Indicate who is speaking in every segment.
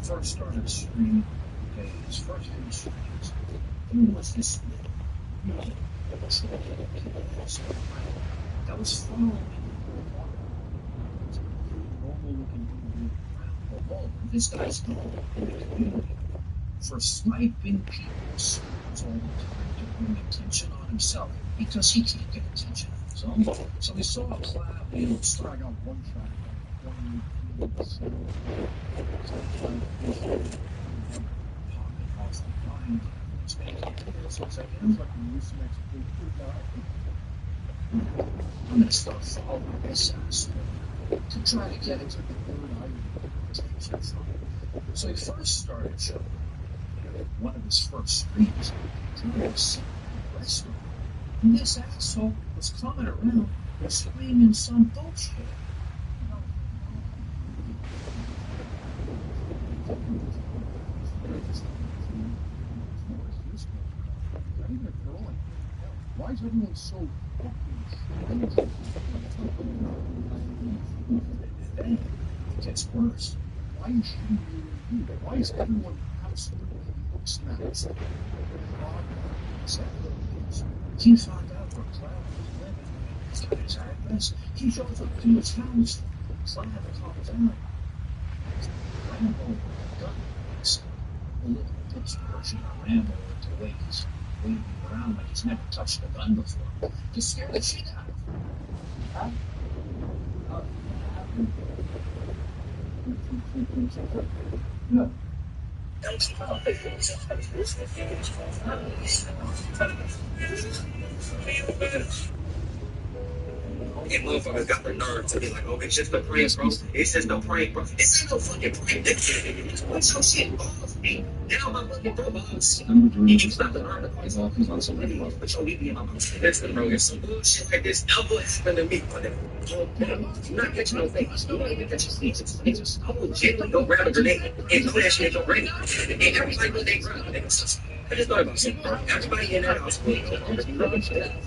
Speaker 1: first started screaming, okay, his first few screams, there was this little troll that was following him. Normal looking dude around the wall. This guy's known in the community for sniping people's screams all the time to bring attention on himself because he can't get attention on his own. So we saw a cloud,
Speaker 2: I got one shot at 20
Speaker 1: popping off the line.
Speaker 2: So it's like a Mucinex
Speaker 1: I'm going to start following this asshole to try to get it to the third eye. So he first started showing one of his first screams. Trying to sit in the restaurant. And this asshole was coming around screaming some bullshit.
Speaker 2: Why is everyone so fucking strange?
Speaker 1: Then it gets worse.
Speaker 2: Why is she really you? Why is everyone absolutely smacked?
Speaker 1: He found out where Cloud was living. He's got his address. He shows up to his house. Cloud comes out. Rambo gun. A little bitch version of Rambo with the way he's waving around like he's never touched a gun before. To scare the shit out of him. Huh? No.
Speaker 3: And motherfuckers got the nerve to be like, oh, it's just a prank, bro. It's just a prank, bro. This ain't no fucking prank. This put some shit off me. Now my fucking bro boss. You stop the nerve to call yourself on some lady off, but your BB in my mouth. Listen, bro, if some bullshit like this ever happened to me, you're not catching no face. You don't even catch your sneakers. I would gently go grab a grenade and throw that shit at your brain. And everybody when they grab a nigga. I just thought about something, bro. Everybody in that house was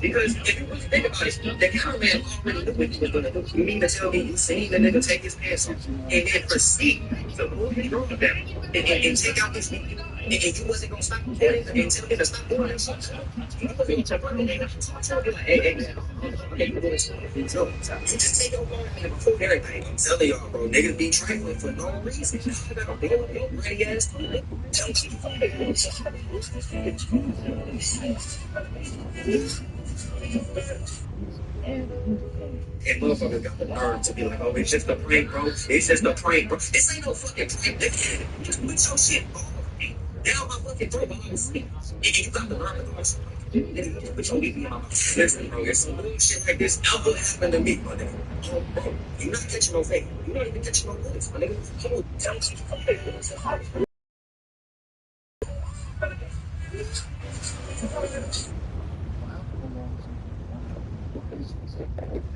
Speaker 3: because if you really think about it, the cameraman already knew what he was gonna do. You mean to tell me you seen the nigga take his pants off and then proceed to move his drone down and take out his video and you wasn't gonna stop recording and tell him to stop doing that shit? You know what I mean? Tell me like, hey, man, okay, you doing this. No, you just take your phone and record everything. I'm telling y'all, bro, niggas be trifling for no reason. You gotta blow up your ready ass. And motherfuckers got the nerve to be like, oh, it's just a prank, bro. It's just a prank, bro. This ain't no fucking prank. You just put your shit off me. Now my fucking bro behind me. And you got the nerve to go something. Nigga, you just put your BB in my mouth. Listen, bro, if some bullshit like this ever happened to me, my nigga. Oh, bro, you're not catching no fake. You're not even catching no bullets, my nigga. Come on, tell me.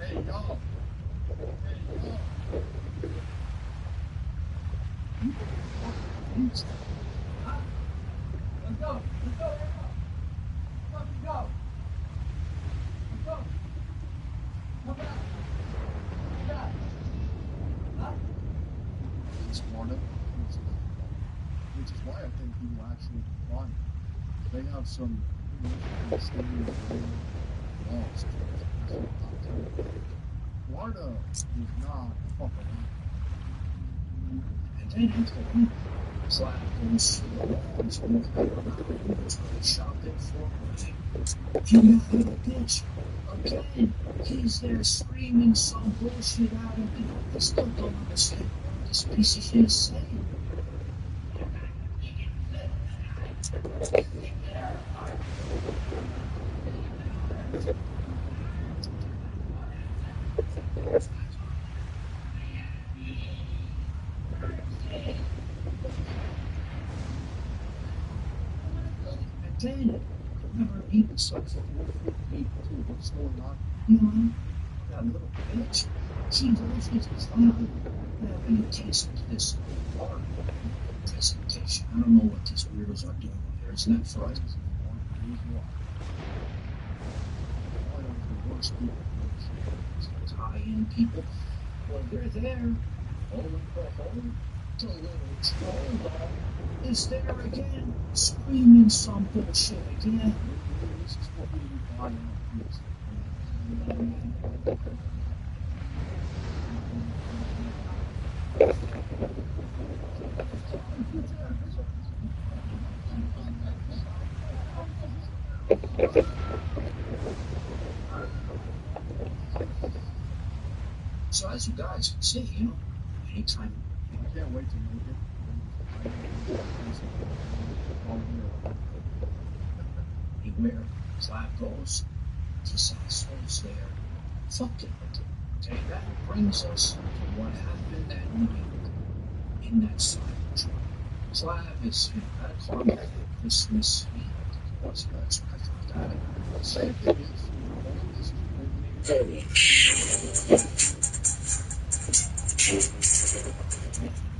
Speaker 2: Hey, y'all.
Speaker 1: Let's go. Come back.
Speaker 2: It's Florida, which is why I think he will actually decline. They have some stadium laws. Florida is not fucking.
Speaker 1: And then he told me, slap goes to the walls with shopping for you little bitch. Again, he's there screaming some bullshit out of me. I still don't understand what this piece of shit is saying. Then, remember he was so
Speaker 2: What's going on?
Speaker 1: you know, that little bitch. She lives with his father. Being tasted this art presentation. I don't know what these weirdos are doing here. Isn't that right? Tie-in people. Well, they're there. All in the hole. The little troll though is there again, screaming some bullshit again.
Speaker 2: This is what we would buy on this.
Speaker 1: So as you guys can see, anytime
Speaker 2: I can't wait to make it.
Speaker 1: anywhere Slab goes, this asshole's there fucking with him. Okay, that brings us to what happened that night in that Cybertruck. Slab is at a car Christmas Eve. That's what I thought that.
Speaker 2: Same thing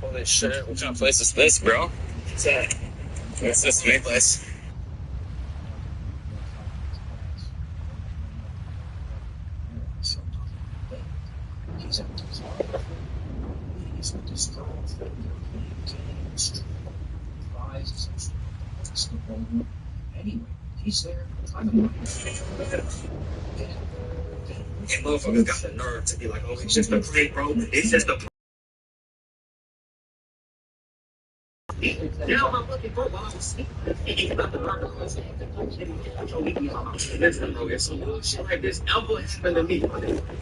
Speaker 3: Holy shit, what kind of place is this, bro? What's that? It's this new place.
Speaker 1: He's at the car. He's with this girl. They're playing games. Fries is some sort of basketball. Anyway, he's there. I'm in
Speaker 3: And motherfuckers got the nerve to be like, oh, it's just a prank, bro. It's just a prank. Now my fucking bro, while I was sleeping, he got the nerve to call saying, listen, bro, if some shit like this ever happened to me,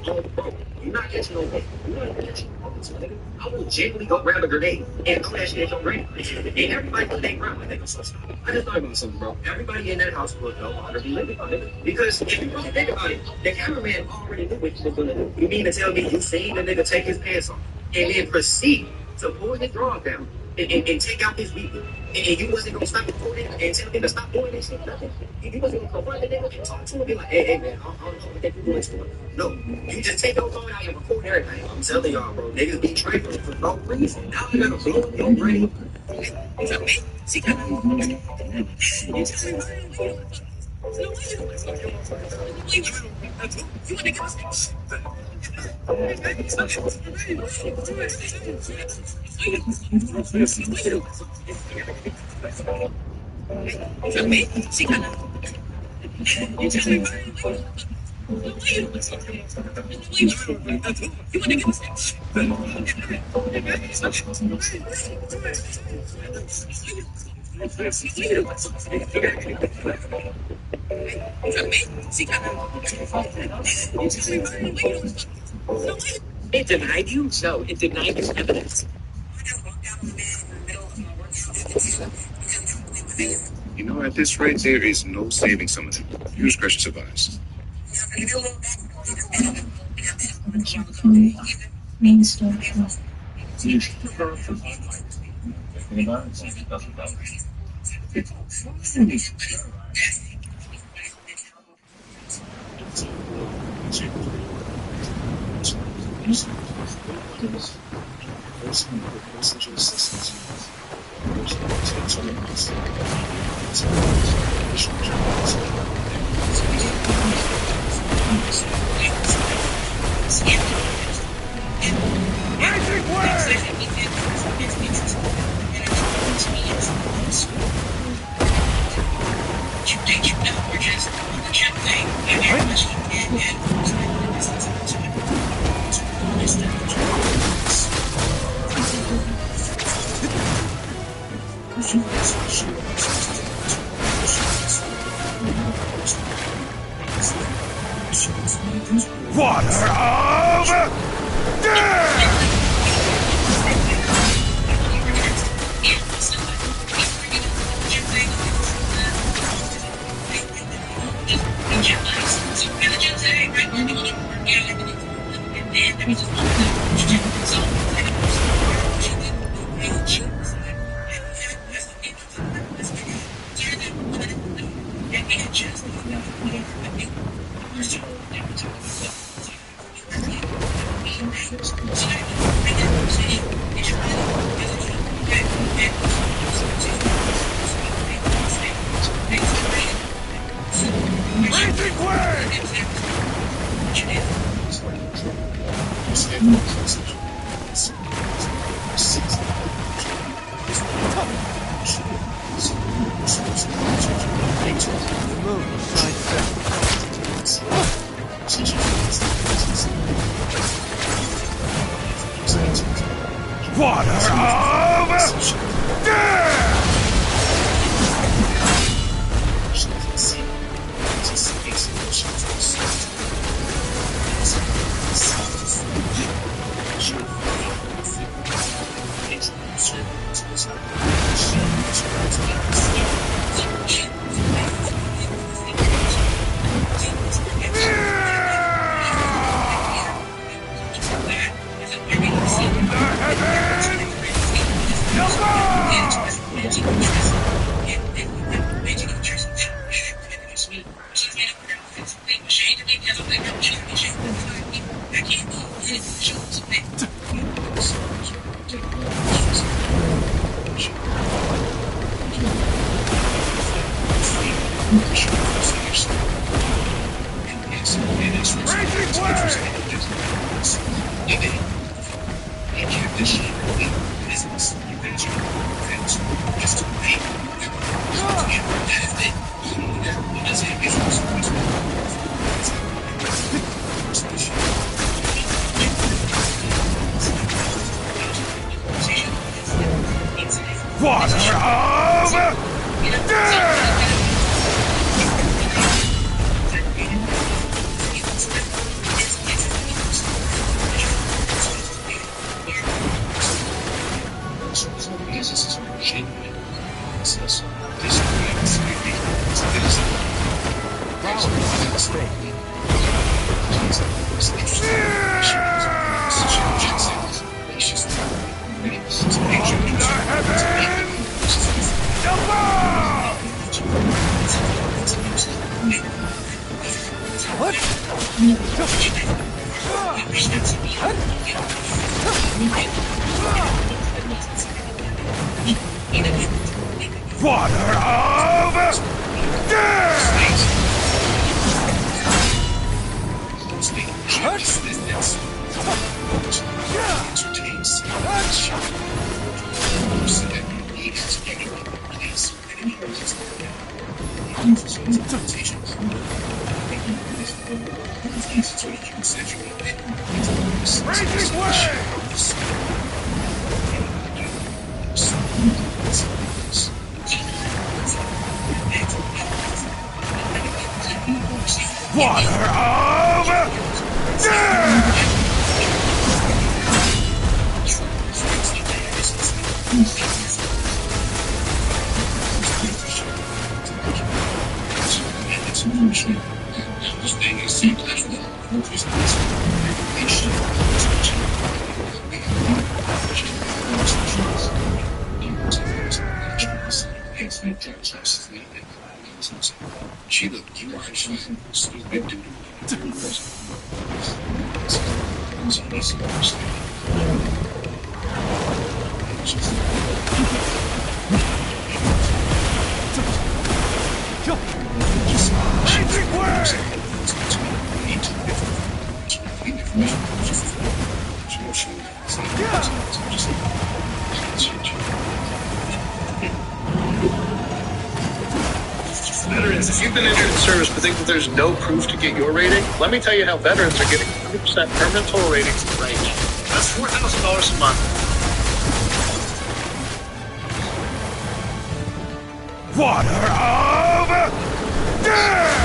Speaker 3: oh, bro, you're not catching no way. You're not catching no way, nigga. I will genuinely go grab a grenade and throw that shit at your brain. And everybody put their ground. I think I'm so stupid. I just thought about something, bro. Everybody in that house would no longer be living on it. Because if you really think about it, the cameraman already knew what he was going to do. You mean to tell me you seen the nigga take his pants off and then proceed to pull his drawers down and take out his weapon, and you wasn't gonna stop recording and tell him to stop doing this shit, nothing. You wasn't gonna confront the nigga and talk to him, be like, hey man, I don't know what that you doing to him. No, you just take your phone out and record everything. I'm telling y'all, bro, niggas be trifling for no reason. Now I gotta blow up your brain. Is that me? See, you tell me, you want to It denied you? No, it denied your evidence.
Speaker 4: You know, at this rate, there is no saving some of them. Use gracious advice.
Speaker 1: main store.
Speaker 4: Water over there!
Speaker 5: The moon shines down. Water of death!
Speaker 4: Sheila, you are stupid dude.
Speaker 6: Veterans, if you've been injured in service but think that there's no proof to get your rating, let me tell you how veterans are getting 100% permanent total ratings right now. That's $4,000 a month.
Speaker 5: Water of death!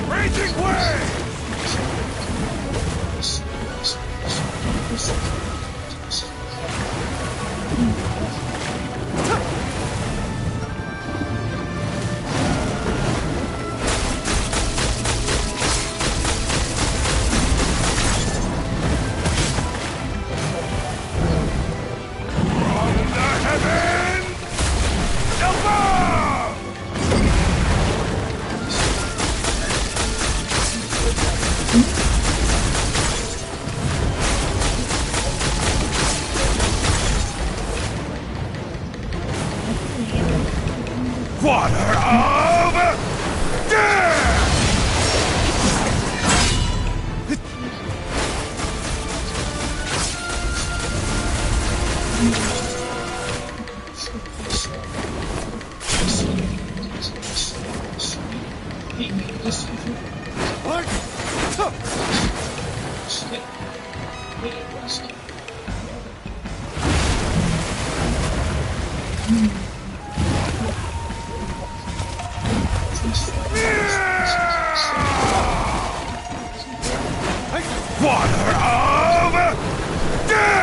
Speaker 5: Raging wave! From the heavens above! Water of death! Water of death!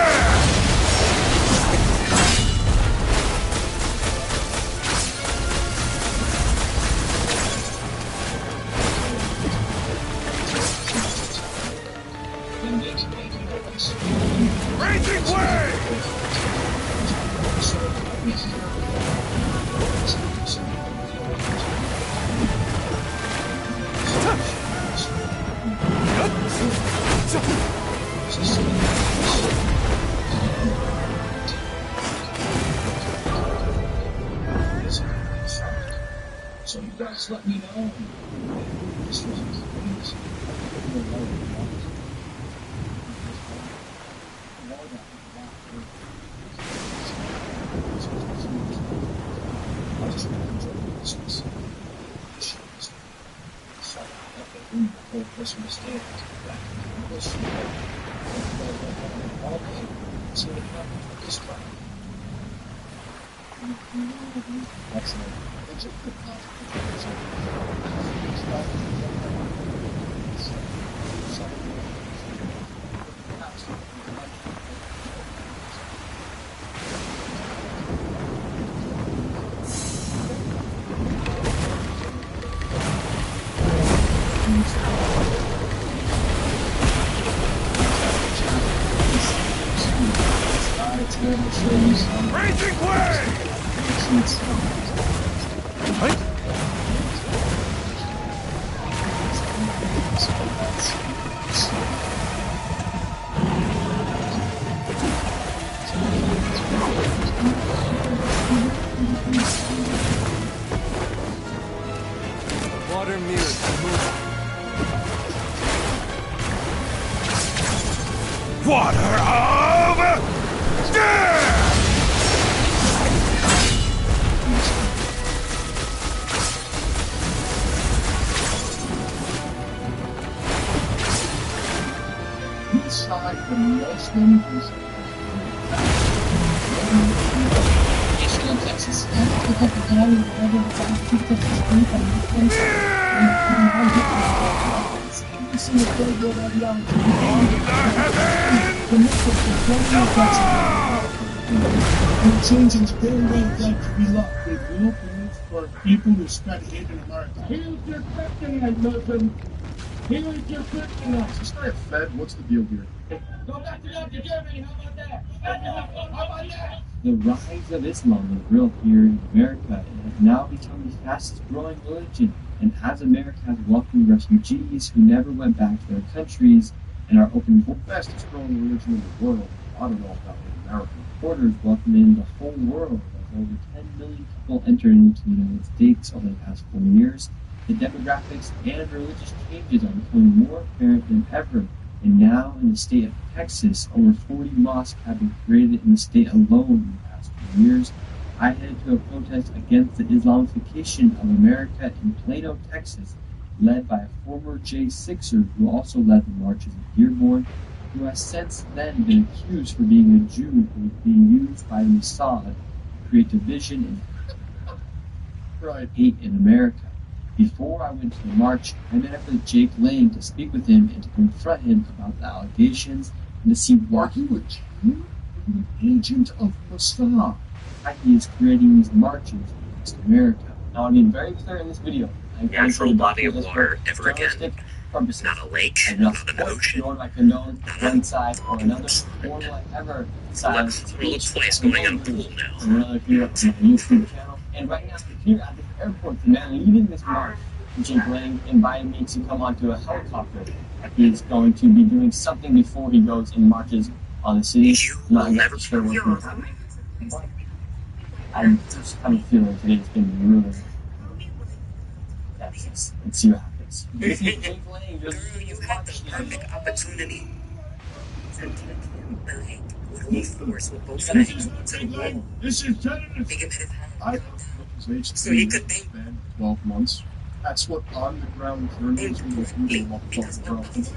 Speaker 5: Raging wave!
Speaker 1: So you guys let me know. This was crazy. I just want to enjoy Christmas. So, before Christmas Day, back in English, all day, see what happens with this time. Excellent. It's a good
Speaker 5: Raging wave! Water mirrors are moving. Water of death!
Speaker 2: Inside the Muslim
Speaker 1: Texas,
Speaker 2: the changes very like to be loved. They will believe for people who spend hate in America. Here's your kryptonite, Muslim. Here's your kryptonite. Is this Fed? What's the deal here?
Speaker 1: Go back to Germany. How about that? How about that? The rise of Islam is real here in America and has now become the fastest growing religion. And as America has welcomed refugees who never went back to their countries and are opening the fastest growing religion in the world, I don't know about the American reporters welcoming the whole world as over 10 million people entered into the United States over the past 4 years. The demographics and religious changes are becoming more apparent than ever. And now, in the state of Texas, over 40 mosques have been created in the state alone in the past 2 years. I headed to a protest against the Islamification of America in Plano, Texas,
Speaker 7: led by a former J6er who also led the marches at Dearborn, who has since then been accused for being a Jew who was being used by Mossad to create division and hate in America. Before I went to the march, I met up with Jake Lang to speak with him and to confront him about the allegations and to see why
Speaker 2: Are you a Jew? An agent of Mossad?
Speaker 7: he is creating these marches against America. Now, I mean, very clear in this video.
Speaker 3: Natural body of water ever again.
Speaker 7: Purposes.
Speaker 3: Not a lake,
Speaker 7: I do not
Speaker 3: not an
Speaker 7: support,
Speaker 3: ocean.
Speaker 7: nor do I condone one side or another, or whatever side.
Speaker 3: Let's roll its place going on pool now.
Speaker 7: Another here on my YouTube channel. And right now, here at the airport, the man leading this march, Jake Lang, invited me to come onto a helicopter. He is going to be doing something before he goes and marches on the city. I'm not exactly sure what's going to happen. But I just have a feeling today's going to be really. Let's see what happens. This is Jake Lang.
Speaker 3: Girl, you had the perfect opportunity. Force with both
Speaker 2: This
Speaker 3: sides.
Speaker 2: is Senator.
Speaker 3: Think of it as
Speaker 2: I his age
Speaker 3: So he could think.
Speaker 2: 12 months. That's what on the ground journalism was doing about 12 months.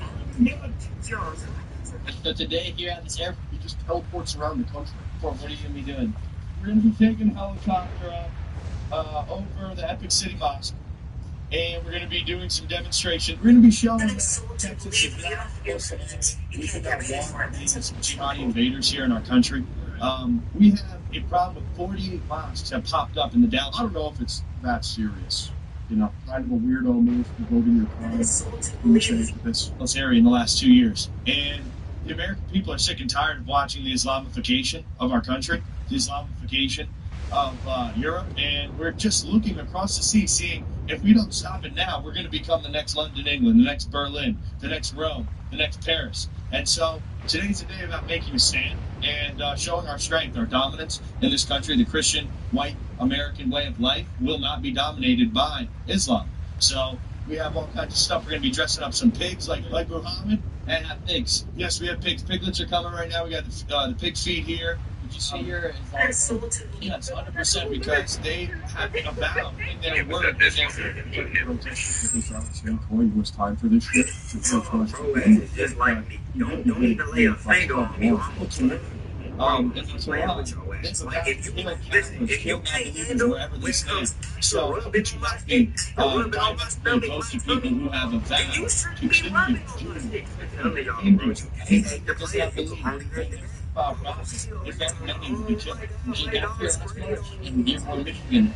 Speaker 7: So today here at this airport,
Speaker 2: He just teleports around the country.
Speaker 7: what are you going to be doing?
Speaker 2: We're going to be taking a helicopter up over the Epic City Mosque. And we're going to be doing some demonstration. We're going to be showing that Texas is not we do not want these jihadi invaders here in our country. We have a problem with 48 mosques have popped up in the Dallas. I don't know if it's that serious. You know, kind of a weirdo move to go to your car in this area in the last 2 years. And the American people are sick and tired of watching the Islamification of our country, the Islamification of Europe, and we're just looking across the sea, seeing if we don't stop it now, we're going to become the next London, England, the next Berlin, the next Rome, the next Paris. And so today's a day about making a stand and showing our strength, our dominance in this country. The Christian, white, American way of life will not be dominated by Islam. So we have all kinds of stuff. We're going to be dressing up some pigs like Muhammad and have pigs. Yes, we have pigs. Piglets are coming right now. We got the pig feed here. Did you see here? Yes, 100% because they have abound in their word. It was time for this shit.
Speaker 3: It's just like me. Don't even lay a finger on me.
Speaker 7: And it's like
Speaker 3: if you can't handle
Speaker 7: wherever they stand. So it must be most people who have a vow to kill you, Jews, English, does not believe if that meant to kill you got here last March in Dearborn, Michigan.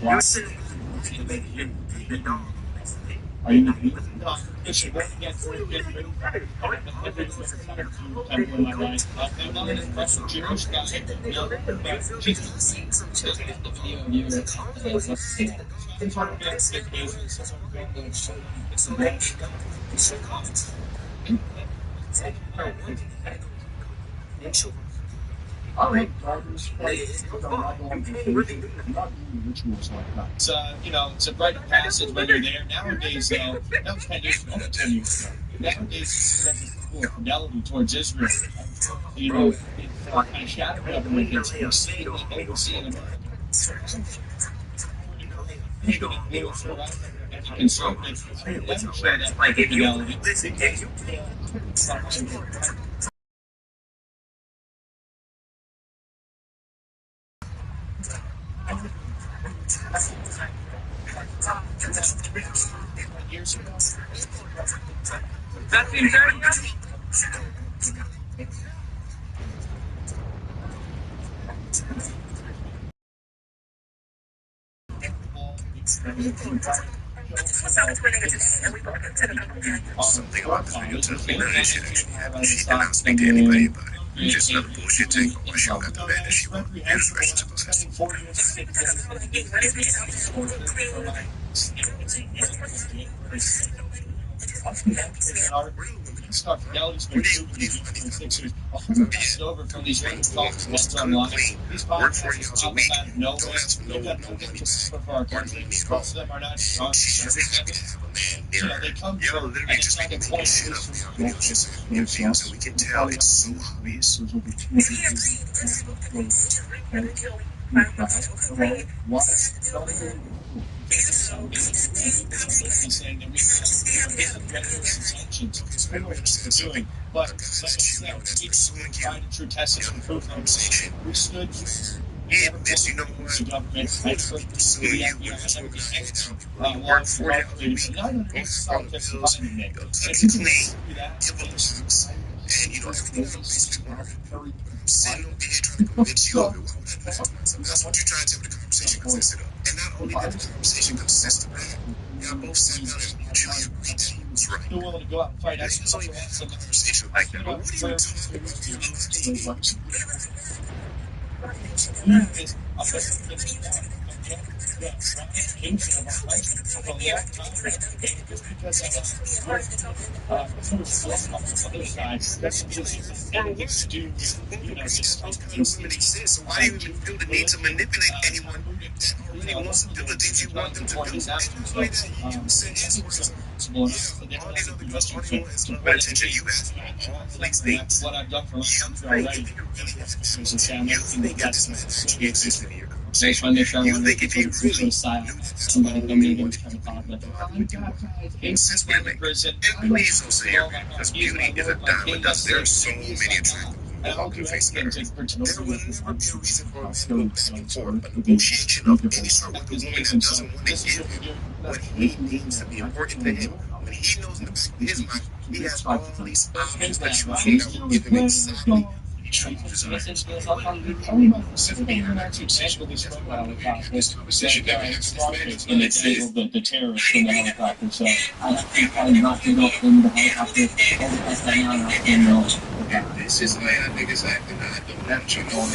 Speaker 7: Are you not Christian work against religion? I'm not an impressive Jewish guy, but Jesus. The video of you.
Speaker 2: All right, garbage. Rituals like that.
Speaker 7: It's it's a rite of passage when you're there. Nowadays, though, that was 10 years ago, 10 years ago. Nowadays, it's a fidelity towards Israel. You know, it's kind of shadow government that's overseeing America. Conservatives never show that
Speaker 3: like if you
Speaker 7: fidelity.
Speaker 3: listen, if you
Speaker 7: Years ago.
Speaker 3: that seems very
Speaker 4: Something about this video tells me that she actually happened. She did not speak to anybody about it. Just another bullshit take on why she got the bed that she wanted. Here's questions about
Speaker 7: Start fidelity's been proven to be 6 years. 100% over from these random talks that's online. These podcasts pop up out of nowhere. They've got no interest for our country. Most of them are not on service levels. So they come
Speaker 4: Yo,
Speaker 7: from
Speaker 4: literally just making the shit up for y'all. Videos, and we can tell it's so obvious.
Speaker 2: There's over 200
Speaker 7: He's saying that we
Speaker 2: intentions. We know what we're doing. But like I said, we tried and true tests and proof them. We stood
Speaker 4: Yeah, bitch, you know what?
Speaker 2: the government expert,
Speaker 4: Suing you when it's all gonna work 40 hours a week, go for all the bills, cook and clean, give up the house, and you know, everything else basically work. I'm sitting over here trying to convince you of it. Why would I do something? That's what you're trying to tell me the conversation consisted of. And not only did the conversation consist of that, y'all both sat down and mutually agreed that he was right.
Speaker 2: They're willing to go out and fight.
Speaker 4: This is only a conversation like that. But what are you talking about? So why do you even feel the need to manipulate anyone that already wants to do the things you want them to do? Anybody that you said yes was all these other girls only want is love and attention. You ask for all these things.
Speaker 2: What I've done for
Speaker 4: You think that this man actually existed in your
Speaker 2: conversation?
Speaker 4: You think if you really knew
Speaker 2: somebody coming in trying to talk about
Speaker 4: since we're in prison, and please don't say here, because beauty is a dime a dozen. There are so many attractive people walking the face of the earth. There will never be a reason for us to go back and forth, a negotiation of any sort with a woman that doesn't want to give him what he needs to be important to him. When he knows in the back of his mind, he has all these options that you want that will give him exactly what he truly desires. Specifically, you're not too sensible this conversation that we have with
Speaker 2: and it's the terrorists from the helicopter. So I have to probably not to go in the helicopter.
Speaker 4: This is how y'all niggas acting. I don't want you know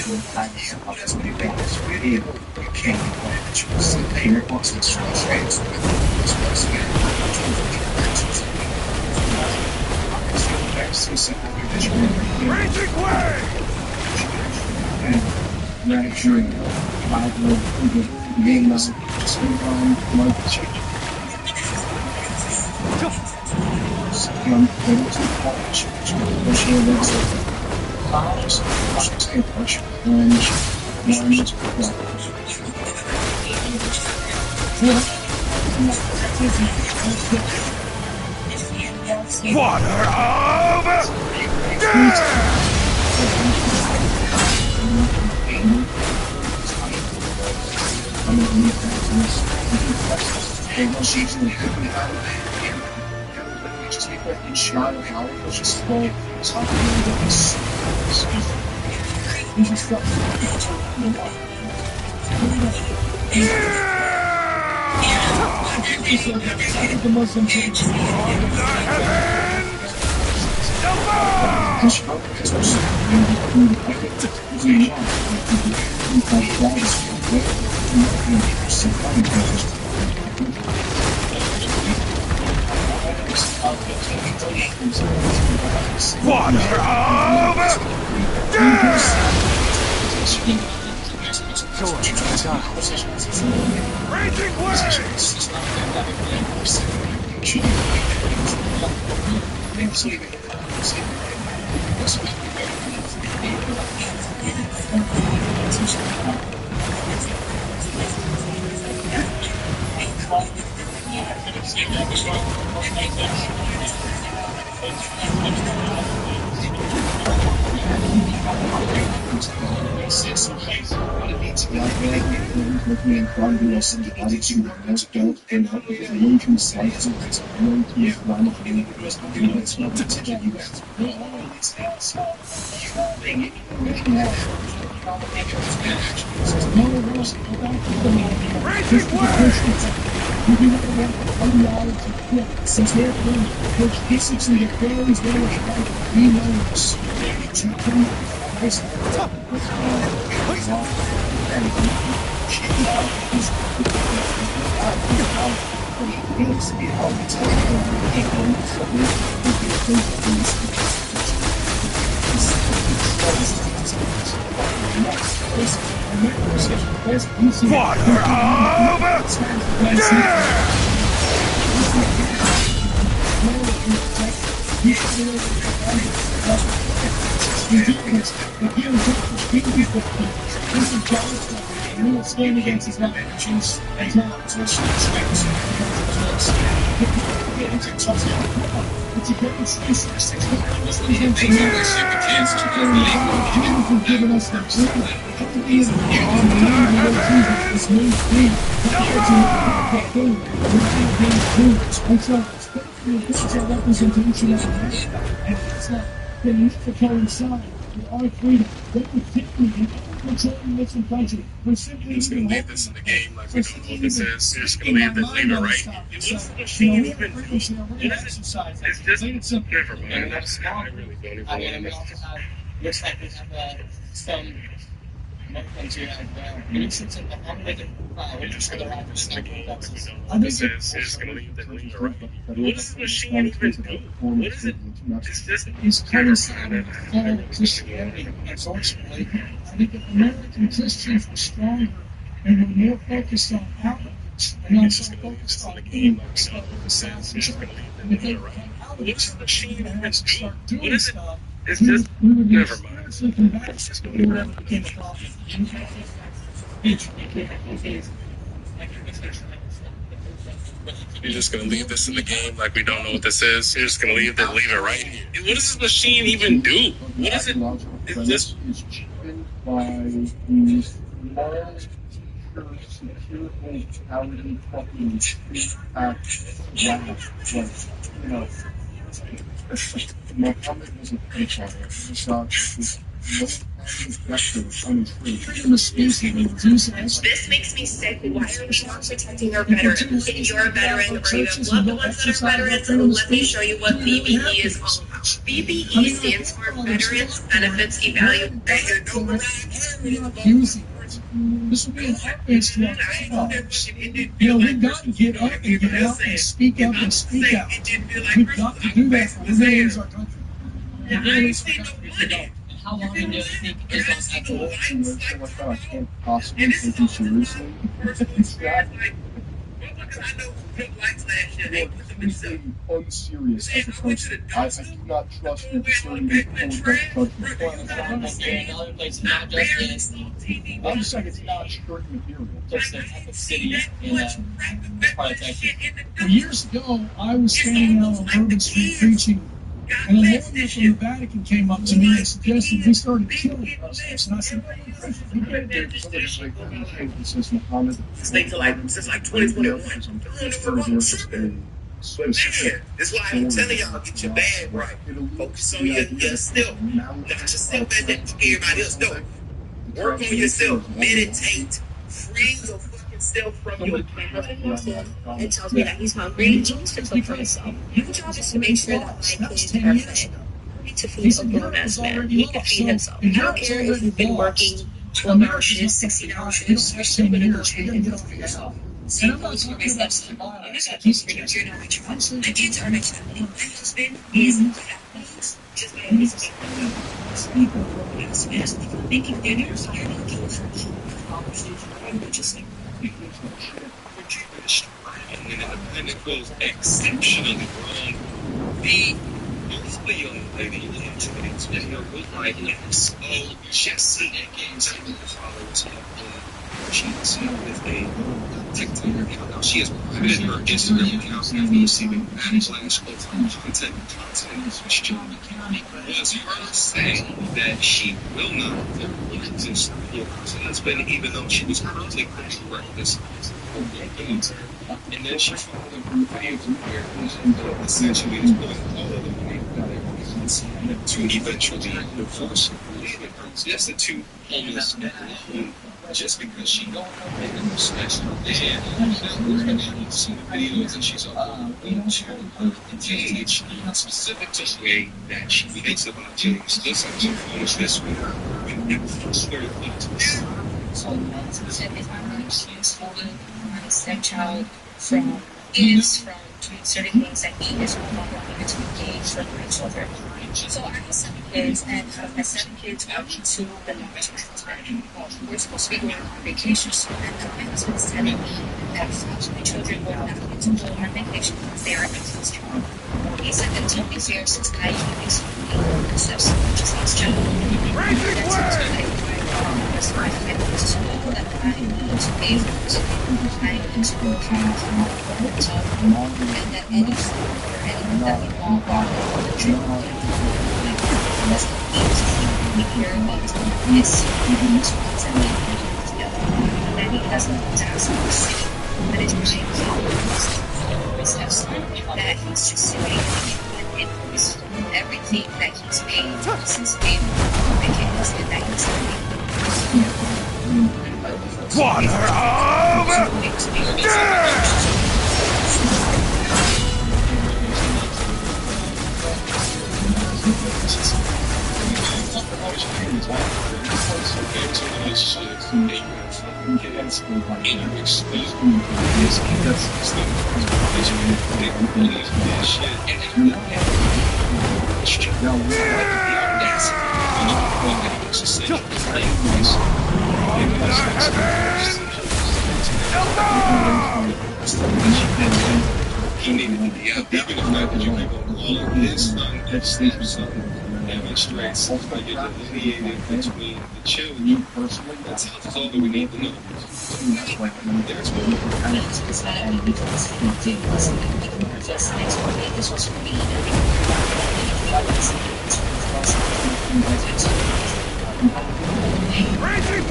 Speaker 4: that's what he wants. You can't that you sit there and watch this face with this
Speaker 5: Raging way! Water of death!
Speaker 2: The Muslim
Speaker 5: Water of death! Raging
Speaker 2: stand against his It's a great excuse for 6
Speaker 3: They think that shit the kids to just believe
Speaker 2: People for giving us their treatment. At the end of the day, unbelievable Jesus is made free. And so, it's a representation of America. And it's like, they used to coincide with our freedom. They were typically controlling this country. We're simply
Speaker 4: Just gonna leave this in the game like we don't know what this is. You're just gonna leave it right.
Speaker 3: What does the machine even do?
Speaker 2: Exercise.
Speaker 3: It's just
Speaker 4: Never mind.
Speaker 8: And that's
Speaker 4: I really don't even want to
Speaker 8: we
Speaker 4: know.
Speaker 8: also have, looks like we have some Americans here as well. And it sits in the Hamilton, which is the largest state in Texas.
Speaker 4: This is, you're just gonna leave it right.
Speaker 3: What does the machine even do? What is it? It's just
Speaker 2: Is coinciding with the fall of Christianity, unfortunately. I think if American Christians were stronger and were more focused on outreach and not so focused on the game like stuff with the South, if they had outreach, the machine had to start doing stuff.
Speaker 3: it's just
Speaker 2: We would be
Speaker 3: never mind.
Speaker 2: spiritually combative or whatever became a problem.
Speaker 4: You're just gonna leave this in the game like we don't know what this is. You're just gonna leave it right here. What does this machine even do? What is it? It's just
Speaker 7: is cheapened by these moral, secure, mentality, fucking free-packed wrath. Like, you know, Muhammad was a pedophile. He was
Speaker 2: Freedom of speech and enthusiasm.
Speaker 9: This makes me sick. Why are we not protecting our veterans? If you're a veteran or you have loved ones that are veterans, let me show you what VBE is all about. VBE stands for Veterans Benefits Evaluation.
Speaker 2: This will be an offense to our footballers. You know, we've got to get up and get out and speak up and speak out. We've got to do that or we're going to lose our country. We're going to lose our country if we don't.
Speaker 8: How long do you think is on actual?
Speaker 7: I can't possibly take you seriously. Completely unserious as a person. I do not trust your facility or don't trust me.
Speaker 8: Another place, not just in,
Speaker 7: I'm just saying it's not strict material.
Speaker 8: just in Epic City in part of Texas.
Speaker 2: Well, years ago, I was standing out on Bourbon Street preaching, and a lawyer from the Vatican came up to me and suggested we started killing Muslims. And I said, well, we're Christians. We can't do this.
Speaker 7: Since Muhammad,
Speaker 3: since like 2021. But man, that's why I'm telling y'all, get your bag right. Focus on yourself. Not yourself as that everybody else. No. Work on yourself. Meditate. Free your fucking self from your
Speaker 9: It tells me that he's hungry. He needs to cook for himself. Your job is to make sure that my kids are fed. To feed a grown-ass man. He can feed himself. I don't care if you've been working 12-hour shifts, 16-hour shifts, you're still going to go ahead and cook for yourself. Same goes for my stepson. In this case, you're not my child. My kids are my child. My husband is just my husband. Thank you for doing it. You're not killing for just like
Speaker 3: and an independent goes exceptionally wrong. The only young lady in today's video was like, yes, oh, Jesse Games followers have she's with a TikTok account. Now, she has prohibited her Instagram account after receiving backlash over content restriction. Was her saying that she will not exist for her husband, even though she was currently correct this. And then she followed a group video where essentially is pulling all of the money to eventually divorce her, destitute, homeless, alone, just because she don't have a special and now we're going to see the videos and she's into her age specific to the way that she thinks about things. This actually follows this with her when it first started
Speaker 9: so if I'm going to holding my stepchild from doing certain things that he is not wanting to engage with my children. So I have 7 kids, and out of my 7 kids, only 2 of them are my children. We're supposed to be going on vacation soon, and my husband's telling me that my children will not get to go on vacation because they are my kids' child. He said that it's only fair since I used to be a stepson, which is his child. That's what's because I had this tool that I need to pay for it. I need to go from and then any food or anything that we want on the trip. That's the thing to hear about this response and then put it together. And then he has a task in the city, but it's my business that he's just sitting and invoice everything that he's paid since payment mechanism and that he's paid.
Speaker 5: Water of death!
Speaker 6: Demonstrates how you delineated between the children. That's all that we need to know. There's
Speaker 9: This was for me.
Speaker 5: Raging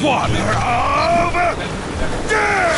Speaker 5: Water of death!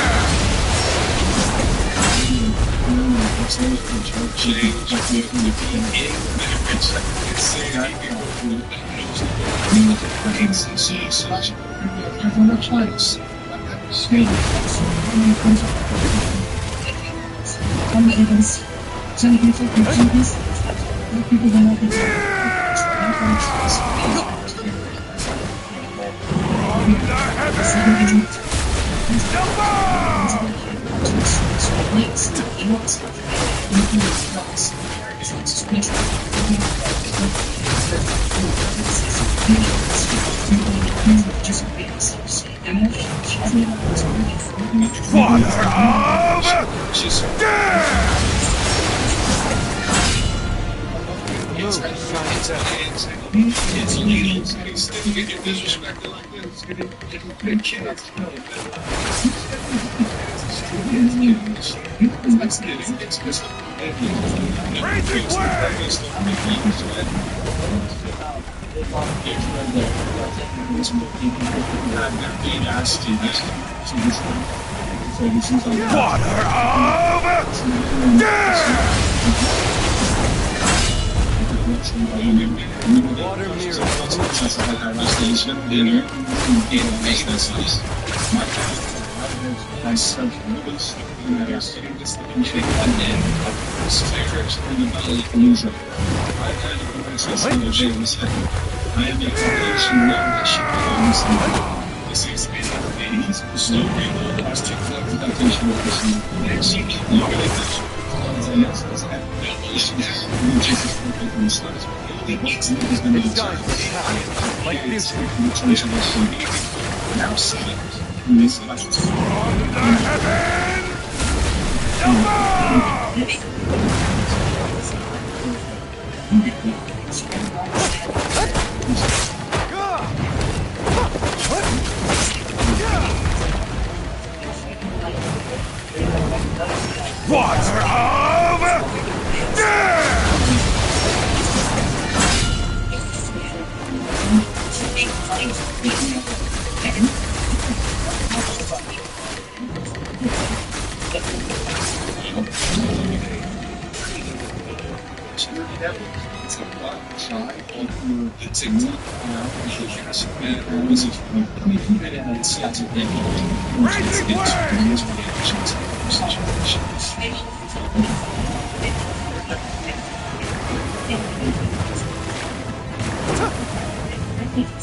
Speaker 5: Water of death!
Speaker 6: It's legal. You get disrespected like this. Good kids.
Speaker 5: Water of death!
Speaker 6: Water
Speaker 5: Water of death!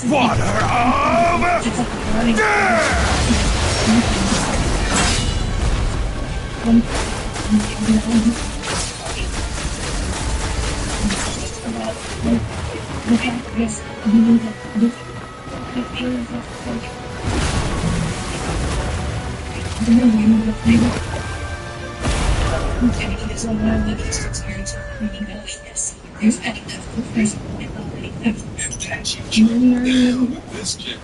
Speaker 5: Water of death!
Speaker 4: This chick.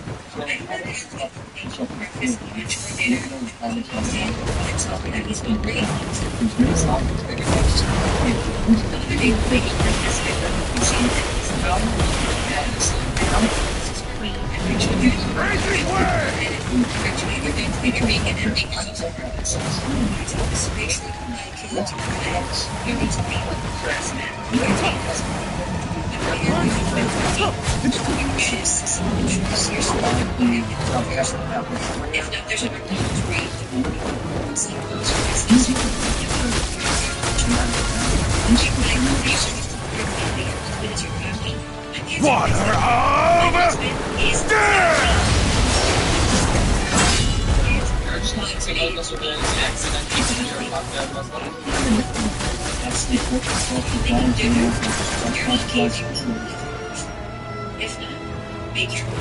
Speaker 5: Water of death!
Speaker 9: If not, make your own.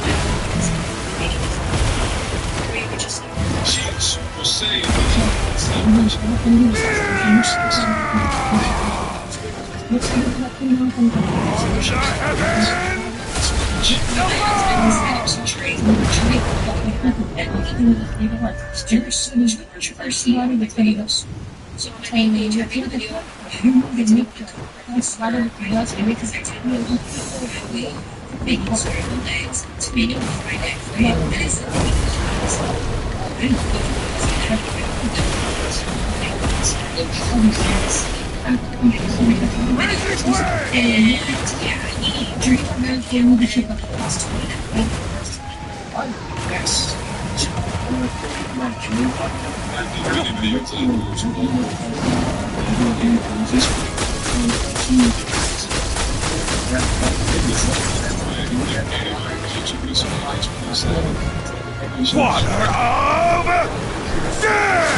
Speaker 4: She's Super Saiyan.
Speaker 9: So I made a video. Making certain legs to make it Friday. And it's
Speaker 5: Water of death!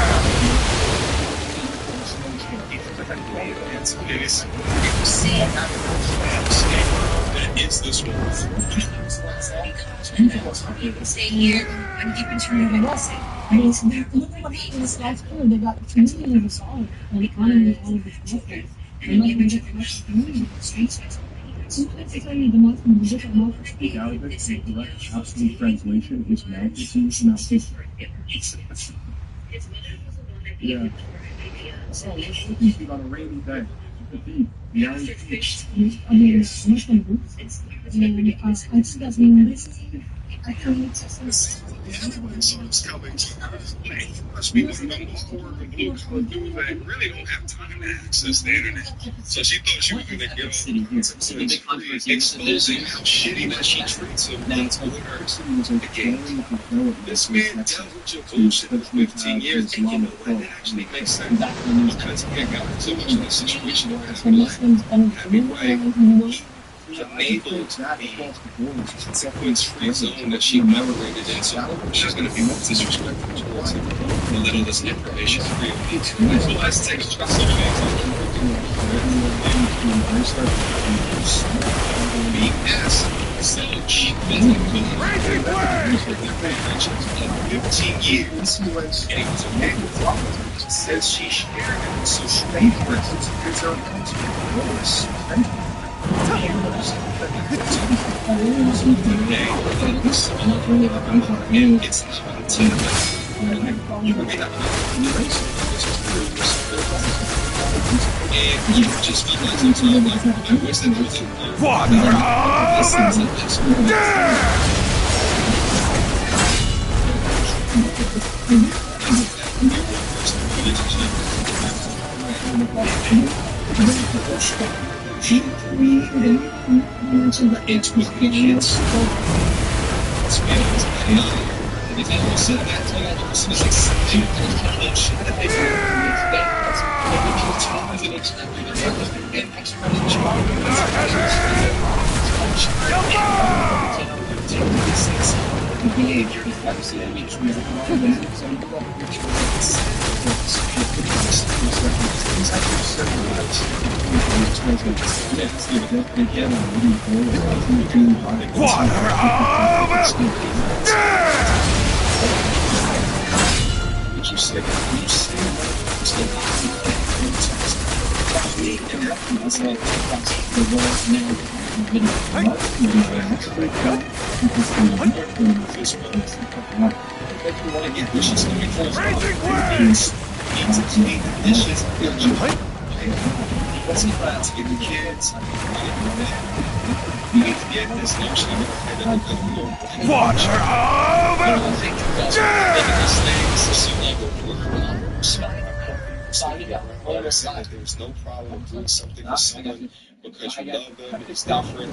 Speaker 4: It's this one.
Speaker 9: stay here. I'm deep into the
Speaker 10: I mean, so look at what happened this last year. They got community resolved and economy all of the conflict. And like we just rushed community streets. It's only the most different markets.
Speaker 2: Gallagher's direct absolute translation is mountain, not history. Yeah. So, let's look at on a rainy day. The beach.
Speaker 10: I mean, it's much more good. And I see that being I think it's
Speaker 4: Everyone's coming to must be one of them horrible people who really don't have time to access the internet. So she thought she was going to get on exposing how shitty that she treats him on Twitter. This man dealt with your bullshit for 15 years, and you know what? That actually makes sense. Because he had gotten so much of the situation in his life. Anyway, he enabled the consequence-free zone that she operated in, so she's going to be more disrespectful towards him. A little this information free of me too. So let's take a trust of so she been in 15 years, and it was okay with her. She says she shared it, so she made it's her country. It's not and you just feel like sometimes I wish that there was a
Speaker 5: Water of death!
Speaker 4: It's with the kids. It's if I was said that to that person, it's like something that they
Speaker 5: Water of
Speaker 1: What's he plan to give the kids? You need to get this next year.
Speaker 5: Water of
Speaker 1: There's no problem doing something with someone because you love them, it's different.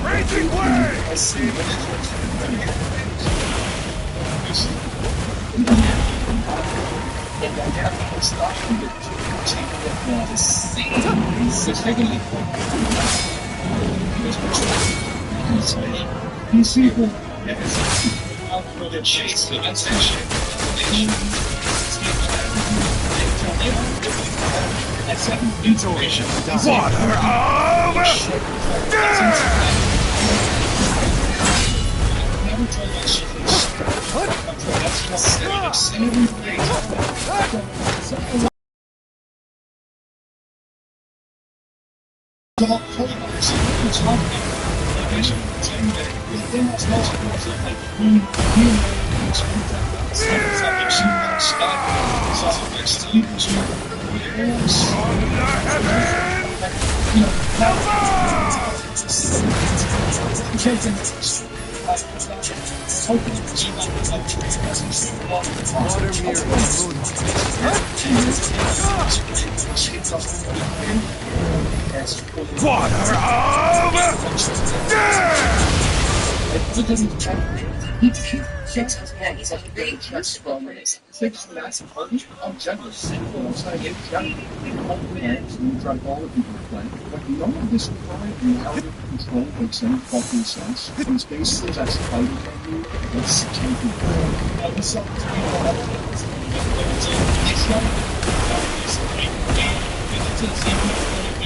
Speaker 5: Raging Way!
Speaker 2: These people
Speaker 1: For the chase, the attention, intuition.
Speaker 5: Water of
Speaker 1: Never try that shit. That's everything.
Speaker 5: Water
Speaker 2: none of this current reality control makes any fucking sense. It's basically that's fighting on you, it's taking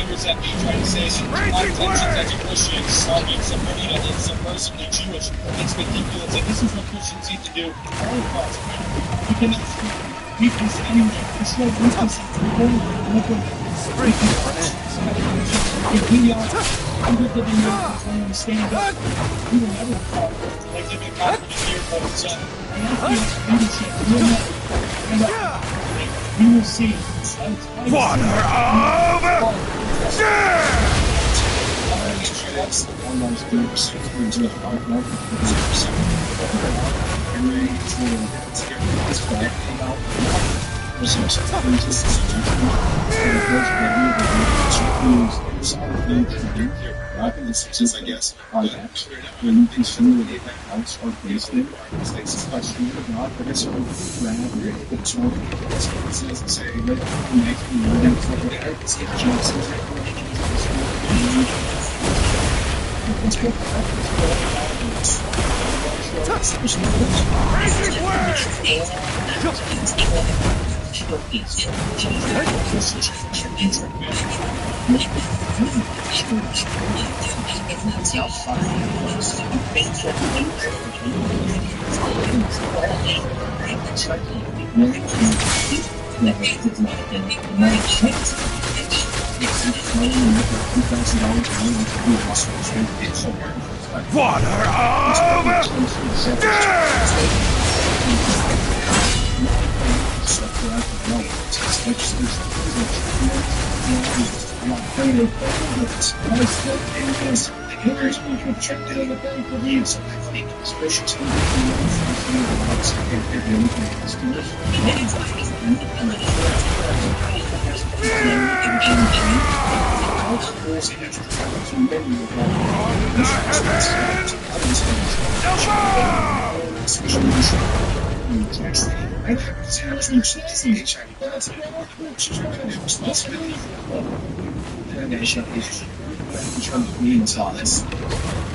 Speaker 1: fingers at me trying to say my intentions as a Christian are being subversive and subversively Jewish. It's ridiculous, and this is what Christians need to do. All of us. We can anyway. It's like we can if we are under the control and stand up, we will never fall. Like they've been confident here, but leadership will never stand up. You will see.
Speaker 5: Water of
Speaker 1: I guess.
Speaker 2: When you consider what the accounts are based in, it's a question of God, but it's sort of rather it's sort of say, like, make me learn from the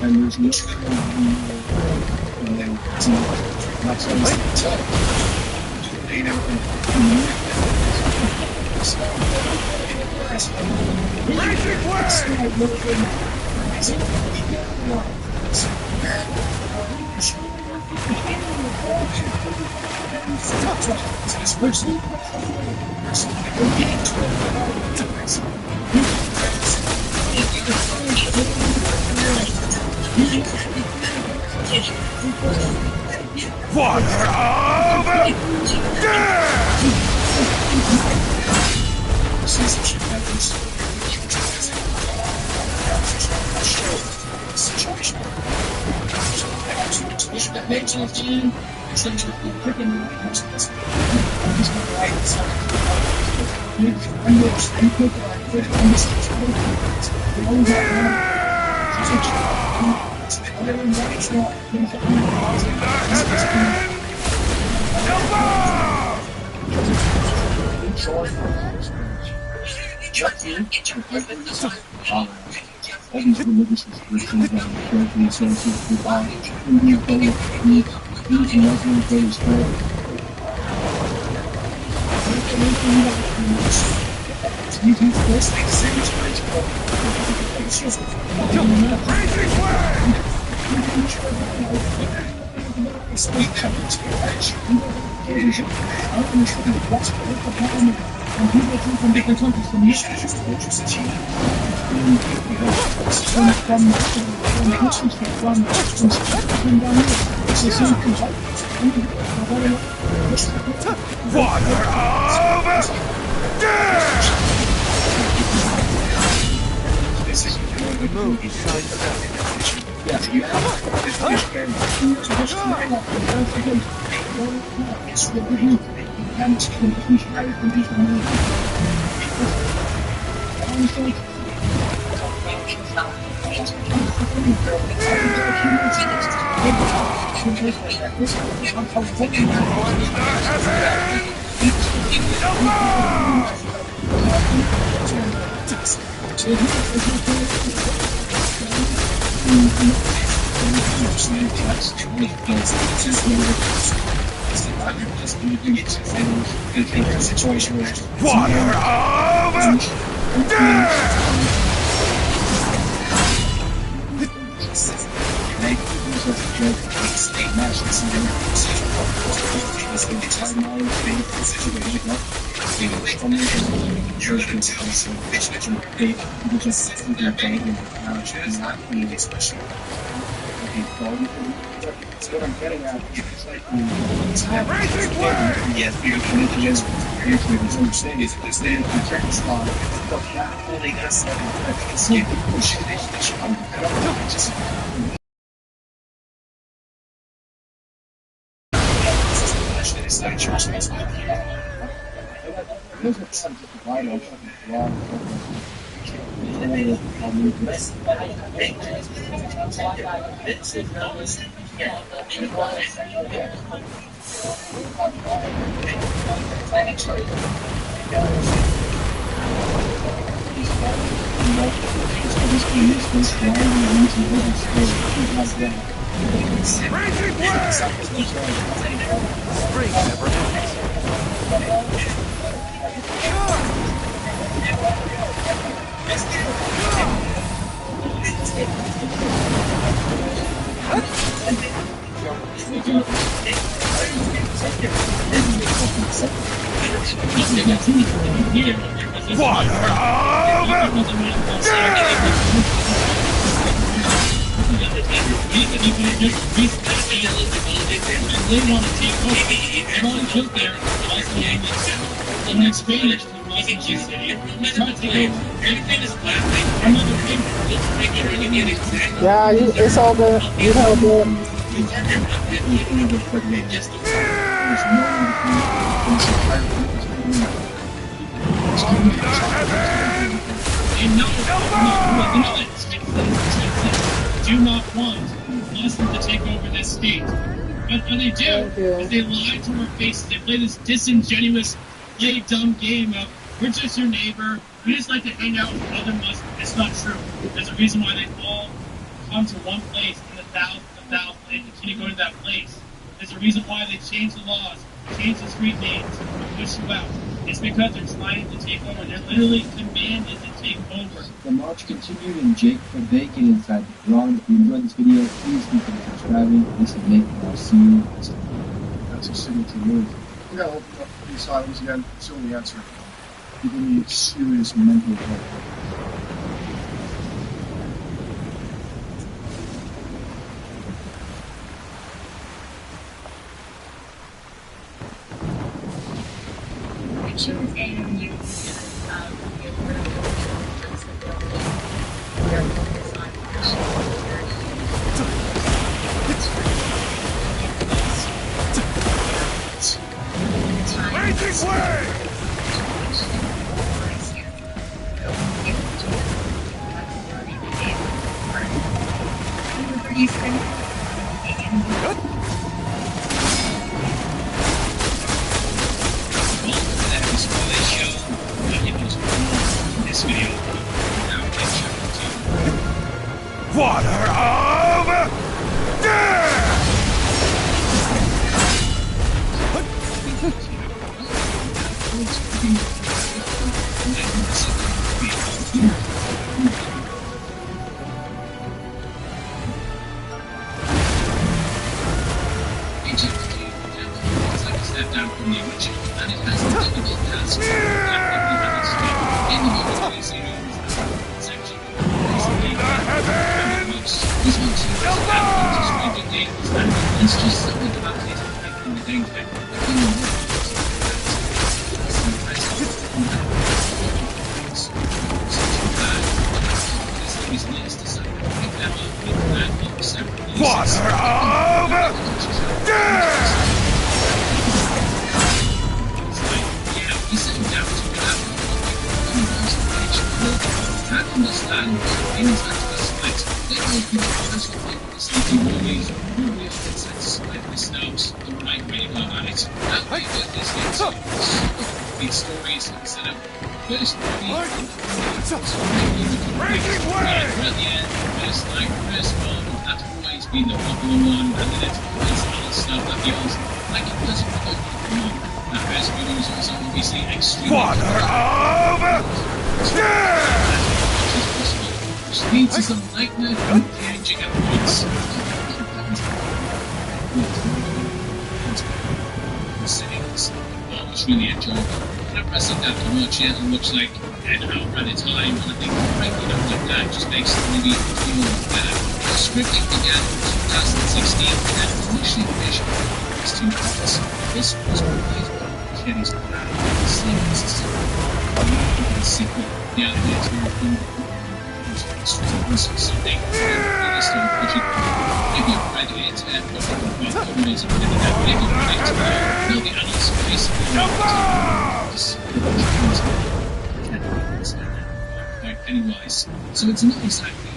Speaker 1: And there's no
Speaker 5: Water of
Speaker 1: all these religious restrictions on carefully associated with all Indian faith, these Muslim faiths, and people come from different countries, from Christians, from Muslims, from down here. It's the same thing.
Speaker 5: water of water
Speaker 1: That's what I'm getting at. It's like the
Speaker 3: Yes,
Speaker 1: I'm saying is this day the track spot, but that only has
Speaker 11: Yeah, it's all good. You know good.
Speaker 12: do not want Muslims to take over this state. What they do is they lie to our faces. They play this disingenuous, play dumb game of, we're just your neighbor, we just like to hang out with other Muslims. It's not true. There's a reason why they all come to one place, and the thousands and thousands, they continue going to that place. There's a reason why they change the laws, change the street names, and push you out. It's because they're trying to take over. They're literally commanded to take over.
Speaker 7: The march continued and Jake put vacant inside the Quran. If you enjoyed this video, please consider subscribing. This is Nick, and I'll see you next time.
Speaker 2: That's a signature move. We gotta open up these items again. It's the only answer. People need serious mental health.
Speaker 9: Choose and use
Speaker 5: Making way! Water of death!
Speaker 12: Step down from the original, and it has a difficult task that every has in the military series section. This one too is stranger things, and it's just something about it in the daytime.
Speaker 5: Water of death!
Speaker 12: He said down to I understand things like the split. They will be the first of the sleepy movies, really often set to split themselves the right way to go at it. That way with this these stories instead of first movie
Speaker 5: Breaking way!
Speaker 12: At the end, first night, first film, that's always been the popular one, and then it's always other stuff that feels like it doesn't really belong. The first movie was also obviously extremely
Speaker 5: Water of death!
Speaker 12: which leads to some nightmare changing at once. Sitting well, it's really enjoyable. And I'm pressing that to watch it, it looks like an hour at a time, and I think breaking up like that just makes the movie feel better. The scripting began in 2016 and initially finished as 2 parts. This was always one of Kenny's plan, the same consistent with the sequel. The idea to include something maybe a graduate and communism and that maybe relate to know the adults basically Pennywise. So it's not exactly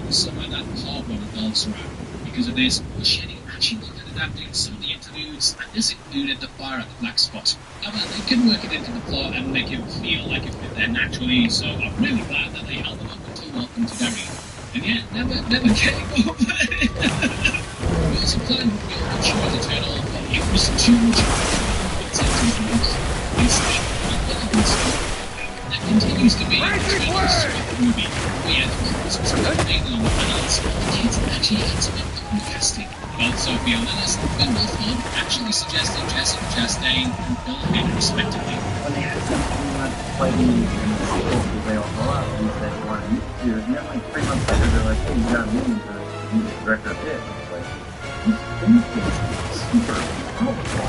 Speaker 12: the summer that Harper revolves around. Because of this, Machete actually looked at adapting some of the interludes, and this included the fire at the black spot. However, they could work it into the plot and make it feel like it fit there naturally, so I'm really glad that they held them up until Welcome to Derry. And yet, never getting over it. We also planned to build a short eternal, but it was too much instead, that continues to be a movie. We had focus on on the adults, the kids actually had some important casting. Both Sophie Ellis and Ben Wolford actually suggested Jessica Chastain and Bill Hader respectively.
Speaker 13: When they asked him if he wanted to play the sequel to They All Go Out, he said he wanted me to. And then like 3 months later, they're like, hey, you got a meeting to be the director of it. And like, he's been super powerful.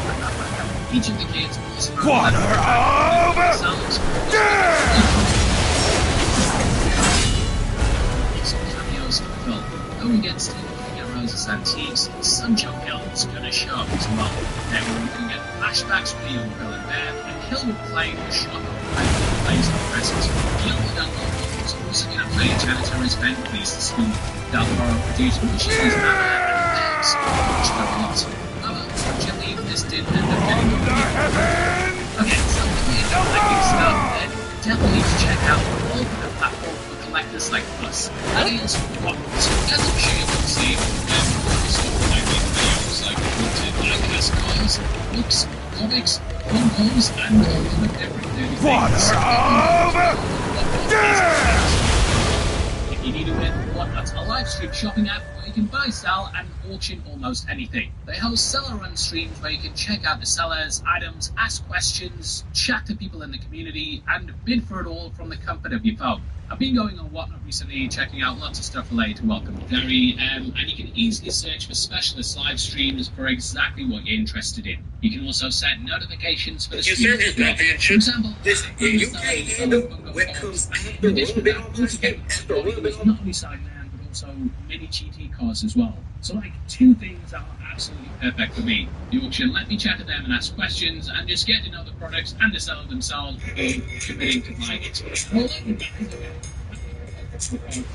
Speaker 12: Each of the kids was
Speaker 5: Water of death!
Speaker 12: Some cameos in the film. Though we get Steve looking at Rose's antiques, Sancho Hill is going to show up as well. Then we're looking at flashbacks from the young Bill and Bev, and Hill will play the shot of the plays in the present. Beyond the was also going to play Janitor as Ben Please, the school Dalborough produced, which is his Mama and Bears, which got a lot. Unfortunately, this did end up getting okay, so if you don't like being started then, definitely check out all of the platform for collectors like us. That is what, as I'm sure you will see, stuff like videos like printed diecast cars, books, comics, bongos, and all of the different things. If you need a win, Whatnot's a live stream shopping app where you can buy, sell, and auction almost anything. They host seller-run streams where you can check out the sellers, items, ask questions, chat to people in the community, and bid for it all from the comfort of your phone. I've been going on Whatnot recently, checking out lots of stuff related to Welcome to Derry, and you can easily search for specialist live streams for exactly what you're interested in. You can also set notifications for the streams as well. For example,
Speaker 3: you can't handle what comes after a little bit on this game. After a little bit on
Speaker 12: not only Sideman, but also mini GT cars as well. So like two things that are absolutely perfect for me. The auction, let me chat to them and ask questions and just get to know the products and the seller themselves before committing to buying it. Well,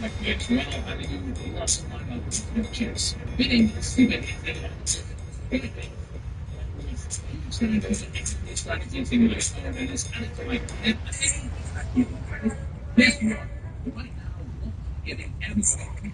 Speaker 12: like the guys as well, and they do lots of live auctions. Bidding is it's like anything like that, and it's like right now, giving everyone.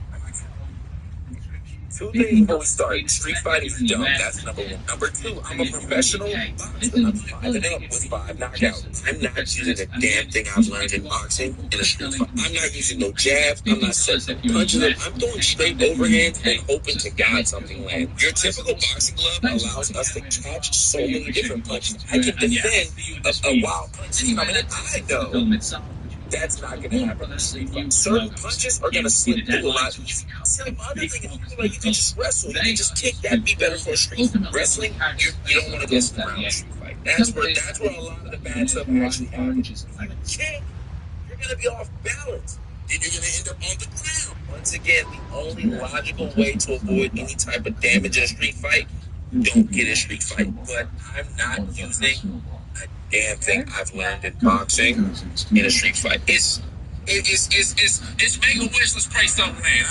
Speaker 4: Two things before we start. Street fighting is dumb. That's number one. Number two, I'm a professional boxer. I'm 5-0 with 5 knockouts. I'm not using a damn thing I've learned in boxing in a street fight. I'm not using no jabs. I'm not setting no punches. I'm throwing straight overhands and hoping to God something lands. Your typical boxing glove allows us to catch so many different punches. I can defend a wild punch coming in. I know. That's not going to happen. Certain punches are going to slip through a lot easier. Some other thing is people like you can just wrestle. You can just kick that, be better for a street. Wrestling, you don't want to go around a street fight. That's where a lot of the bad stuff actually happens. You're going to be off balance. Then you're going to end up on the ground. Once again, the only logical way to avoid any type of damage in a street fight, don't get a street fight. But I'm not using a damn thing I've learned in boxing in a street fight. It's make a wish, let's pray something, man.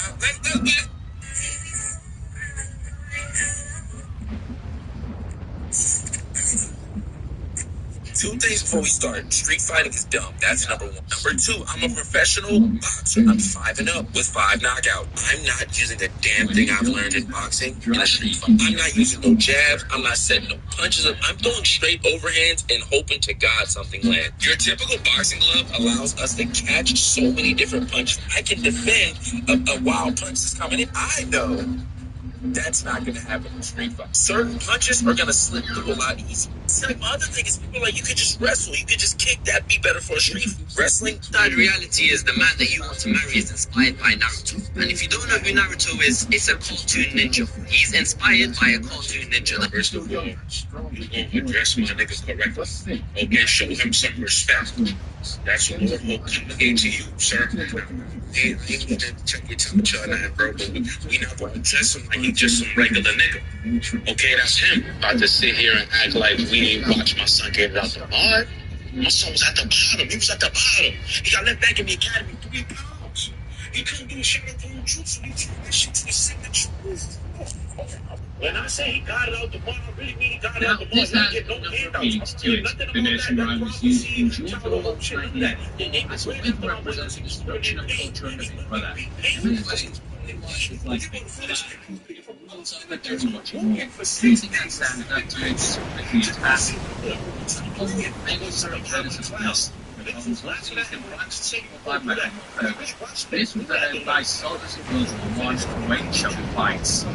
Speaker 4: Two things before we start. Street fighting is dumb. That's number one. Number two, I'm a professional boxer. I'm 5-0 with 5 knockouts. I'm not using a damn thing I've learned in boxing in a street fight. I'm not using no jabs. I'm not setting no punches. I'm throwing straight overhands and hoping to God something lands. Your typical boxing glove allows us to catch so many different punches. I can defend a wild punch that's coming in. I know. That's not going to happen in street fight. Certain punches are going to slip through a lot easier. The other thing is people like, you could just wrestle. You could just kick that, be better for a street wrestling.
Speaker 3: The reality is the man that you want to marry is inspired by Naruto. And if you don't know who Naruto is, it's a cartoon ninja. He's inspired by a cartoon ninja.
Speaker 2: First of all, you address my niggas correctly. Okay, show him some respect. That's what Lord will communicate to you, sir. Hey, I ain't gonna check your temperature or nothing, bro, but we not gonna address him like he just some regular nigga. Okay, that's him. About to sit here and act like we ain't watch my son get it out the mud. My son was at the bottom. He was at the bottom. He got left back in the academy 3 pounds. He couldn't do shit with his own truth, so he turned that shit to the signature. When I say he got it out the mud, I really mean he got it out the mud. He didn't get no handouts.
Speaker 12: The nation rivals used in Georgia all idea. That's what Myth represents the destruction of culture and everything for that. In many ways, it's like very much more. Anything that stands up to it quickly attack. Maybe certain planets as well. This was led by soldiers of World War I great showing fights. The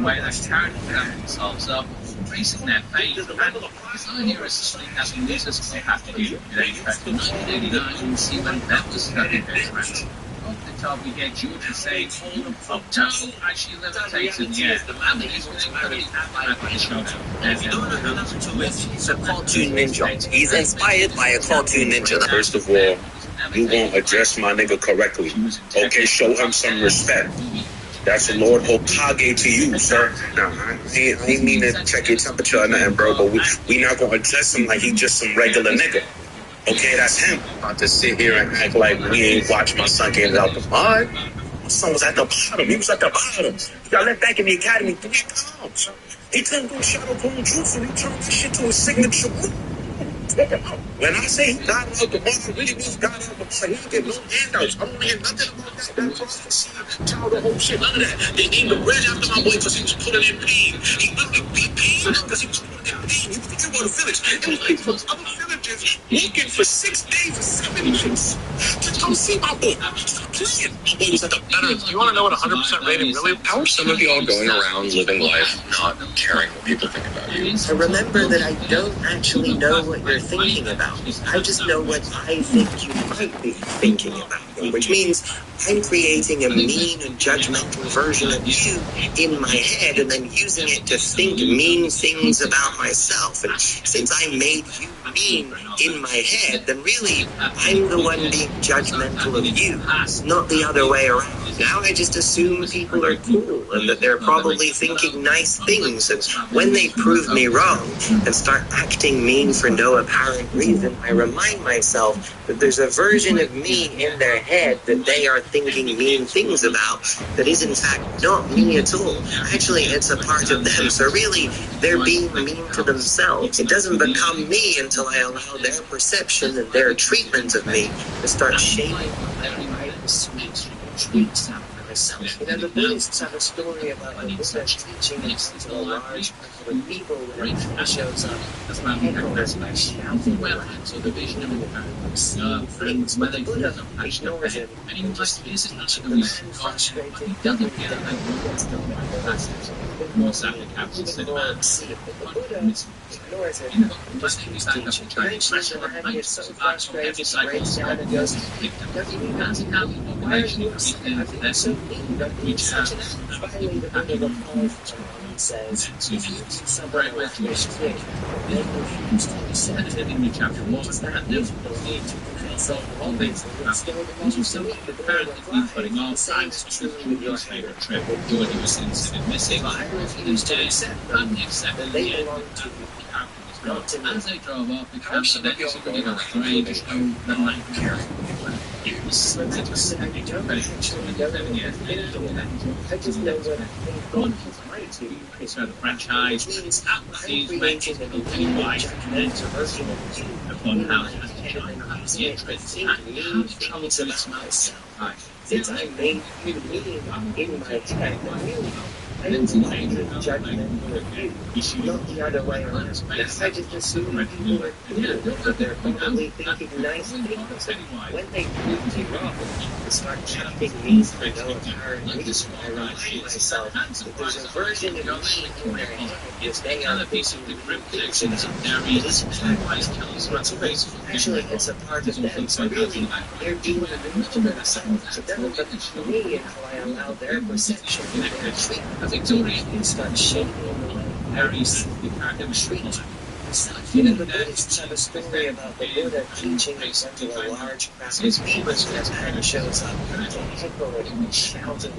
Speaker 12: way that characters ramp themselves up, facing their fate, and this idea is something that the losers will have to do. It ain't back to 1989 and see when that was stuck in their tracks. Off the top, we get Georgia saying, hold up, toe, as she levitates in the air. And he's going to be at the showdown.
Speaker 3: If you don't know who Naruto is, he's a cartoon ninja. He's inspired by a cartoon ninja.
Speaker 2: First of all, you won't address my nigga correctly. Okay, show him some respect. That's the Lord Hokage to you, sir. Now, I ain't mean to check your temperature or nothing, bro, but we not gonna address him like he just some regular nigga.
Speaker 4: Okay, that's him. About to sit here and act like we ain't watched my son get out the mud. My son was at the bottom. He was at the bottom. He got let back in the academy 3 pounds. He couldn't do shadow clone jutsu. He turned that shit to his signature move. When I say he got out the mud, I really mean got out the mud. He didn't get no handouts. I don't hear nothing about that prophecy, child, the whole shit, none of that. They named the bridge after my boy because he was putting in pain. He literally beat pain because he was putting in pain. You think about a village. It was like from other villages walking for 6 days or 7 days to come see my boy. Stop playing. My boy was at the better.
Speaker 6: You want to know what 100% rating really? How are some of y'all going around living life not caring what people think about you?
Speaker 3: So remember that I don't actually know what you're thinking about. I just know what I think you might be thinking about, which means I'm creating a mean and judgmental version of you in my head and then using it to think mean things about myself. And since I made you mean in my head, then really I'm the one being judgmental of you, not the other way around. Now I just assume people are cool and that they're probably thinking nice things, and when they prove me wrong and start acting mean for no apparent reason, I remind myself that there's a version of me in their head that they are thinking mean things about that is in fact not me at all. Actually, it's a part of them. So really, they're being mean to themselves. It doesn't become me until I allow their perception and their treatment of me to start shaping my sweet treats out for myself. You know, the Buddhists have a story about the Buddha teaching to a large group of people when it shows up as a heckle as by shouting so the vision of things, but the Buddha ignores it and he just teaches the man frustrated and doesn't get it. The Buddha ignores it and just keeps teaching. Eventually the man gets so frustrated, he breaks down and goes, why are you so mean? Don't be such an ass. Finally, the Buddha replies to him and says, if you do someone a lavish trick, they refuse to accept it. What does that mean? Believe to so all these instead of the something apparently putting all sides to your favorite trip doing your sins and missing. I refuse to accept them, then they belong to you. Not to me. As they drove off, the captain that you're going to afraid to show the light carry. I just know what I think God is right to. So the franchise means I'm creating a new life and a version of you upon how to the interest in me to myself. Since I made you mean in my head, then really I'm judgment of you, not the other way around. I just assume people are cool, that they're probably thinking nice things, and when they prove you wrong, they start chatting me for no apparent reason. I remind myself that there's a version of me in their head, if they are thinking mean things about it isn't actually, it's a part of them, so really, they're being mean to themselves. It doesn't affect me until I allow their perception and their treatment and start shaping the way I treat. You know, the Buddhists have a story about the Buddha teaching in front of a large crowd of people, and as man shows up to heckle and shout and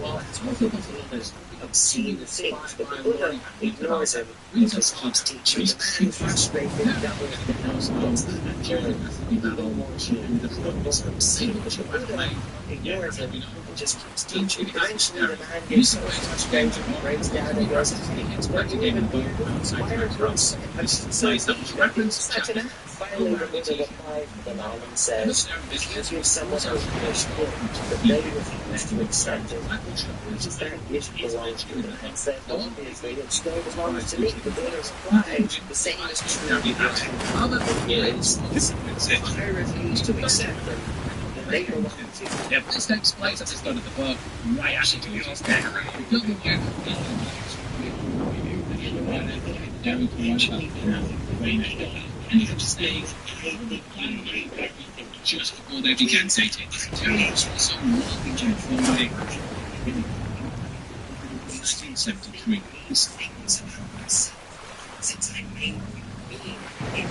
Speaker 3: obscene things, but the Buddha ignores him and just keeps teaching. The man frustrated and doubling themselves and even more obscene, but the Buddha ignores him and just keeps teaching. Eventually the man gets so frustrated and breaks down and goes, what do you even do? Why are you such an ass? Finally, the Buddha replies to the man and says, if you give someone a wish gift, but they refuse to accept it, which is that gift belongs to them? And said, obviously, it still belongs to me. The Buddha replies, the same is true of your other instance. If I refuse to accept them, then they belong to you.
Speaker 12: Yeah, this takes place at the start of the book, right after the use of and you can just say, just before they began dating. So long from 1673.
Speaker 3: Since I made you mean in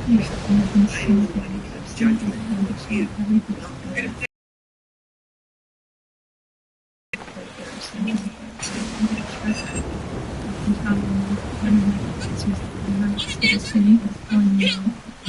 Speaker 3: I'm the one who has judgment of you, not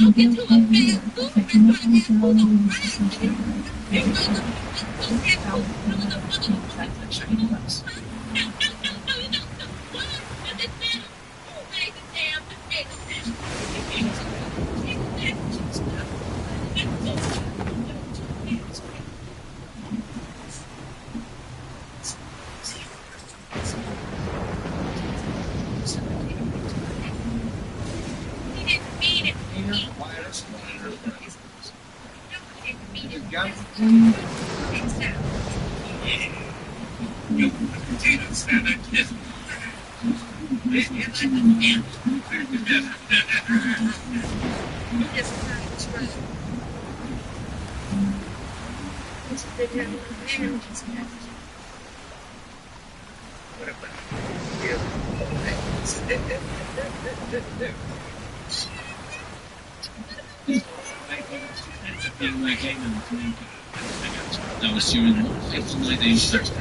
Speaker 12: That was during the fateful night they started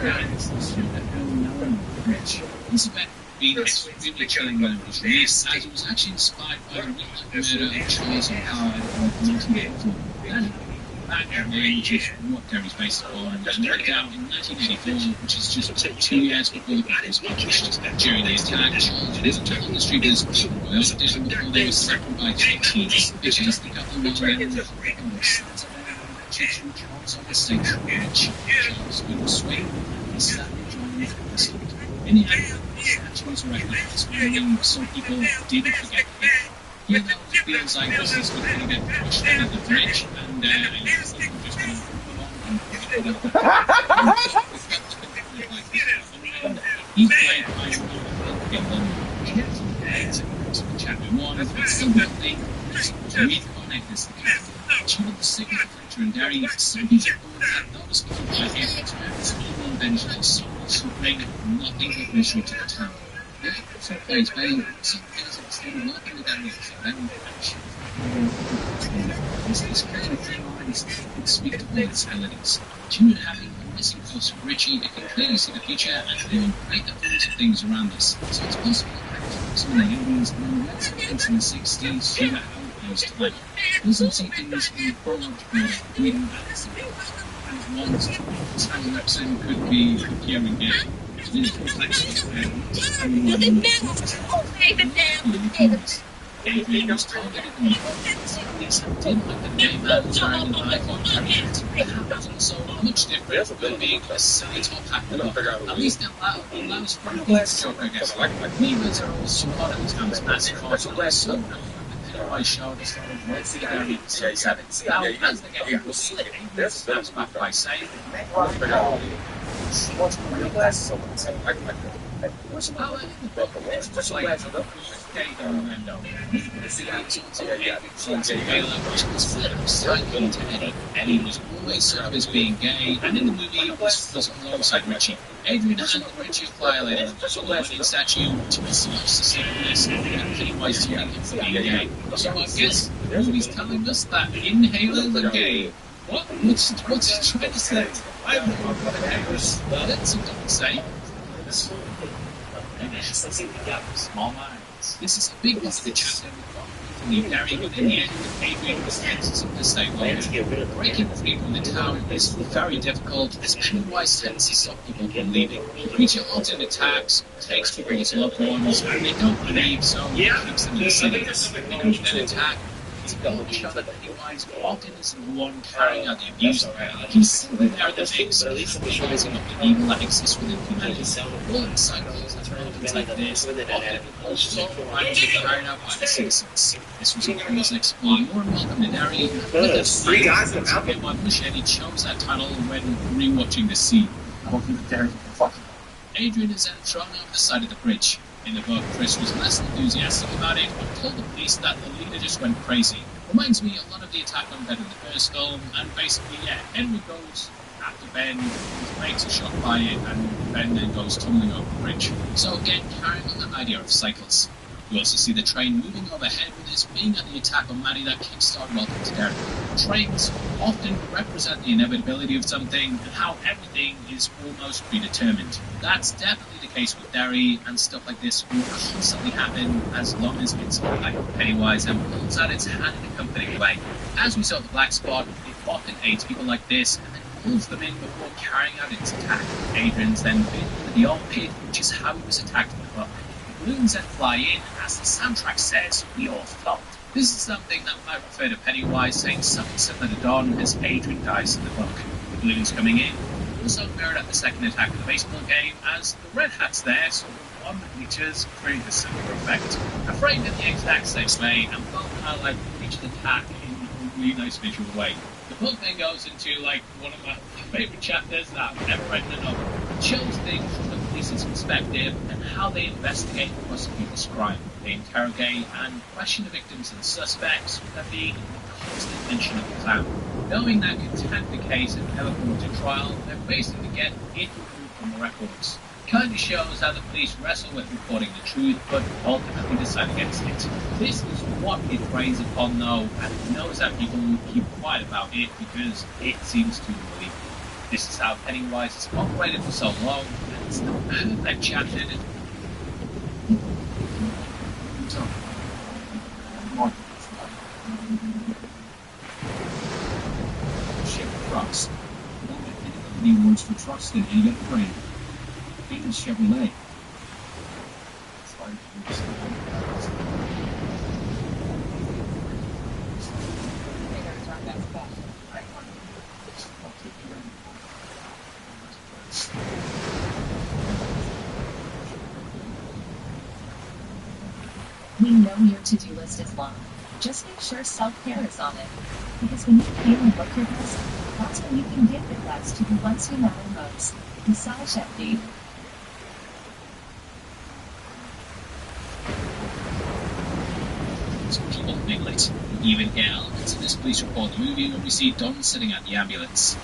Speaker 12: This event being extremely chilling when it was released, as it was actually inspired by the real murder of Charles and Howard in 1984. That which is what Derry's based upon, and went down in 1984, which is just 2 years before the book was published. During the attack, Charles was attacked on the street as Royal did before they were second by Cheats. They chased the couple of Charles on the stage, Charles would swing and sadly joined the side. In the end, Charles recognized when some people didn't forget him. He now feels like this is going to get pushed out of the bridge, and just going to move on and he's played by Chapter 1, but still nothing to reincarnate this character. Achieving the signature character in Derry, some people had noticed the his evil vengeance, so bring nothing but misery to the town. So plays very some things that still nothing with Derry, so then this kind of thing can speak to all its abilities. June having a missing close of Richie, it can clearly see the future and doing great influence of things around us. So it's possible that some of the Indians and the West things in the 60s show how it used to live. Doesn't see things in the chronological reading balance. One time episode could be appearing here. This complex Adrian was targeted in the yes, didn't like the name and trying an iPhone carrier. So much different from being a silly top hat. At least it allows for a glitch joke, I guess. Neighbours are also part of the town's massive culture, so I showed us the 7. Now, as the game was slick, Adrian snaps back by saying, what's my glass? What's about it? What's like Eddie was always sort of as being gay, and in the movie was alongside Richie. Adrian and Richie violated the Lenin statue to successfulness and Pennywise to him for being gay. So I guess the movie's telling us that inhalers are gay. What's it trying to say? I don't know what that's something to say. Small minds. This is a big positive chapter from the Derry, but in the end, Adrian was hesitant to stay longer. Breaking free from the town is very difficult as Pennywise senses some people from leaving. The creature often attacks, takes people's loved ones, and they don't leave, so it keeps them in the city. They don't then attack. It's a long shot that Pennywise often isn't the one carrying out the abuse. He's simply there at the base, realizing of the evil that exists within humanity. All cycles and problems like this often also trying to be carried out by the citizens. This was of course exploring more and welcome in area. Three guys in the mountain. Machete chose that tunnel when rewatching the scene. Adrian is then thrown over the side of the bridge. In the book, Chris was less enthusiastic about it, but told the police that the leader just went crazy. Reminds me a lot of the attack on Ben in the first film, and basically, Henry goes after Ben, his mates are shot by it, and Ben then goes tumbling over the bridge. So again, carrying on that idea of cycles. You also see the train moving overhead, with this being at the attack on Maddie that kickstarted Welcome to Derry. Trains often represent the inevitability of something and how everything is almost predetermined. That's definitely the case with Derry, and stuff like this will constantly happen as long as it's like Pennywise and pulls out its hand in a comforting way. As we saw with the Black Spot, it often aids people like this and then pulls them in before carrying out its attack. Adrian's then bitten into the old pit, which is how he was attacked in the book. Balloons that fly in, as the soundtrack says, we all float. This is something that might refer to Pennywise saying something similar to Don as Adrian dies in the book. The balloons coming in also mirrored at the second attack of the baseball game, as the Red Hats there sort of on the bleachers create a similar effect. I'm framed in the exact same way, and both highlight each attack in a really nice visual way. The book then goes into like one of my favourite chapters that I've ever read in a novel. It shows things from the police's perspective and how they investigate and prosecute this crime. They interrogate and question the victims and suspects, with there being a constant mention of the clown. Knowing that contend the case and never brought to trial, they're basically get it removed from the records. It kind of shows how the police wrestle with reporting the truth, but ultimately decide against it. This is what it preys upon though, and it knows that people will keep quiet about it because it seems too believable. This is how Pennywise has operated for so long, and it's the perfect chapter to
Speaker 1: Trucks. Don't get any awards for trucks than any other brand. Even Chevrolet.
Speaker 14: We know your to-do list is long. Just make sure self-care is on it. Because when you feel and book your best, that's when you can give your best to the ones who matter most. Massage FD.
Speaker 12: Some people think it. We even get elements of this police report the movie when we see Don sitting at the ambulance.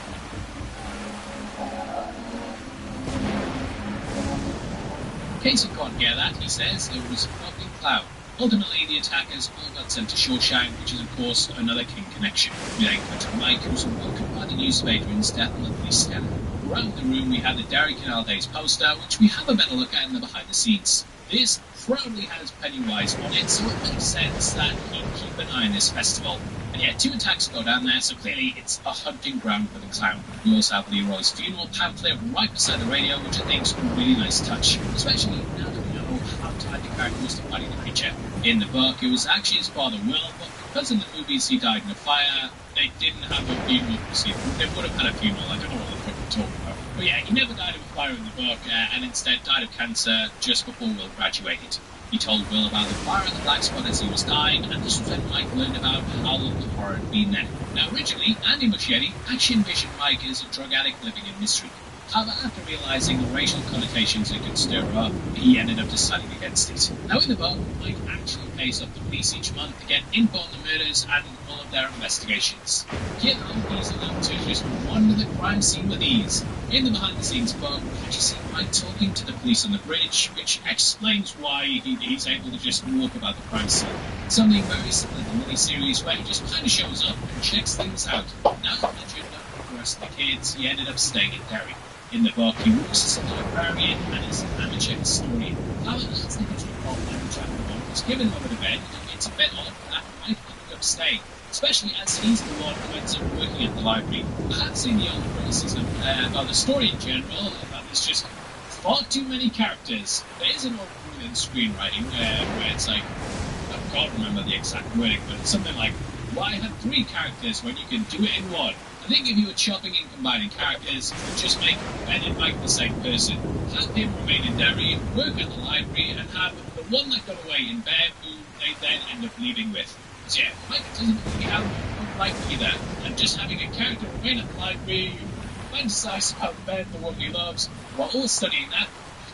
Speaker 12: In case you can't hear that, he says it was a fucking cloud. Ultimately, the attackers all got sent to Shawshank, which is of course another King connection. We then cut to Mike, who's awoken by the news of Adrian's death on the police scanner. Around the room we have the Derry Canal Days poster, which we have a better look at in the behind the scenes. This proudly has Pennywise on it, so it makes sense that he'd keep an eye on this festival. And yet 2 attacks go down there, so clearly it's a hunting ground for the clown. We also have Leroy's funeral pamphlet right beside the radio, which I think is a really nice touch, especially now that we know how tight the character was to fighting the creature. In the book, it was actually his father Will, but because in the movies he died in a fire, they didn't have a funeral procedure. They would have had a funeral, I don't know what the fuck we're talking about. But yeah, he never died of a fire in the book, and instead died of cancer just before Will graduated. He told Will about the fire and the Black Spot as he was dying, and this was when Mike learned about how long the horror had been there. Now originally, Andy Muschietti actually envisioned Mike as a drug addict living in mystery. However, after realising the racial connotations it could stir up, he ended up deciding against it. Now in the book, Mike actually pays off the police each month to get info on the murders and all of their investigations. Here though, he's allowed to just wander the crime scene with ease. In the behind the scenes book, we actually see Mike talking to the police on the bridge, which explains why he's able to just walk about the crime scene. Something very similar to the mini-series where he just kind of shows up and checks things out. Now that you're done with the rest of the kids, he ended up staying in Derry. In the book, he works as a librarian and is an amateur historian. However, as the history of amateur was given over to Ben, it's a bit odd that Mike ended up staying, especially as he's the one who ends up working at the library. I have seen the old criticism about the story in general, about there's just far too many characters. There is an old rule in screenwriting where it's like, I can't remember the exact wording, but it's something like, why have 3 characters when you can do it in 1? I think if you were chopping and combining characters, you would just make Ben and Mike the same person. Have him remain in Derry, work at the library, and have the one that got away in bed who they then end up leaving with. So yeah, Mike doesn't really have a life either, and just having a character remain at the library who fantasizes about Ben, the one he loves, while all studying that,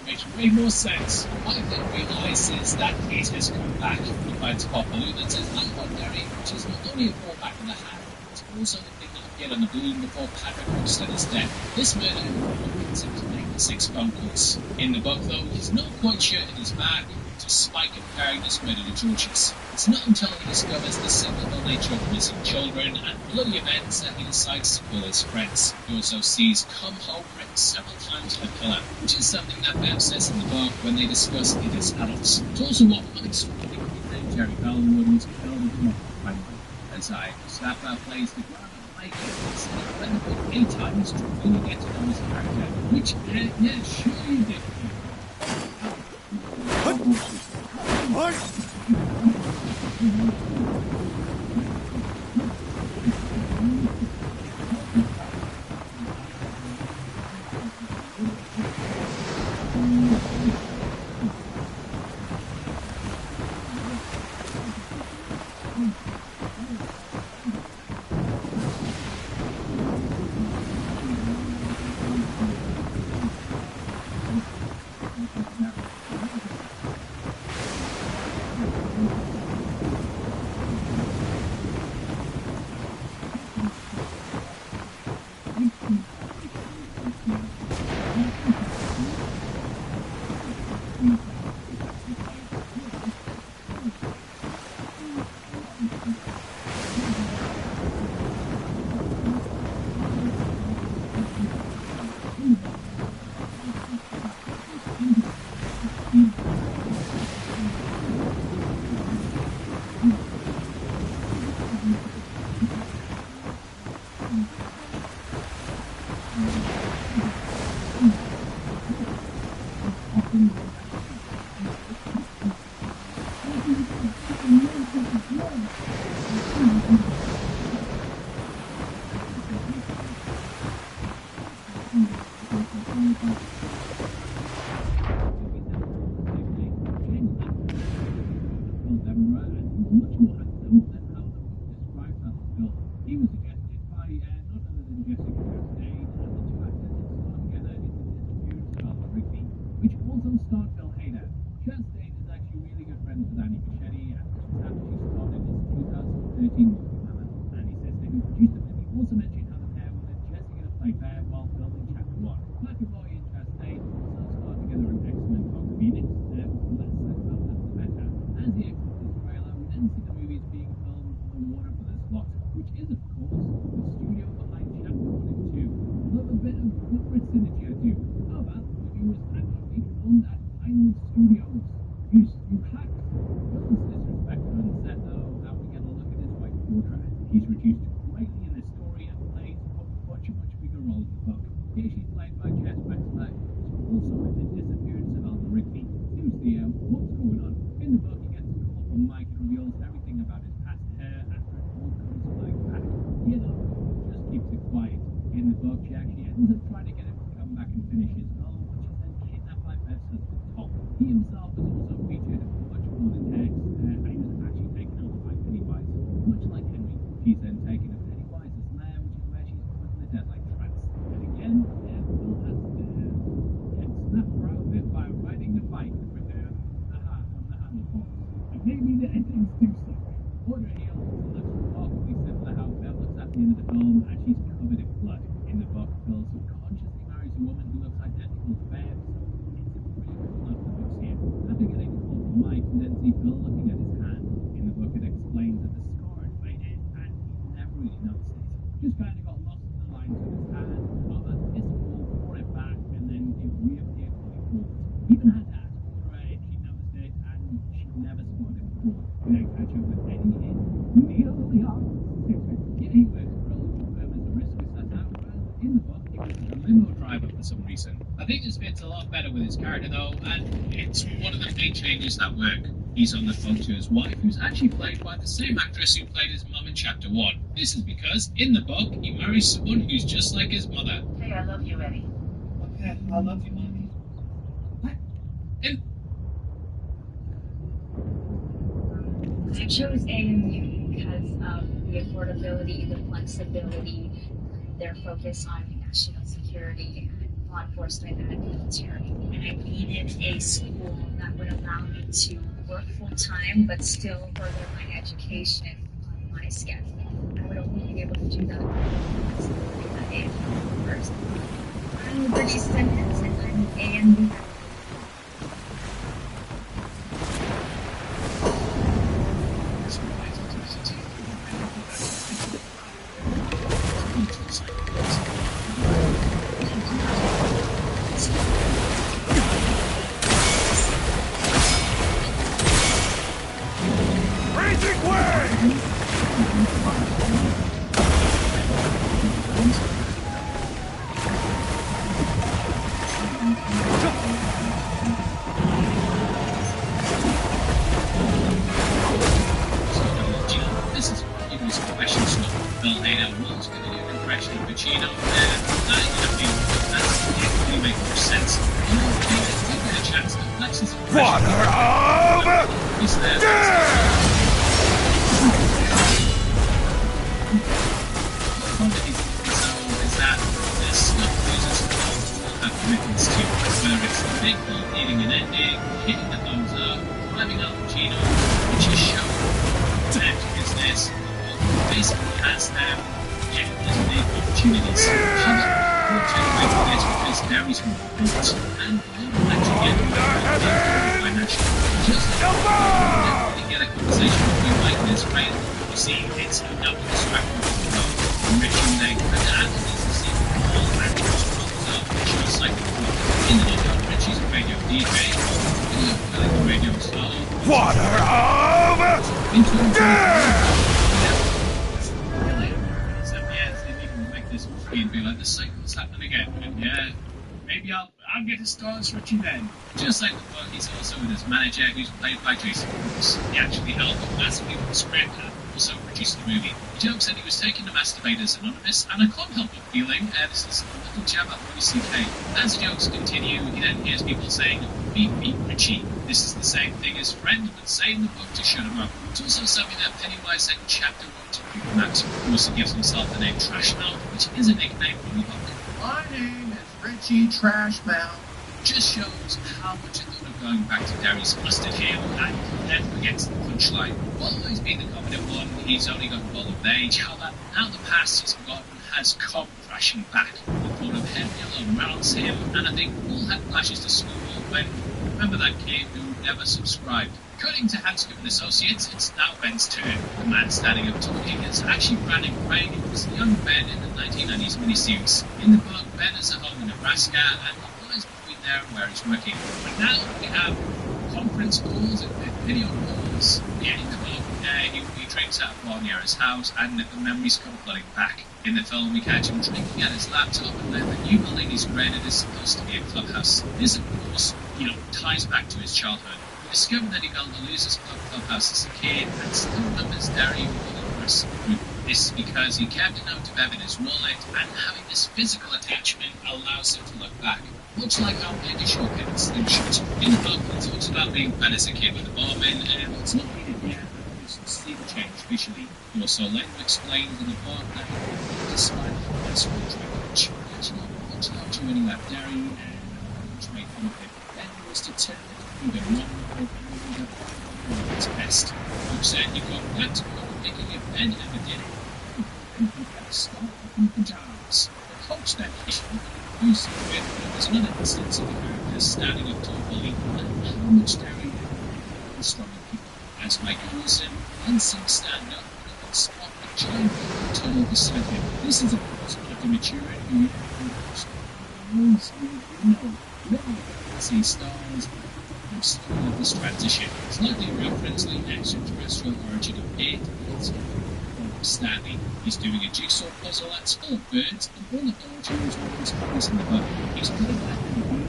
Speaker 12: makes way more sense. Mike then realizes that it has come back. He finds a pop balloon that says "I want Derry," which is not only a fallback in the hat, it's also the thing that appeared on the balloon before Patrick Houston is dead. This murder opens him to make the 6 phone calls. In the book, though, he's not quite sure it is back, to spike and carry this murder to Georges. It's not until he discovers the cyclical nature of missing children and bloody events that he decides to call his friends. He also sees "come home" written several times in the pillar, which is something that Bev says in the book when they discuss it as adults. It's also what makes Jerry Bellwood was killed in the book as Mustafa plays the grandma Mike. It's read the book 8 times to really get to know his character, which, yeah, sure you did. I think this fits a lot better with his character though, and it's one of the main changes that work. He's on the phone to his wife, who's actually played by the same actress who played his mum in Chapter 1. This is because, in the book, he marries someone who's just like his mother.
Speaker 14: Hey, I love you, Eddie.
Speaker 12: Okay, I love you, Mommy.
Speaker 9: I chose AMU because of the affordability, the flexibility, their focus on national security and law enforcement and military. And I needed a school that would allow me to work full time but still further my education on my schedule. I would only be able to do that at AMU first. I'm Liberty Simmons and I'm AMU.
Speaker 5: Father of
Speaker 12: He's there. Is that there's stuff losers will have commitments to, whether it's the big goal needing an ending, hitting the thumbs up, climbing Al Pacino, which is showing that business basically has them get as big opportunities. However, we'll take away from this because Gary's more important and will actually get financial. Just like get a conversation with you like this, right? You see, it's enough to distract you from enriching them, and after this, you see all actors comes up, just like in the video, Richie's a radio DJ, like a radio star.
Speaker 5: Father of
Speaker 12: and be like, the cycle's happening again, and yeah, maybe I'll get a star as Richie then. Just like the book, he's also with his manager, who's played by Jason Brooks. He actually helped massively with the script and also produced the movie. He jokes that he was taking the Masturbators Anonymous, and I can't help but feeling, this is a little jab at Louis C.K. As the jokes continue, he then hears people saying, beep beep Richie. This is the same thing as friend, but say in the book to shut him up. It's also something that Pennywise said in chapter 1 to Matt, who also gives himself the name Trashmouth, which is a nickname from the book. My name is Richie Trashmouth. Just shows how much I thought of going back to Derry's Mustard Hill and then forgets the punchline. Always been the confident one, he's only got a ball of age, however, now the past he's forgotten has come crashing back. The thought of Henry arounds him, and I think all had flashes to school when, remember that kid who never subscribed. Cutting to Hanscom and Associates, it's now Ben's turn. The man standing up talking is actually Brandon Craig, who was young Ben in the 1990s miniseries. In the book, Ben is at home in Nebraska, and he lies between there and where he's working. But now we have conference calls and video calls. Yeah, in the book, he drinks at a bar near his house, and the memories come flooding back. In the film, we catch him drinking at his laptop, and then the new building he's rented is supposed to be a clubhouse. This, of course, ties back to his childhood. We discover that he held the Losers Clubhouse as a kid, and still remembers Derry more than the rest of the group. This is because he kept a note of Ev in his wallet, and having this physical attachment allows him to look back. Looks like how Andy Shaw hit his slingshot. In the book, he talks about being fed as a kid with a barman, and it's not needed yet. See the change visually. You also later explained in the book that despite the high school drinking, actually much larger when he left Derry and which made fun of him. Ben was determined to prove him wrong and his best. Luke said you got back to thinking if Ben ever did it, you better start in pajamas. The coach then issued an abusive bit, but there was another instance of the characters standing up to a bully and how much Derry had stronger people. As Mike Wilson, unseen stand-up, and can spot a giant tunnel beside him. This is, of course, one of the maturity and see stars and still of this transition. It's likely a reference to the extraterrestrial origin of it. It's Stanley. He's doing a jigsaw puzzle that's full of birds, and one of the origins was always in the book. He's putting that in the book.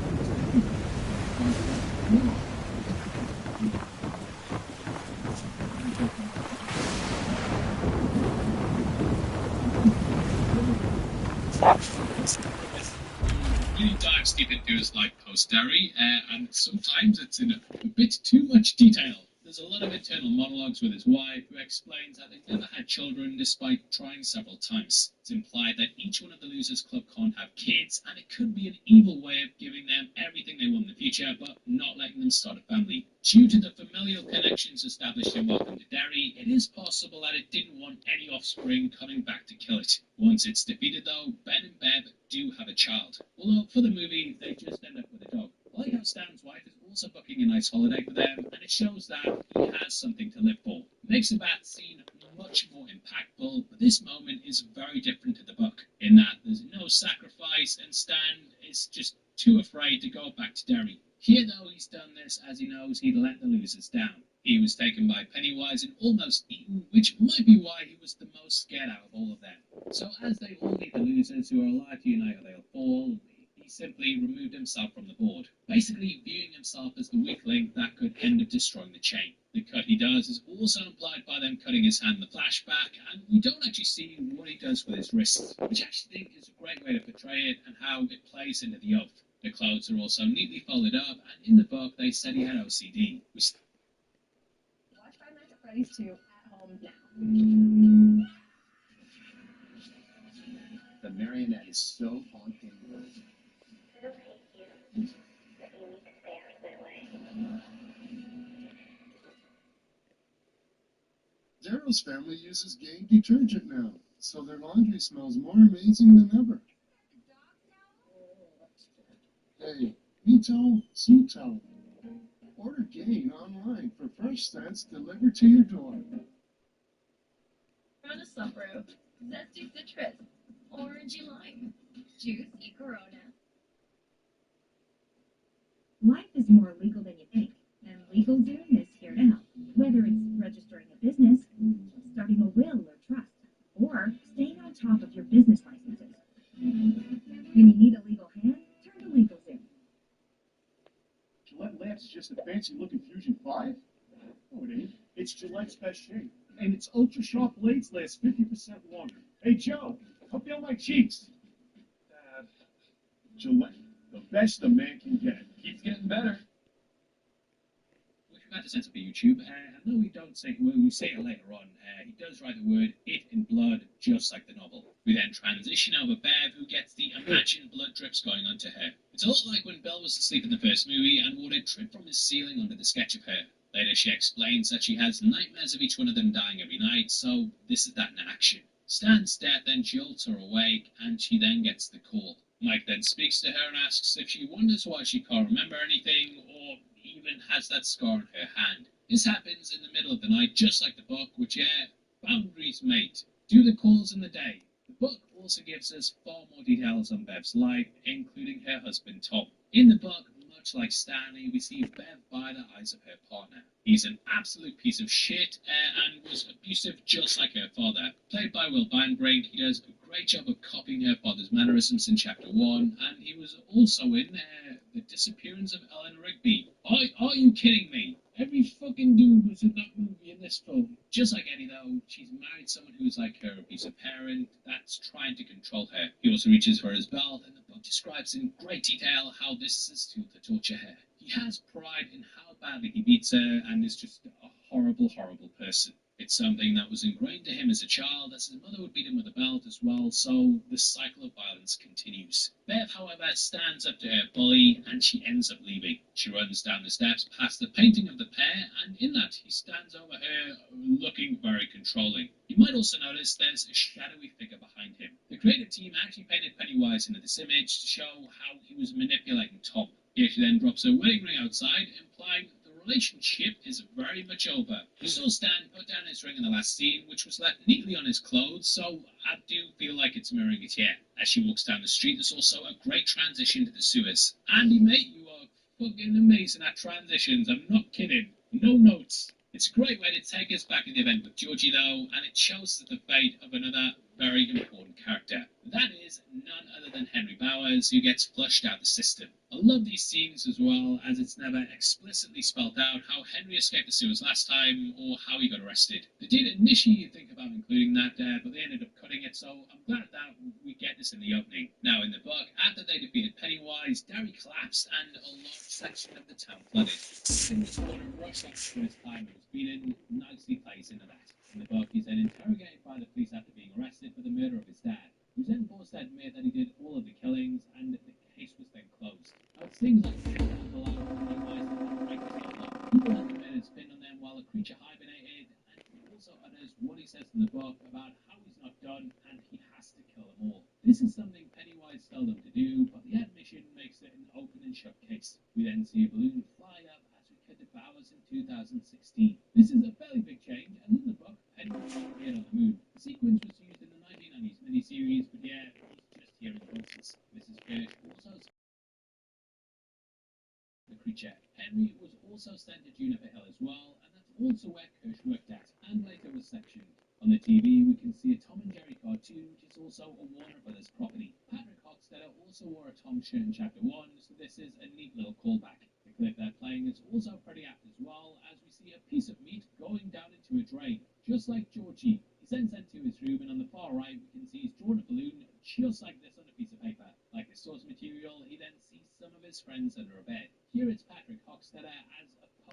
Speaker 12: Really dives deep into his life post-Derry, and sometimes it's in a bit too much detail. There's a lot of internal monologues with his wife, who explains that they've never had children despite trying several times. It's implied that each one of the Losers Club can't have kids, and it could be an evil way of giving them everything they want in the future, but not letting them start a family. Due to the familial connections established in Welcome to Derry, it is possible that it didn't want any offspring coming back to kill it. Once it's defeated, though, Ben and Bev do have a child. Although for the movie, they just end up with a dog. I like how Stan's wife is also booking a nice holiday for them, and it shows that he has something to live for. It makes the bat scene much more impactful, but this moment is very different to the book, in that there's no sacrifice, and Stan is just too afraid to go back to Derry. Here, though, he's done this as he knows he'd let the Losers down. He was taken by Pennywise and almost eaten, which might be why he was the most scared out of all of them. So as they all meet the Losers who are alive to unite or they'll fall, he simply removed himself from the board, basically viewing himself as the weak link that could end up destroying the chain. The cut he does is also implied by them cutting his hand in the flashback, and we don't actually see what he does with his wrists, which I actually think is a great way to portray it and how it plays into the oath. The clothes are also neatly folded up, and in the book they said he had OCD.
Speaker 10: Watch Five Nights at Freddy's 2 at home now.
Speaker 1: The marionette is so haunting.
Speaker 2: Daryl's family uses Gain detergent now, so their laundry smells more amazing than ever. Hey, me towel, Sue towel. Order Gain online for fresh scents delivered to your door.
Speaker 14: Run a sunroof, zesty citrus, orangey lime, juicy Corona. Life is more legal than you think, and LegalZoom is here to help. Whether it's registering a business, starting a will or trust, or staying on top of your business licenses. When you need a legal hand, turn to LegalZoom.
Speaker 2: Gillette Labs is just a fancy-looking Fusion 5? No, it ain't. It's Gillette's best shape. And its ultra-sharp blades last 50% longer. Hey, Joe, how feel my cheeks? Gillette, the best a man can get.
Speaker 12: Keeps getting better. We forgot to set up a YouTube, and though we don't say, well, we say it later on, he does write the word "it" in blood, just like the novel. We then transition over Bev, who gets the imagined blood drips going onto her. It's a lot like when Belle was asleep in the first movie and water dripped from his ceiling onto the sketch of her. Later she explains that she has nightmares of each one of them dying every night, so this is that in action. Stan's death then jolts her awake, and she then gets the call. Mike then speaks to her and asks if she wonders why she can't remember anything, or even has that scar on her hand. This happens in the middle of the night, just like the book, which, boundaries mate. Do the calls in the day. The book also gives us far more details on Bev's life, including her husband Tom. In the book, much like Stanley, we see Bev by the eyes of her partner. He's an absolute piece of shit and was abusive just like her father. Played by Will Banbrink, he does a great job of copying her father's mannerisms in Chapter 1, and he was also in The Disappearance of Ellen Rigby. Are you kidding me? Every fucking dude was in that movie in this film. Just like Eddie, though, she's married someone who's like her abusive parent that's trying to control her. He also reaches for his belt, and the book describes in great detail how this is a tool to torture her. He has pride in how badly he beats her, and is just a horrible, horrible person. It's something that was ingrained to him as a child, as his mother would beat him with a belt as well, so the cycle of violence continues. Bev, however, stands up to her bully, and she ends up leaving. She runs down the steps past the painting of the pair, and in that he stands over her, looking very controlling. You might also notice there's a shadowy figure behind him. The creative team actually painted Pennywise into this image to show how he was manipulating Tom. He actually then drops a wedding ring outside, implying relationship is very much over. We saw Stan put down his ring in the last scene, which was left neatly on his clothes, so I do feel like it's mirroring it here. As she walks down the street, there's also a great transition to the sewers. Andy, mate, you are fucking amazing at transitions, I'm not kidding. No notes. It's a great way to take us back in the event with Georgie, though, and it shows us the fate of another very important character. That is none other than Henry Bowers, who gets flushed out the system. I love these scenes as well, as it's never explicitly spelled out how Henry escaped the sewers last time, or how he got arrested. They did initially think about including that there, but they ended up cutting it, so I'm glad that we get this in the opening. Now, in the book, after they defeated Pennywise, Derry collapsed, and a large section of the town flooded. Henry's corner rushed up to his time and was beaten, nicely plays into that. In the book, he's then interrogated by the police after being arrested for the murder of his dad. He was then forced to admit that he did all of the killings, and the case was then closed. Now, it's things like this that allow Pennywise to break his own law. People have committed spin on them while the creature hibernated, and he also utters what he says in the book about how he's not done, and he has to kill them all. This is something Pennywise told them to do, but the admission makes it an open and shut case. We then see a balloon fly up as we cut to Bowers in 2016. This is a fairly big change, and in the book, Pennywise appeared on the moon. The sequence was used in the 1990s miniseries, but yeah, it's just here in Kansas. Mrs. Kirsch also the creature. Henry was also sent to Juniper Hill as well, and that's also where Kirsch worked at, and later was sectioned. On the TV, we can see a Tom and Jerry cartoon, which is also a Warner Brothers property. Patrick Hockstetter also wore a Tom shirt in Chapter 1, so this is a neat little callback. The clip they're playing is also pretty apt as well, as we see a piece of meat going down into a drain, just like Georgie. He's then sent to his room, and on the far right, we can see he's drawn a balloon just like this on a piece of paper. Like the source material, he then sees some of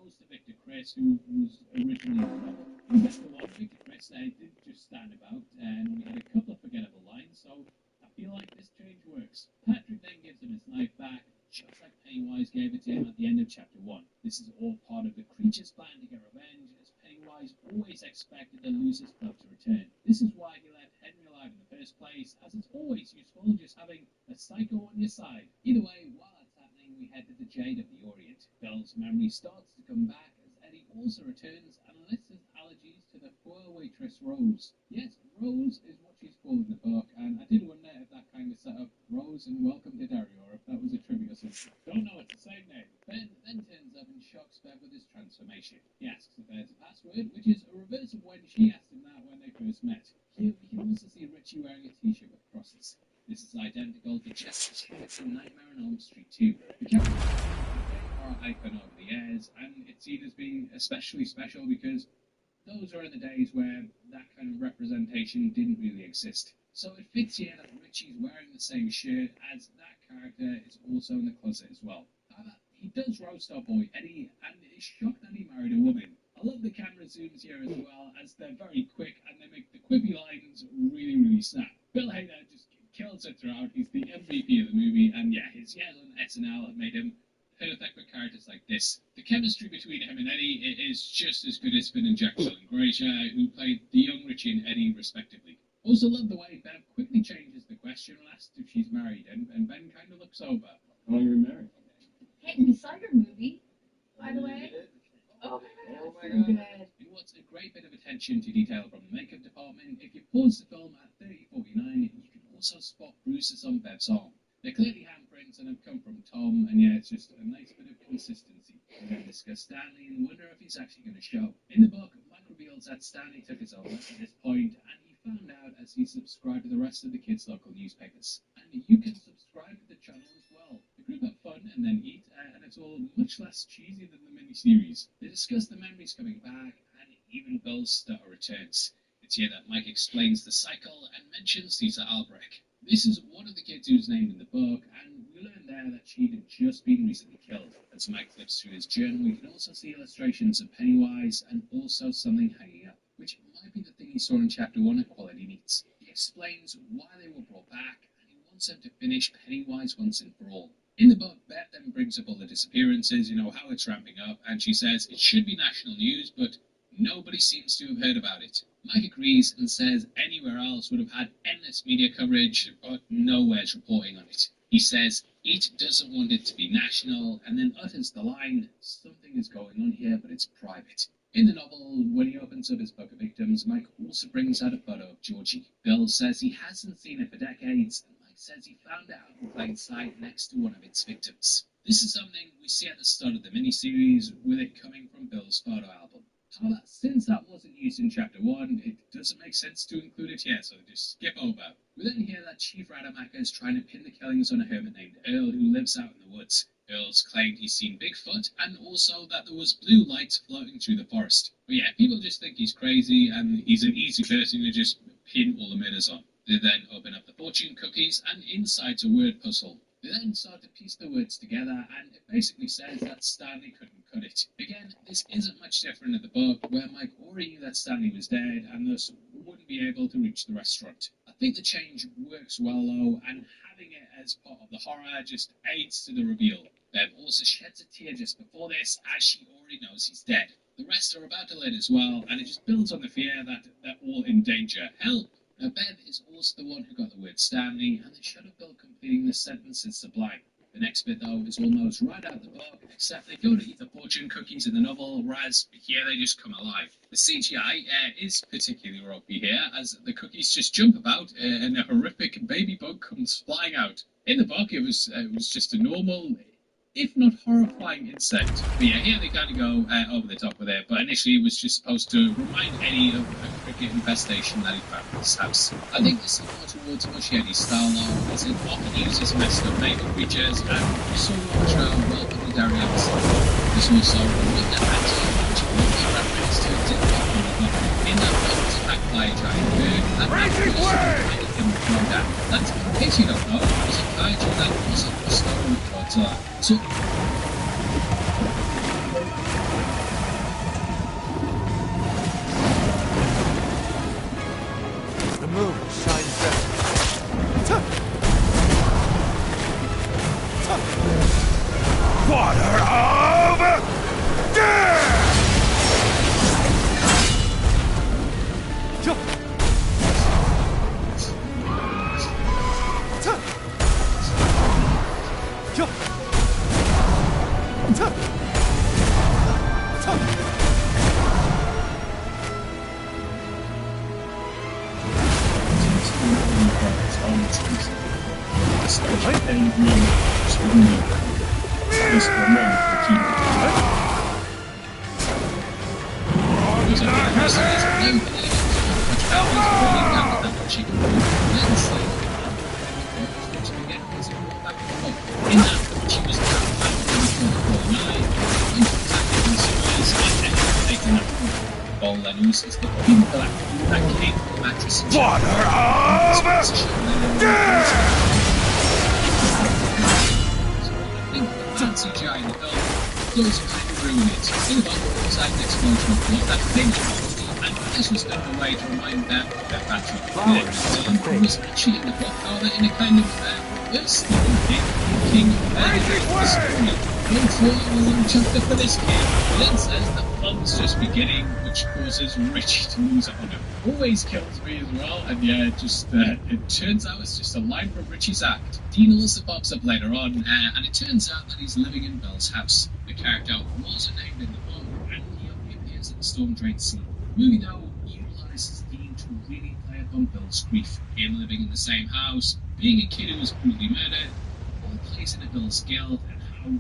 Speaker 12: opposed to Victor Chris, who was originally in the one. Victor Chris did just stand about and only had a couple of forgettable lines, so I feel like this change works. Patrick then gives him his knife back, just like Pennywise gave it to him at the end of chapter 1. This is all part of the creature's plan to get revenge, as Pennywise always expected the loser's club to return. This is why he left Henry alive in the first place, as it's always useful just having a psycho on your side. Either way, while that's happening, we head to the Jade of the Orient. Belle's memory starts to come back as Eddie also returns and lists his allergies to the poor waitress Rose. Yes, Rose is what she's called in the book, and I did wonder if that kind of set up Rose and Welcome to Derry, or if that was a trivia or something. Don't know, it's the same name. Ben then turns up and shocks Bev with his transformation. He asks if there's a password, which is a reverse of when she asked him that when they first met. Here we can also see Richie wearing a t-shirt with crosses. This is identical to Chester's hair from Nightmare on Elm Street 2. The characters are icon over the years, and it's seen as being especially special because those are in the days where that kind of representation didn't really exist. So it fits here that Richie's wearing the same shirt as that character is also in the closet as well. However, he does roast our boy Eddie and is shocked that he married a woman. I love the camera zooms here as well, as they're very quick and they make the quippy lines really snap. Bill Hader just kills it throughout. He's the MVP of the movie, and yeah, his years on SNL have made him perfect for characters like this. The chemistry between him and Eddie is just as good as Finn and Jackson Gracia, who played the young Richie and Eddie respectively. Also love the way Bev quickly changes the question and asks if she's married, and Ben kind of looks over.
Speaker 7: How long are you married?
Speaker 10: Hey, we saw your movie, by the way. Oh my god, good.
Speaker 12: In what's a great bit of attention to detail from the makeup department, if you pause the film at 30:49, you can also spot bruises on Bev's arm. They're clearly handprints and have come from Tom, and yeah, it's just a nice bit of consistency. We then discuss Stanley and wonder if he's actually going to show. In the book, Mike reveals that Stanley took his own life at this point, and he found out as he subscribed to the rest of the kids' local newspapers. And you can subscribe to the channel as well. The group have fun and then eat, and it's all much less cheesy than the miniseries. They discuss the memories coming back, and even Bill's stutter returns. It's here that Mike explains the cycle and mentions Caesar Albrecht. This is one of the kids who's named in the book, and we learn there that she'd just been recently killed. As Mike flips through his journal, we can also see illustrations of Pennywise and also something hanging up, which might be the thing he saw in chapter 1 at Quality Meats. He explains why they were brought back, and he wants them to finish Pennywise once and for all. In the book, Beth then brings up all the disappearances, how it's ramping up, and she says it should be national news, but nobody seems to have heard about it. Mike agrees and says anywhere else would have had endless media coverage, but nowhere's reporting on it. He says it doesn't want it to be national, and then utters the line, something is going on here, but it's private. In the novel, when he opens up his book of victims, Mike also brings out a photo of Georgie. Bill says he hasn't seen it for decades, and Mike says he found it out in plain sight next to one of its victims. This is something we see at the start of the miniseries, with it coming from Bill's photo album. However, since that wasn't used in chapter 1, it doesn't make sense to include it here, so just skip over. We then hear that Chief Rademacher is trying to pin the killings on a hermit named Earl who lives out in the woods. Earl's claimed he's seen Bigfoot, and also that there was blue lights floating through the forest. But yeah, people just think he's crazy, and he's an easy person to just pin all the murders on. They then open up the fortune cookies, and inside's a word puzzle. They then start to piece the words together, and it basically says that Stanley couldn't cut it. Again, this isn't much different in the book, where Mike already knew that Stanley was dead, and thus wouldn't be able to reach the restaurant. I think the change works well, though, and having it as part of the horror just aids to the reveal. Bev also sheds a tear just before this, as she already knows he's dead. The rest are about to learn as well, and it just builds on the fear that they're all in danger. Help! Now, Bev is also the one who got the word Stanley, and the shot of Bill completing the sentence is sublime. The next bit, though, is almost right out of the book, except they go to eat the fortune cookies in the novel, whereas here they just come alive. The CGI is particularly ropey here, as the cookies just jump about, and a horrific baby bug comes flying out. In the book, it was just a normal, if not horrifying, insect. But yeah, here they kind of go over the top with it, but initially it was just supposed to remind Eddie of a cricket infestation that he found in his house. I think this is more towards Muschietti style though, as it often uses messed up naval creatures, and we saw watch Welcome to Derry episode. There's also another anti which also reference to Dick in that book was attacked by a giant bird, and that was him from that. That's, in case you don't know, was a kaiju that wasn't a story with Godzilla. So
Speaker 2: Teddy Green is really just the man for keeping.
Speaker 12: Because I mean, the person is in that she was all that uses the people that came from the mattress.
Speaker 5: Water over!
Speaker 12: Fancy CGI in the film, those kind of ruin it. Think about the side explosion of blood that thing, and this was done a way to remind them that Patrick was actually in the book, however, in a kind of worse thing, King of the story. Don't fall a little chapter for this kid. Then says the fun's just beginning, which causes Richie to lose honor. Always kills me as well, and yeah, it turns out it's just a line from Richie's act. Dean also pops up later on, and it turns out that he's living in Bill's house. The character wasn't named in the book, and he only appears in the storm drain scene. The movie, though, utilizes Dean to really play up on Bill's grief. Him living in the same house, being a kid who was brutally murdered, all plays into Bill's guilt and how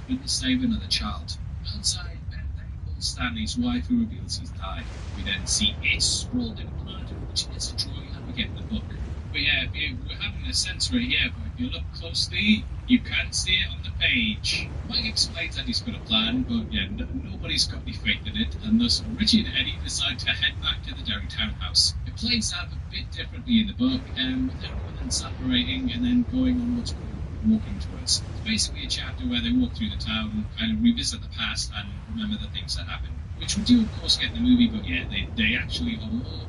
Speaker 12: he couldn't save another child. Outside, Ben calls Stanley's wife, who reveals he's died. We then see it scrawled in blood, which is a drawing that we get in the book. But yeah, we're having a censor here, but if you look closely, you can't see it on the page. Mike explains that he's got a plan, but yeah, nobody's got any faith in it, and thus Richie and Eddie decide to head back to the Derry townhouse. It plays out a bit differently in the book, with everyone separating and then going on what's called walking tours. It's basically a chapter where they walk through the town, kind of revisit the past and remember the things that happened, which we do of course get in the movie, but yeah, they actually are more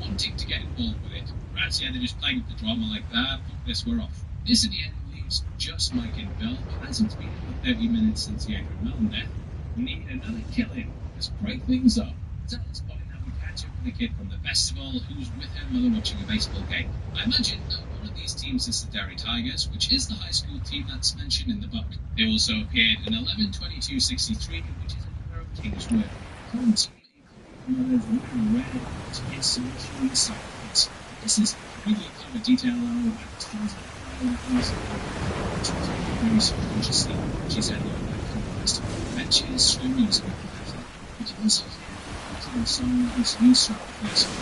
Speaker 12: wanting to get involved with it. Whereas yeah, they're just playing up the drama like that, but this we're off. This in the end leaves just Mike and Bill. It hasn't been about 30 minutes since the Adrian Mellon death. We need another killing. Let's break things up. It's at this point now we catch up with the kid from the festival who's with her mother watching a baseball game. I imagine that one of these teams is the Derry Tigers, which is the high school team that's mentioned in the book. They also appeared in 11/22/63, which is a number of King's Work. Home team including red, it's usually silence. This is really clever detail though, and tells that very subconsciously, she's ended up like compromised benches, through music, we can also hear the song is used throughout the first one.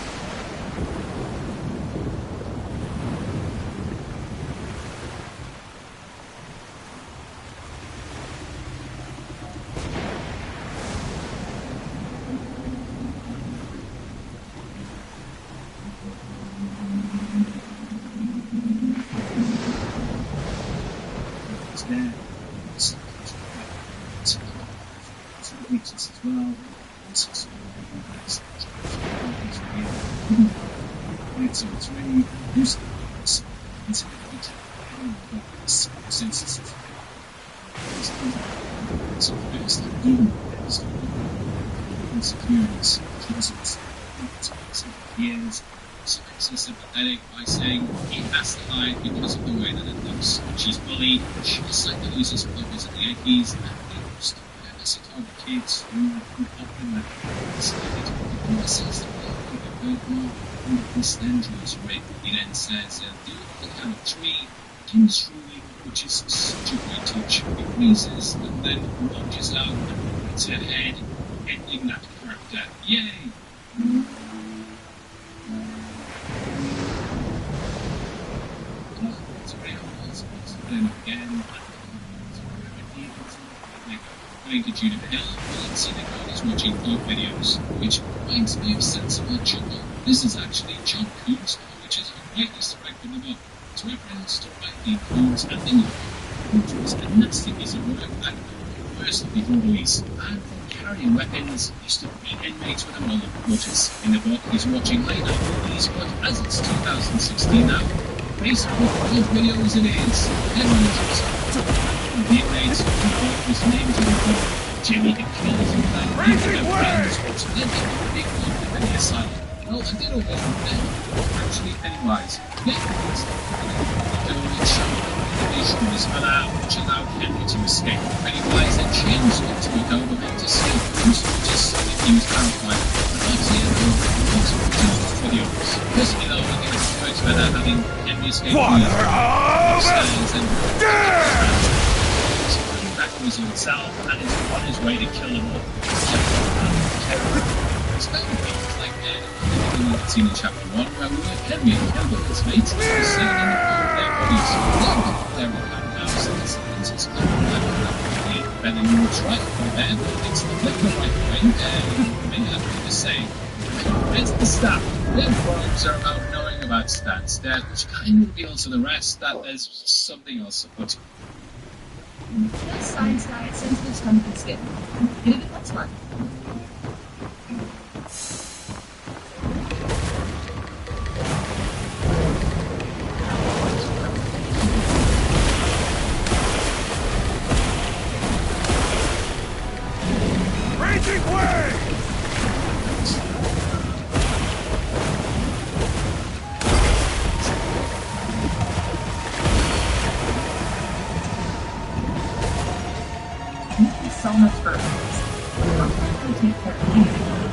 Speaker 12: As well. So it's really useful. It's a bit senses. So first, even insecurities, closets, years. So makes her sympathetic by saying he has to hide because of the way that it looks. She's bullied, she slightly loses focus at the Yankees, and they used to Chicago kids who often let he says the word more who this then draws away. He then says, do the kind of tree, chemistry, which is such a great touch. He freezes and then launches out and puts her head, ending that character. Yay! Then again, to Judith Hill, let's see the girl is watching vlog videos, which reminds me of Sensible Jungle. This is actually John Coombs, which is a great Easter egg from the book. It's reference to Franklin Coombs and England, which was a nasty piece of work that personally bullies and for carrying weapons used to beat inmates with a mullet quarters. In the book, he's watching late night movies, but as it's 2016 now, Facebook vlog video as it is, everyone is the inmates who was named in the book, Jimmy and Kills and that friends, which led to the big one in the asylum. Well, I did all this with them, actually Pennywise. Pennywise, the only show the was which allowed Henry to escape. Pennywise then changed it to a Doberman to see Bruce, which is something he was terrified of. But I've seen it all videos. Personally though, I think it's much better having Henry he escaped
Speaker 5: Father
Speaker 12: upstairs and
Speaker 5: Death!
Speaker 12: back to his own self and is on his way to kill him all. It's kind of like everything we've seen in chapter 1, where we were Henry and Campbell, his mates, just sitting in the front of their bodies, locked up there with house and the sentences of then you will try to go there, but it's the right way, and may have to say, it's the stuff. Their forums are about knowing about Stan's death, which kind of reveals to the rest that there's something else afoot.
Speaker 14: This science diet sensitive stomach and skin. Get it next month.
Speaker 5: Raging way!
Speaker 14: So much for us. How can we take care of you?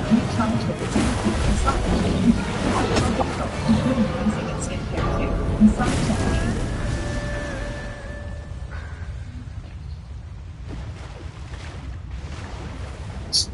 Speaker 14: You challenge with the and stop thinking. It's really amazing at skincare too. And stop checking.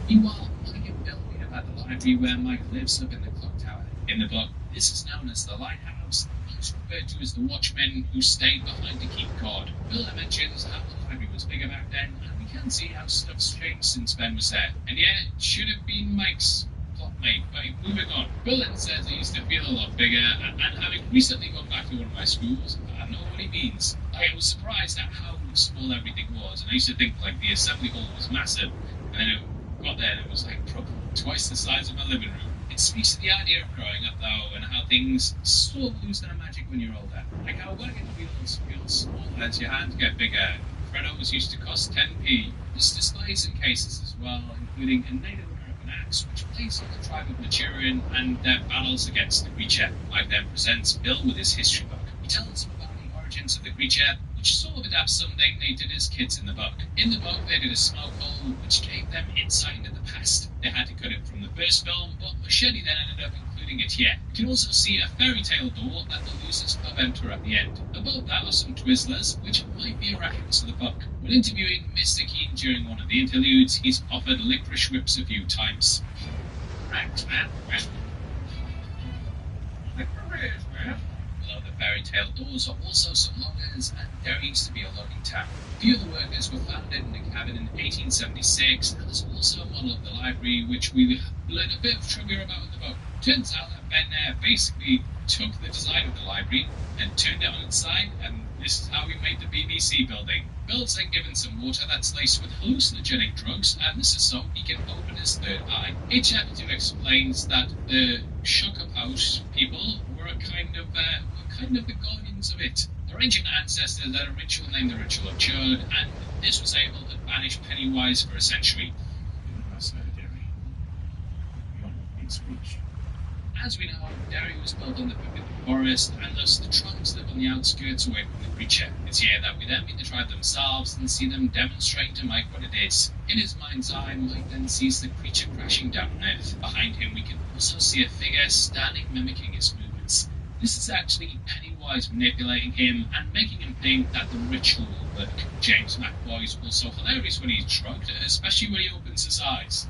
Speaker 12: Meanwhile, Mike and Bill meet up at the library where Mike lives up in the clock tower. In the book, this is known as the Lighthouse. It's referred to as the watchmen who stayed behind to keep guard. Bill mentions how the library was bigger back then, and we can see how stuff's changed since Ben was there. And yeah, it should have been Mike's plot mate, but moving on. Bill says he used to feel a lot bigger, and having recently gone back to one of my schools, I know what he means. I was surprised at how small everything was, and I used to think like the assembly hall was massive, and then it got there and it was like probably twice the size of my living room. It speaks to the idea of growing up though, and how things sort of lose their magic when you're older. Like how wagon wheels feel small as your hands get bigger. Freddos used to cost 10p. There's displays and cases as well, including a Native American axe, which plays on the tribe of Maturin and their battles against the creature. Mike then presents Bill with his history book. He tells him about the origins of the creature, which sort of adapts something they did as kids in the book. In the book, they did a smoke hole, which gave them insight into the past. They had to cut it from the first film, but Machete then ended up including it here. You can also see a fairy tale door that the losers club enter at the end. Above that are some Twizzlers, which might be a reference to the book. When interviewing Mr. Keene during one of the interludes, he's offered licorice whips a few times. Right, man. Licorice whip. Below the fairy tale doors are also some loggers, and there used to be a logging town. A few of the workers were founded in a cabin in 1876, and there's also a model of the library which we learn a bit of trivia about in the book. Turns out that Ben there basically took the design of the library and turned it on its side, and this is how we made the BBC building. Bill's then given some water that's laced with hallucinogenic drugs, and this is so he can open his third eye. Chapter 2 explains that the Shokaposh people were kind of the guardians of it. Their ancient ancestors had a ritual named the Ritual of Chud, and this was able to banish Pennywise for a century. As we know, Derry was built on the forbidden forest, and thus the tribes live on the outskirts away from the creature. It's here that we then meet the tribe themselves and see them demonstrating to Mike what it is. In his mind's eye, Mike then sees the creature crashing down on Earth. Behind him, we can also see a figure standing mimicking his movements. This is actually Pennywise manipulating him and making him think that the ritual will work. James McAvoy is also hilarious when he's drugged, especially when he opens his eyes.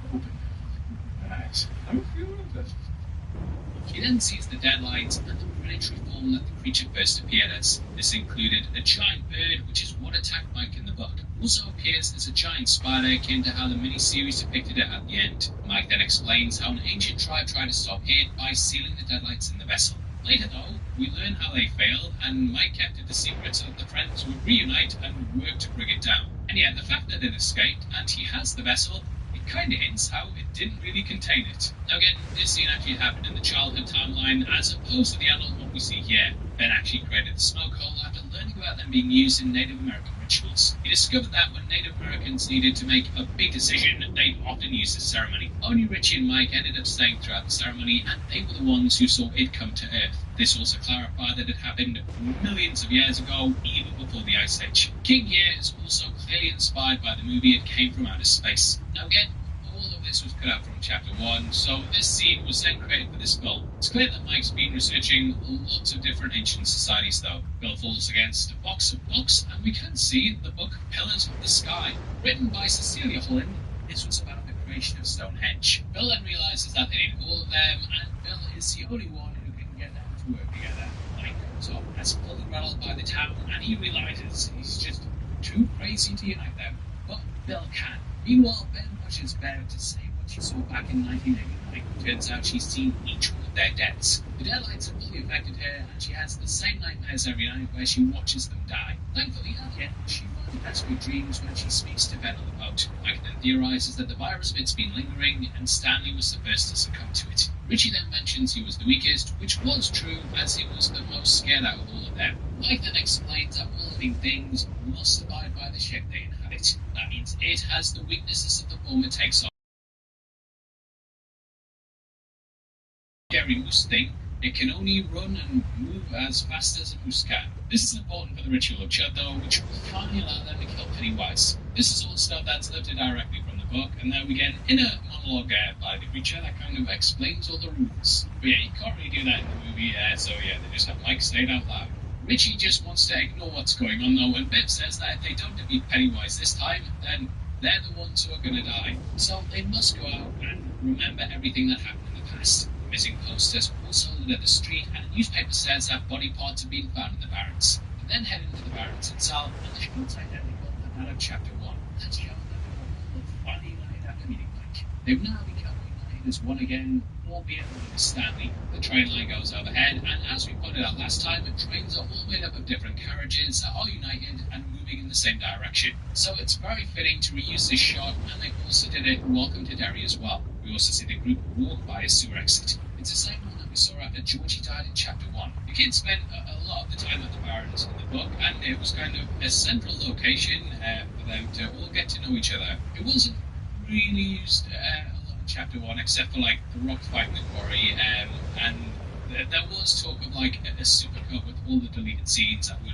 Speaker 12: He then sees the deadlights and the predatory form that the creature first appeared as. This included a giant bird, which is what attacked Mike in the book. Also appears as a giant spider, akin to how the miniseries depicted it at the end. Mike then explains how an ancient tribe tried to stop it by sealing the deadlights in the vessel. Later though, we learn how they failed, and Mike kept it a secret so that the friends would reunite and work to bring it down. And yet the fact that it escaped, and he has the vessel, it kinda hints how it didn't really contain it. Now again, this scene actually happened in the childhood timeline as opposed to the adult one we see here. Ben actually created the smoke hole after learning about them being used in Native American rituals. He discovered that when Native Americans needed to make a big decision, they'd often use this ceremony. Only Richie and Mike ended up staying throughout the ceremony, and they were the ones who saw it come to Earth. This also clarified that it happened millions of years ago, even before the Ice Age. King here is also clearly inspired by the movie It Came from Outer Space. Now again, all of this was cut out from chapter 1, so this scene was then created for this film. It's clear that Mike's been researching lots of different ancient societies though. Bill falls against a box of books, and we can see the book Pillars of the Sky, written by Cecilia Holland. This was about the creation of Stonehenge. Bill then realizes that they need all of them, and Bill is the only one who can get them to work together. Mike comes up, has fully rattled by the town, and he realizes he's just too crazy to unite them. But Bill can. Meanwhile, Ben pushes Bear to say what she saw back in 1989. Turns out she's seen each one of their deaths. The deadlights have fully affected her, and she has the same nightmares every night where she watches them die. Thankfully, again, she finally has good dreams when she speaks to Ben on the boat. Mike then theorizes that the virus bit's been lingering, and Stanley was the first to succumb to it. Richie then mentions he was the weakest, which was true, as he was the most scared out of all of them. Mike then explains that all living things must abide by the shape they inhabit. That means it has the weaknesses of the form it takes on. Scary moose thing, it can only run and move as fast as a moose can. This is important for the ritual of Chud though, which will finally allow them to kill Pennywise. This is all stuff that's lifted directly from the book, and then we get an inner monologue by the creature that kind of explains all the rules. But yeah, you can't really do that in the movie, so yeah, they just have Mike say it out loud. Richie just wants to ignore what's going on though, and Biff says that if they don't defeat Pennywise this time, then they're the ones who are going to die. So they must go out and remember everything that happened in the past. Missing posters also litter the street, and a newspaper says that body parts have been found in the barracks. They then head into the barracks itself, and the shots identical to that of chapter 1. Let's show them all finally united after meeting Mike. They've now become united as one again, albeit with Stanley. The train line goes overhead, and as we pointed out last time, trains are all made up of different carriages that are united and moving in the same direction. So it's very fitting to reuse this shot, and they also did it in Welcome to Derry as well. We also see the group walk by a sewer exit. It's the same one that we saw after Georgie died in chapter 1. The kids spent a lot of the time at the Barrens in the book, and it was kind of a central location for them to all get to know each other. It wasn't really used a lot in chapter 1, except for like the rock fight in the quarry, and there was talk of like a supercut with all the deleted scenes that would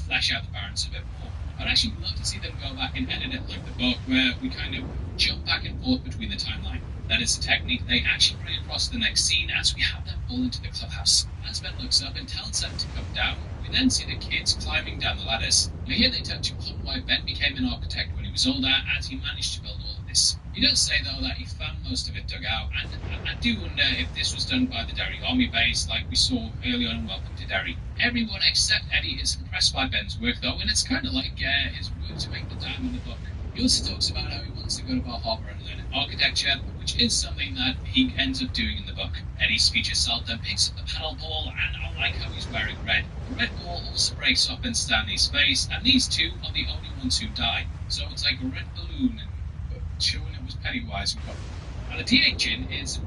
Speaker 12: flesh out the Barrens a bit more. I'd actually love to see them go back and edit it like the book, where we kind of jump back and forth between the timeline. That is a technique they actually bring across the next scene as we have them fall into the clubhouse. As Ben looks up and tells them to come down, we then see the kids climbing down the ladders. Now here they touch upon why Ben became an architect when he was older, as he managed to build all of this. He does say though that he found most of it dug out, and I do wonder if this was done by the Derry Army base like we saw early on in Welcome to Derry. Everyone except Eddie is impressed by Ben's work though, and it's kind of like his work to make the dam in the book. He also talks about how he wants to go to Bar Harbor and learn architecture, which is something that he ends up doing in the book. Eddie's speech itself then picks up the paddle ball, and I like how he's wearing red. The red ball also breaks off in Stanley's face, and these two are the only ones who die. So it's like a red balloon, and showing it was Pennywise who got it. Now the de-aging is a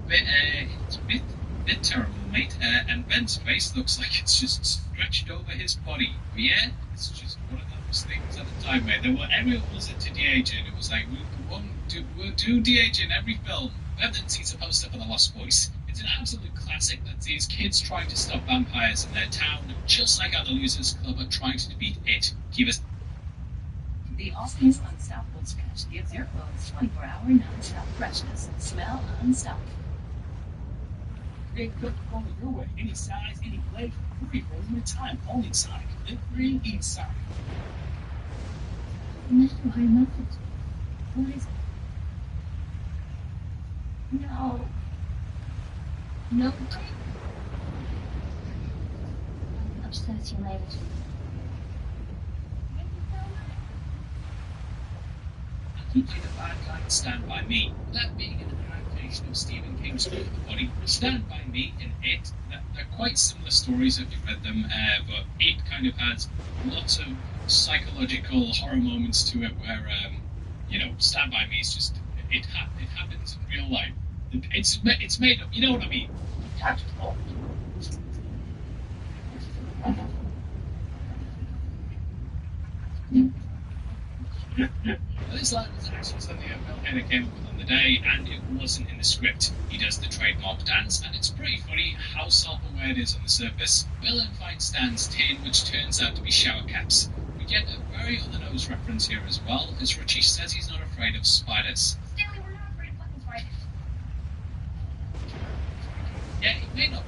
Speaker 12: bit terrible, mate, and Ben's face looks like it's just stretched over his body. But yeah, it's just one of those things at the time, mate. Everyone was into de-aging. It was like, we'll do de-aging every film. Ben then sees a poster for The Lost Boys. It's an absolute classic that sees kids trying to stop vampires in their town, just like how the Losers Club are trying to defeat it. Keep us.
Speaker 15: The all-season Unstoppable Stretch gives your clothes 24-hour non-stop freshness. Smell unstoppable.
Speaker 16: Great Coca-Cola your way. Any size, any flavor. Free for limited time. Only Sonic. Live free, eat Sonic.
Speaker 10: No, I love it. What is it?
Speaker 15: No.
Speaker 10: No.
Speaker 15: I'm upset you later.
Speaker 12: Teach you the bad guy to Stand By Me. That being an adaptation of Stephen King's Fear the Body. Stand By Me and It, they're quite similar stories if you've read them, but It kind of has lots of psychological horror moments to it where, Stand By Me is just, it happens in real life. It's made up, you know what I mean? Tactical. This line was actually something that Bill Hader came up with on the day, and it wasn't in the script. He does the trademark dance, and it's pretty funny how self-aware it is on the surface. Bill then finds Stan's tin, which turns out to be shower caps. We get a very on-the-nose reference here as well, as Richie says he's not afraid of spiders.
Speaker 15: Stanley, we're not afraid of fucking spiders.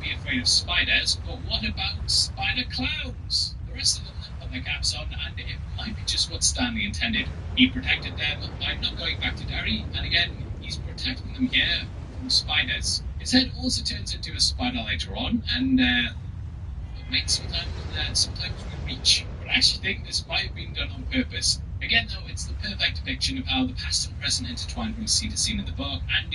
Speaker 16: be afraid of spiders, but what about spider clowns? The rest of them then put their caps on, and it might be just what Stanley intended. He protected them by not going back to Derry, and again, he's protecting them here from spiders. His head also turns into a spider later on, and makes sometimes we reach. But I actually think this might have been done on purpose. Again, though, it's the perfect depiction of how the past and present intertwine from scene to scene in the book, and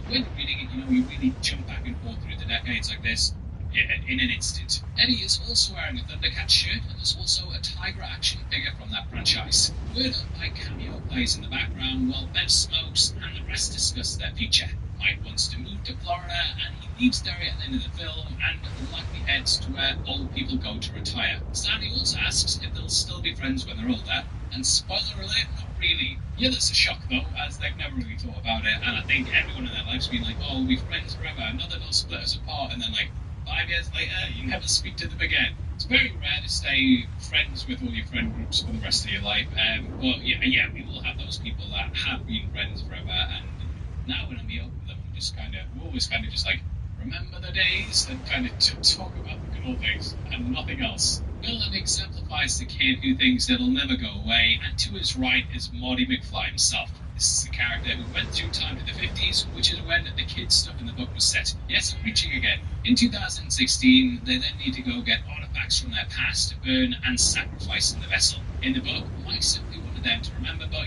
Speaker 16: when you're reading it, you really jump back and forth through the decades like this in an instant. Eddie is also wearing a Thundercats shirt, and there's also a Tiger action figure from that franchise. Word Up by Cameo plays in the background while Bev smokes and the rest discuss their future. Mike wants to move to Florida, and he leaves Derry at the end of the film and likely heads to where old people go to retire. Stanley also asks if they'll still be friends when they're older, and spoiler alert, not really. Yeah, that's a shock though, as they've never really thought about it, and I think everyone in their life's been like, oh, we'll be friends forever, not that they'll split us apart, and then like 5 years later, you never speak to them again. It's very rare to stay friends with all your friend groups for the rest of your life, but yeah, we will have those people that have been friends forever, and now when I meet up with them, we're always kind of just like, remember the days, and kind of talk about the good old days, and nothing else. Nolan exemplifies the kid who thinks it'll never go away, and to his right is Marty McFly himself. This is the character who went through time to the 50s, which is when the kids' stuff in the book was set. Yes, I'm preaching again. In 2016, they then need to go get artifacts from their past to burn and sacrifice in the vessel. In the book, Mike simply wanted them to remember, but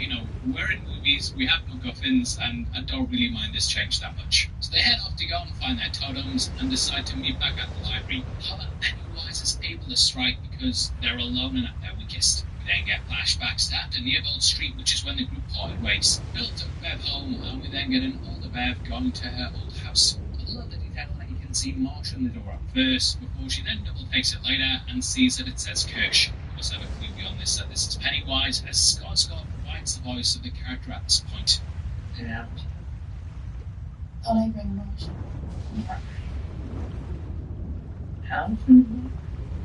Speaker 16: we're in movies, we have MacGuffins, and I don't really mind this change that much. So they head off to go and find their totems and decide to meet back at the library. However, Pennywise is able to strike because they're alone and at their weakest. We then get flashbacks to after Nearbold Street, which is when the group parted ways. Bill took Bev home, and we then get an older Bev going to her old house. I love the detail that you can see Marsh on the door at first, before she then double takes it later and sees that it says Kirsch. We must have a clue beyond this that this is Pennywise, as Skarsgård provides the voice of the character at this point.
Speaker 10: Yeah. Thought I bring Marsh.
Speaker 16: How?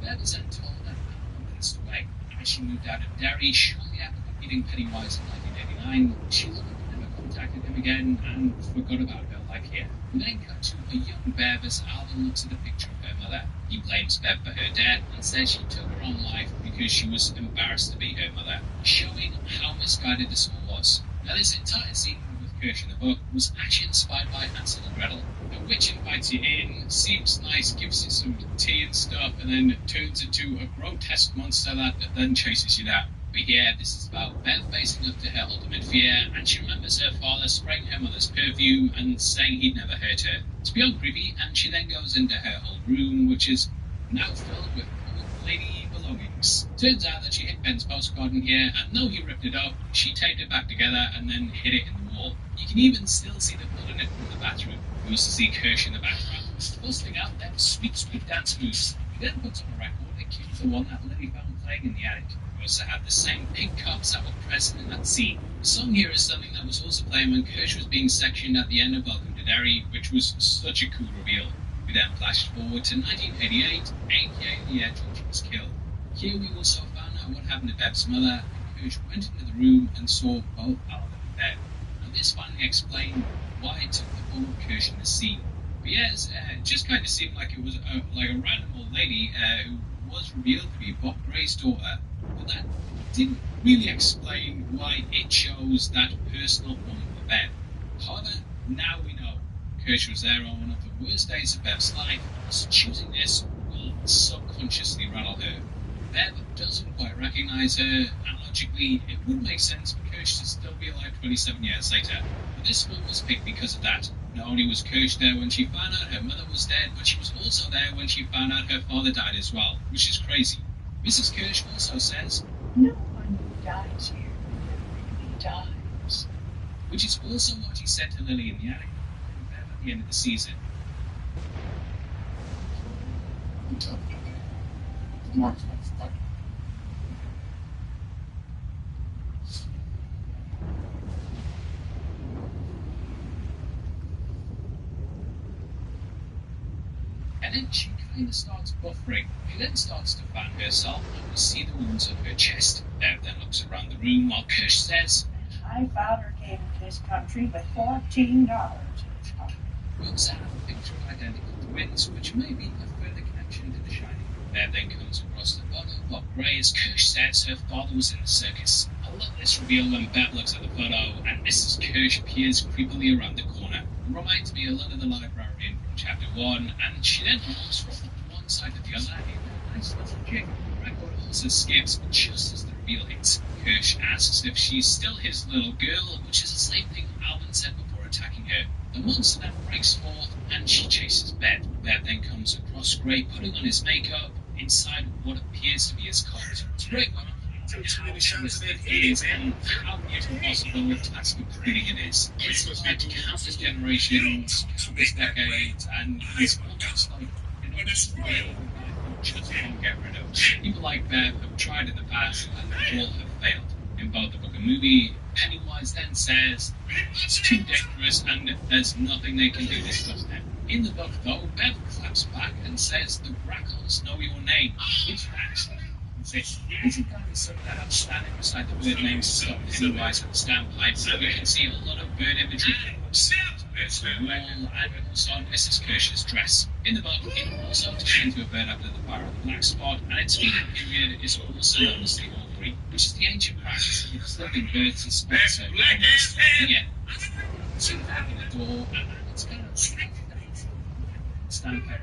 Speaker 16: Bev is then told that Alan passed away. As she moved out of Derry shortly after defeating Pennywise in 1989, she never contacted him again and forgot about her life here. We then cut to a young Bev as Alvin looks at a picture of her mother. He blames Bev for her death and says she took her own life because she was embarrassed to be her mother, showing how misguided this all was. Now, this entire scene with Kirsch in the book was actually inspired by Hansel and Gretel. The witch invites you in, seems nice, gives you some tea and stuff, and then turns into a grotesque monster that then chases you down. But yeah, this is about Bev facing up to her ultimate fear, and she remembers her father spraying her mother's perfume and saying he'd never hurt her. It's beyond creepy, and she then goes into her old room, which is now filled with old lady belongings. Turns out that she hit Ben's postcard in here, and though he ripped it up, she taped it back together and then hid it in the wall. You can even still see the blood in it from the bathroom. We also see Kirsch in the background, busting out them sweet, sweet dance moves. He then puts on a record akin to the one that Lily found playing in the attic. We also have the same pink cups that were present in that scene. The song here is something that was also playing when Kirsch was being sectioned at the end of Welcome to Derry, which was such a cool reveal. We then flashed forward to 1988, aka the year George was killed. Here we also found out what happened to Bev's mother, and Kirsch went into the room and saw both Alvin and Bev. And this finally explained why it took the form of Kirsch in the scene. But yes, it just kind of seemed like it was like a random old lady who was revealed to be Bob Gray's daughter, but that didn't really explain why it chose that personal one for Bev. However, now we know Kirsch was there on one of the worst days of Bev's life, so choosing this will subconsciously rattle her. Bev doesn't quite recognize her, and logically, it would make sense for Kirsch to still be alive 27 years later. But this one was picked because of that. Not only was Kirsch there when she found out her mother was dead, but she was also there when she found out her father died as well, which is crazy. Mrs. Kirsch also says,
Speaker 15: "No one who dies here really dies."
Speaker 16: Which is also what she said to Lily in the attic and Bev at the end of the season. And then she kind of starts buffering. She then starts to fan herself, and we see the wounds on her chest. Bev then looks around the room while Kirsch says,
Speaker 15: "My father came to this country with $14."
Speaker 16: We also have a picture of identical wins, which may be a further connection to The Shining. Bev then comes across the photo of Bob Gray as Kirsch says her father was in the circus. I love this reveal when Bev looks at the photo and Mrs. Kirsch peers creepily around the corner. It reminds me a lot of the librarian from Chapter 1, and she then walks from one side to the other in a nice little jig. Record also skips just as the reveal hits. Kirsch asks if she's still his little girl, which is the same thing Alvin said before attacking her. The monster then breaks forth and she chases Bev. Bev then comes across Gray putting on his makeup inside what appears to be his cult. Gray went on how endless it is and how impossible a task of creating it is. It's led countless generations, countless decades, and it's almost like just can't get rid of. People like Bev have tried in the past and all have failed. In both the book and movie, Pennywise then says it's too dangerous and there's nothing they can do to stop them. In the book, though, Bev claps back and says the Grackles know your name, which actually is a guy sort of that standing beside the bird named Stop Pennywise at the standpipe. We can see a lot of bird imagery wall and also on Mrs. Kirsch's dress. In the book, it also turns into a bird after the fire of the black spot, and its feeding period is also known as the Augury, which is the ancient practice of observing birds and spots over the end. See the back in the door, and it's kind of standpipe.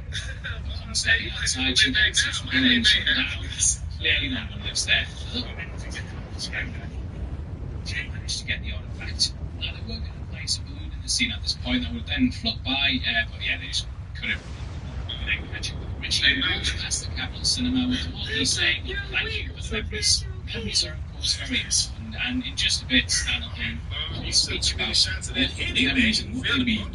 Speaker 16: On steady outside, she dances from the lane down. Clearly no one lives there. She managed to get the artifact. Now they were going to place a balloon in the scene at this point that would then float by, but yeah, they just couldn't catch it with Richie. Who walks past the Capitol Cinema with Wally saying, "Thank you for the memories." Memories are, of course, very important, and in just a bit, Stan will do speech about the memories and what they mean.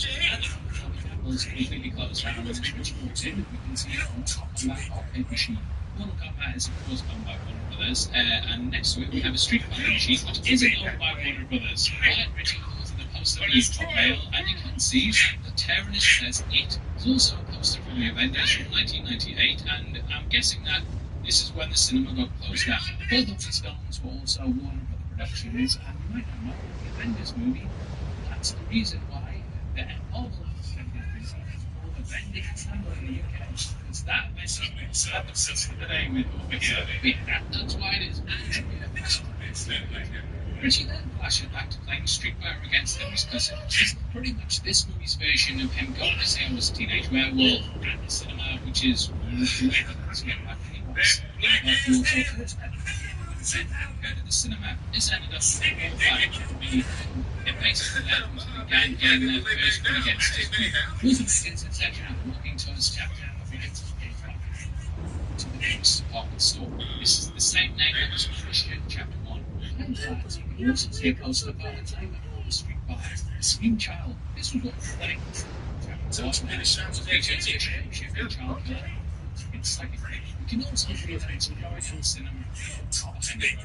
Speaker 16: Is completely closed down, and Richie walks in, we can see on top of that arcade machine. Mortal Kombat is of course owned by Warner Brothers, and next to it we have a Street Fighter machine which isn't owned by Warner Brothers. But Richie calls it a poster piece of mail, and you can see the terrorist says it. There's also a poster from the Avengers from 1998, and I'm guessing that this is when the cinema got closed down. Both of these films were also Warner Brother Productions, and you might not know the Avengers movie. That's the reason why the Marvel vending symbol in the UK. It's that message the name over here. Yeah, that's why it is Richie then flashes back to playing Street Fighter against Henry's cousin, which is pretty much this movie's version of him going to see him as a teenage werewolf at the cinema, which is one of the things to get back when he was. He also first met him go to the cinema. This ended up being a fight for me. It basically led him to the gang getting their first one against his Who's the skins, etc. walking towards chapter to the next department store. This is the same name that was published in chapter 1. In fact, you can also see a poster about the time of the Street Fighter. Scream Child. This was what playing chapter 1 and it features a shape-shifting child killer. It's psychic. You can also see it in the cinema.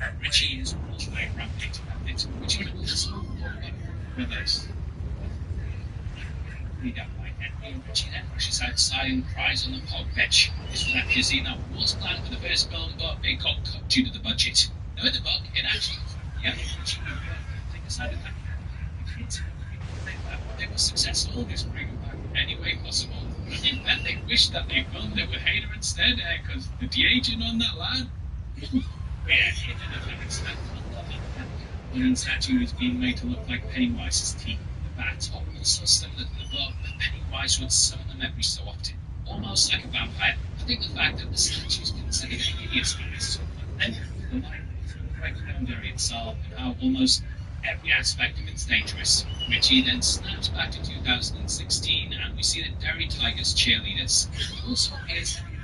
Speaker 16: And Richie is also a rampage bandit, which you can also talk about with us. Richie then rushes outside and cries on the park bench. This was actually a scene that was planned for the first film, but it got cut due to the budget. Now in the book, it actually Richie decided that they were successful, just bring it back any way possible. And then they wished that they filmed it with Hader instead, because the de-aging on that lad. One statue is being made to look like Pennywise's teeth. The bats are also similar to the book, but Pennywise would summon them every so often, almost like a vampire. I think the fact that the statue is considered a hideous is the legendary itself, and how almost every aspect of it's dangerous. Richie then snaps back to 2016, and we see the Derry Tigers cheerleaders. It also appears to be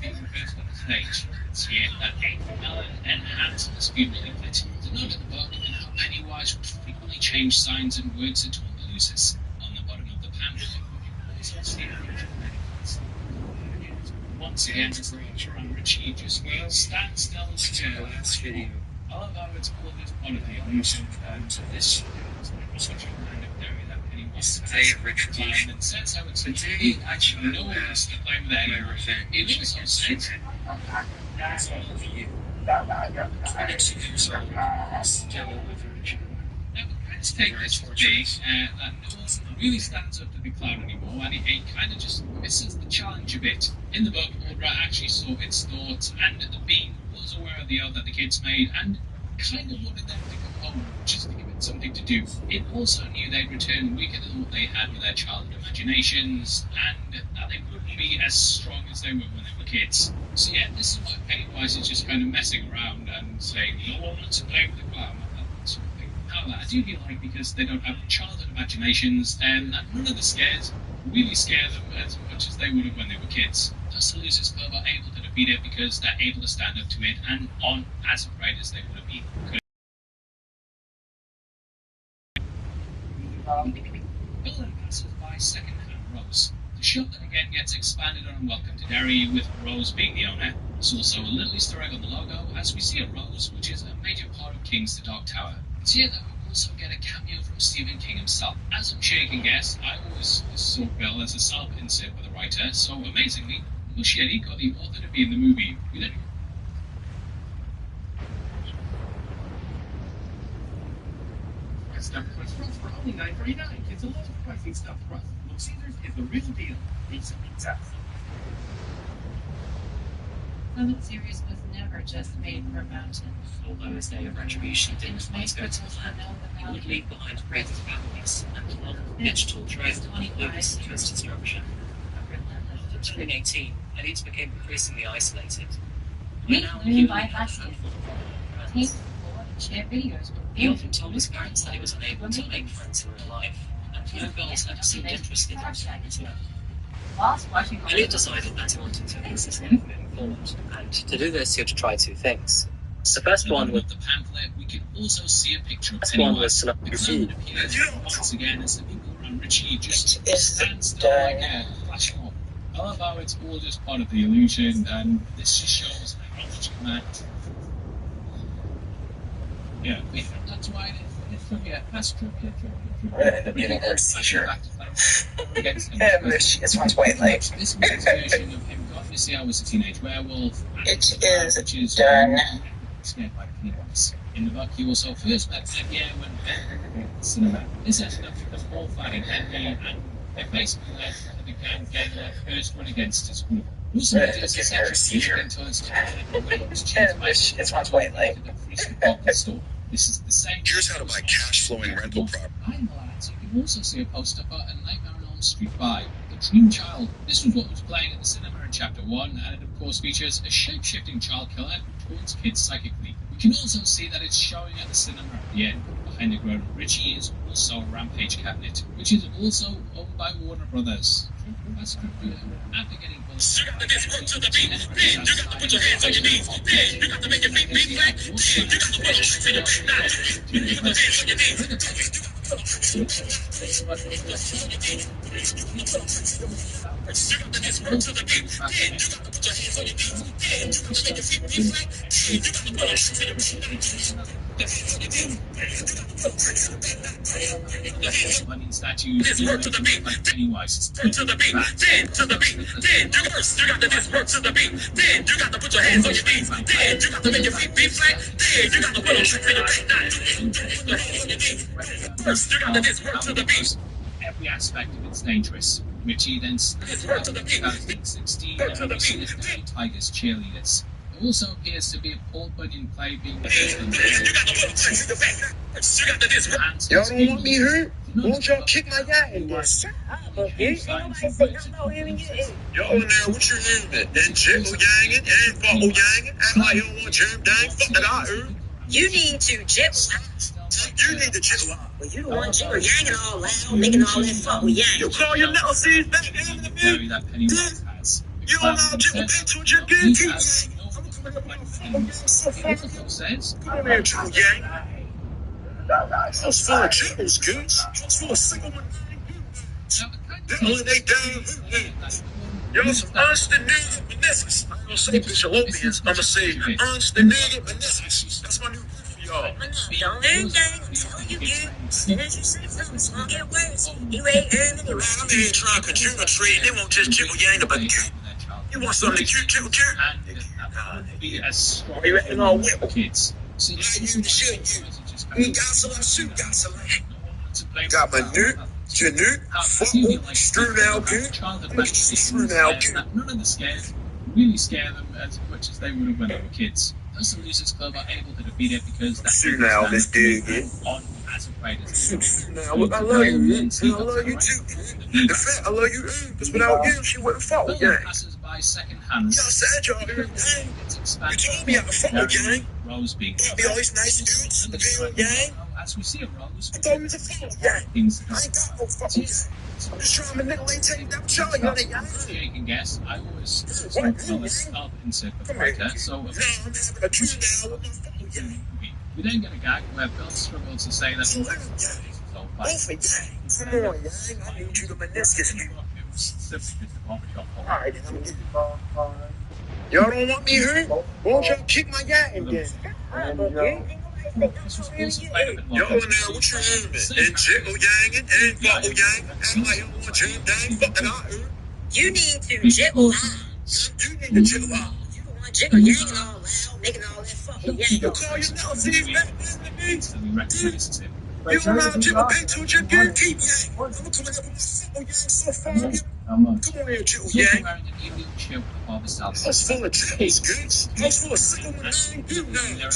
Speaker 16: being reversed on the stage. It's here that April Mellon and Hans must be really lit. To note in the book and how Pennywise would frequently change signs and words to taunt the losers. On the bottom of the pamphlet, we also see once again, and Richie just stands still and still. I love how it's all this part of the illusion to this such a random theory that Pennywise has and says how it's he actually knows to play with that everything. It also says now, let's take this to be that no one really stands up to the clown anymore, and he kind of just misses the challenge a bit. In the book, Audra actually saw its thoughts, and the Bean was aware of the oath that the kids made, and kind of wanted them to come home just to give it something to do. It also knew they'd return weaker than what they had with their childhood imaginations, and that they wouldn't be as strong as they were when they were kids. So yeah, this is why Pennywise is just kind of messing around and saying, no one wants to play with the clown, that sort of thing. However, I do feel like because they don't have childhood imaginations, and that none of the scares really scare them as much as they would have when they were kids. Thus the losers are able to defeat it because they're able to stand up to it and aren't as afraid as they would have been. Bill passes by second-hand Rose. The shop that again gets expanded on and welcome to Derry, with Rose being the owner. There's also a little Easter egg on the logo, as we see a Rose, which is a major part of King's The Dark Tower. It's here that we also get a cameo from Stephen King himself. As I'm sure you can guess, I always saw Bill as a self-insert with a writer, so amazingly, Muschietti got the author to be in the movie. We didn't.
Speaker 12: Stuffed crust rolls for only $9.39. It's a low pricing stuffed crust. Little Caesars is the real deal. Pizza pizza.
Speaker 15: Clement series was never just made for Mountain.
Speaker 3: Although his day of retribution
Speaker 15: It
Speaker 3: didn't
Speaker 15: was made for those who know the
Speaker 3: he would
Speaker 15: value.
Speaker 3: leave behind great families and long digital trail of Lucas to his destruction. In 2018, elites became increasingly isolated.
Speaker 15: We learn by hustling. Take the floor and share videos with
Speaker 3: He often told his parents that he was unable to make friends in real life, and few girls ever seemed interested in him.
Speaker 15: Whilst watching
Speaker 3: Elliot decided that he wanted to increase his life moving forward, and to do this he had to try two things. The first one was
Speaker 16: the pamphlet. We can also see a picture of
Speaker 3: First one
Speaker 16: Pennywise.
Speaker 3: was
Speaker 16: The clown appears once again as the people around Richie just stand still like a flash mob. I love how it's all just part of the illusion, and this just shows how much command. Yeah, that's why it's trivia. That's trivia.
Speaker 3: the universe seizure. It's my twilight.
Speaker 16: This was his version of him got to see I was a teenage werewolf.
Speaker 3: It is done.
Speaker 16: Scared by Pennywise. In the book, he also first met Henry when Ben at the cinema. This ended up with them all fighting Henry, and they basically led the gang getting their first run against his group. Also, it's a seizure until it's
Speaker 3: my twilight.
Speaker 16: This is the same.
Speaker 4: Here's how to buy cash flowing rental property.
Speaker 16: Behind the lads, you can also see a poster for A Nightmare on Elm Street 5, The Dream Child. This was what was playing at the cinema in Chapter 1, and it of course features a shape-shifting child killer who taunts kids psychically. We can also see that it's showing at the cinema at the end. Behind the grown Richie is also a Rampage cabinet, which is also owned by Warner Brothers. That's creepy. After getting
Speaker 4: You got to get work to the beat. Then you got to put your hands on your knees. Then you got to make your feet beat flat. Then you got to put your hands on your knees. You got to put your hands on your knees. You got to get work to the beat. Then you got to put your hands on your knees. Then you got to make your feet beat flat. Then you got to put your hands on your knees.
Speaker 16: Running statues being made like Pennywise.
Speaker 4: To the beat, then to the beat, then you first you got to just work to the beat, then you got to put your hands on your knees, then you got to make your feet be flat, then you got to put your hands on your knees. First you got to just work to the beat.
Speaker 16: Every aspect of it's dangerous. Richie then started out in 2016 and recently Tigers cheerleaders. There also appears to be a Paul Bunyan play being based on
Speaker 4: Y'all don't want me hurt? Won't y'all kick my ass? Y'all in there, what you hearing? And jibble yanging and bubble yanging. Act like you don't want germ dang. Fuck that I heard.
Speaker 17: You need to jibble.
Speaker 4: You need to jibble.
Speaker 17: Well, you the one jibble yanging all loud, making all that bubble yang.
Speaker 4: You call your little seeds back in the
Speaker 16: theory that Pennywise has.
Speaker 4: You don't know jibble bitch with your good teeth.
Speaker 16: Says,
Speaker 4: Come here, True Yang. House full of jibbles, goose. House full of single one. The only they down. Y'all some Ernst and Nugget meniscus. I ain't gonna say Bishalopians. I'ma say Ernst and Nugget meniscus. That's my new word for y'all.
Speaker 17: Don't learn gang, tell you good. Says you say something, it's gonna get worse. You ain't heard anyway.
Speaker 4: Man, I'm here trying to contribute. They won't just jibble yang about you. You want something cute, jibble cute?
Speaker 16: Be as strong
Speaker 4: You reckon I'll whip
Speaker 16: kids.
Speaker 4: you should. You got some, I shoot, got some. Got my Janute, football, strewn out good. Strewn out good.
Speaker 16: None of the scares really scare them as much as they would have when they were kids. Thus, the Losers Club are able to defeat it because that's
Speaker 4: Strewn out, let's do it.
Speaker 16: on as a Raiders.
Speaker 4: I love you, man. I love you too. The fact I love you, because without you, she wouldn't follow, gang.
Speaker 16: Passes by second hand.
Speaker 4: Yo, I said y'all, gang. You told me I could follow, gang.
Speaker 16: Rose being
Speaker 4: Be all these nice dudes in the video, gang.
Speaker 16: as we see a Rose.
Speaker 4: I thought he was a follow, gang. I ain't got no follow, gang. I'm just trying to manipulate, take that show, you know that, gang.
Speaker 16: Yeah, you can guess. I always spoke on the start insert the fighter, so
Speaker 4: now I'm having a dream now with my follow, gang.
Speaker 16: We then get a gag where Bill struggles to say that
Speaker 4: Both of gang. Come on, gang. I need you to meniscus me. Alright, then I'm getting y'all don't want me here? Won't y'all kick my gang then? Yo, now what you aiming? And jiggle yanging and bubble yang. Act like you want jam dang, fucking out here.
Speaker 17: You need to jiggle high.
Speaker 4: You need to jiggle high.
Speaker 17: You don't want jiggle yanging all loud, making all that fucking yang.
Speaker 4: You call yourself Steve Madden. You don't have to jiggle bang to your gang, keep yang. I'm coming up with my simple yang so far. Come on here, jiggle yang. I was full of jiggles, kids. I was full of simple yang, you know.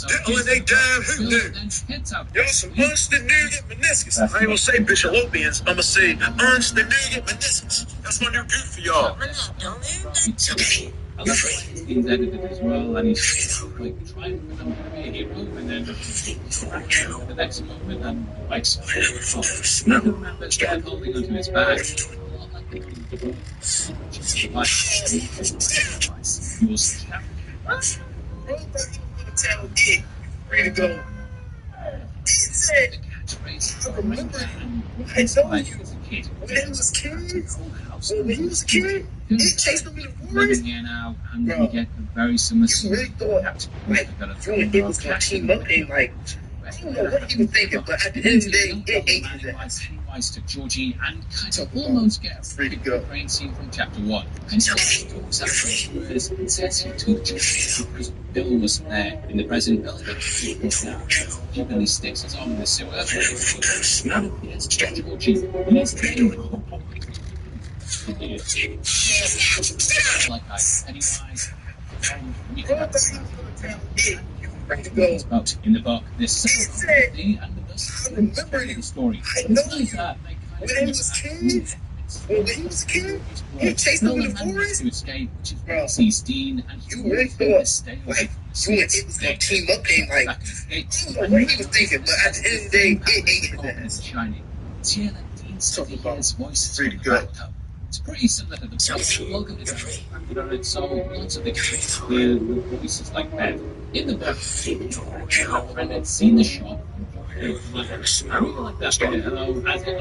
Speaker 4: Diddling they damn who knew. Y'all some monster nigga meniscus. I ain't gonna say Bishalopians, I'ma say monster nigga meniscus. That's my new good for y'all.
Speaker 16: I love he's edited as well, and he's like trying to become a hero, and then the next moment, and like another member's dead holding onto his back.
Speaker 4: Tell it, ready to go. He said, I remember I told you when he was kids. When he was a kid, he chased him in the forest.
Speaker 16: Here now, and we get a very similar.
Speaker 4: You really thought like you and it was gonna team up and like I don't know what he was thinking, but at the end of the day, it ate his ass.
Speaker 16: Pennywise to Georgie and kind of almost get a brain scene from chapter 1. Pennywise talks out his words and says he took Georgie because Bill wasn't there. In the present, Bill he Billy sticks his arm in the sewer and appears to Georgie in his name. Like Pennywise. About in the book, this thing and the dust.
Speaker 4: I remember you.
Speaker 16: Story.
Speaker 4: I know you. When he was kids, when he was a kid, he chased him in the forest.
Speaker 16: To escape, which is where he sees Dean, and
Speaker 4: you really thought like you and it was gonna team up and like I don't know what he was thinking, but at the end of the day, it ate his ass.
Speaker 16: Shining. It's here that Dean suddenly hears voices from the bathtub. It's pretty similar to the book. Welcome to the so lots of the characters hear voices like that. In the book, my friend had seen the shop. I really like that bit. Hello, as it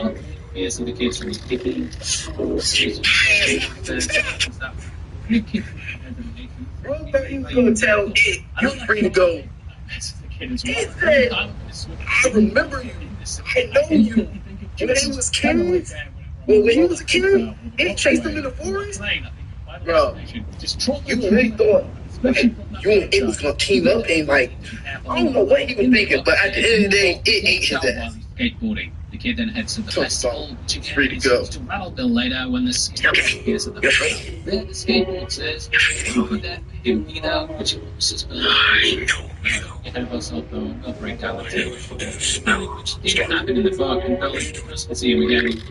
Speaker 16: appears in the kids from picking.
Speaker 4: Bro, but he was gonna tell it, you're free to go. He said, I remember you. I know you. When he was kids. Well, when he was a kid, he chased him in the forest. Bro, you really thought like, you and it was gonna team up and like I don't know what he was thinking, but at the end of the day, it ate his ass.
Speaker 16: Skateboarding. The kid then heads to the festival, which again
Speaker 4: free to go.
Speaker 16: To rattle Bill later when the skateboard appears at the festival. There, the skateboard says, "You put that him beat out," which is Bill. Ahead of us, though, they'll break down the table, which didn't happen in the book, and Bill can see him again.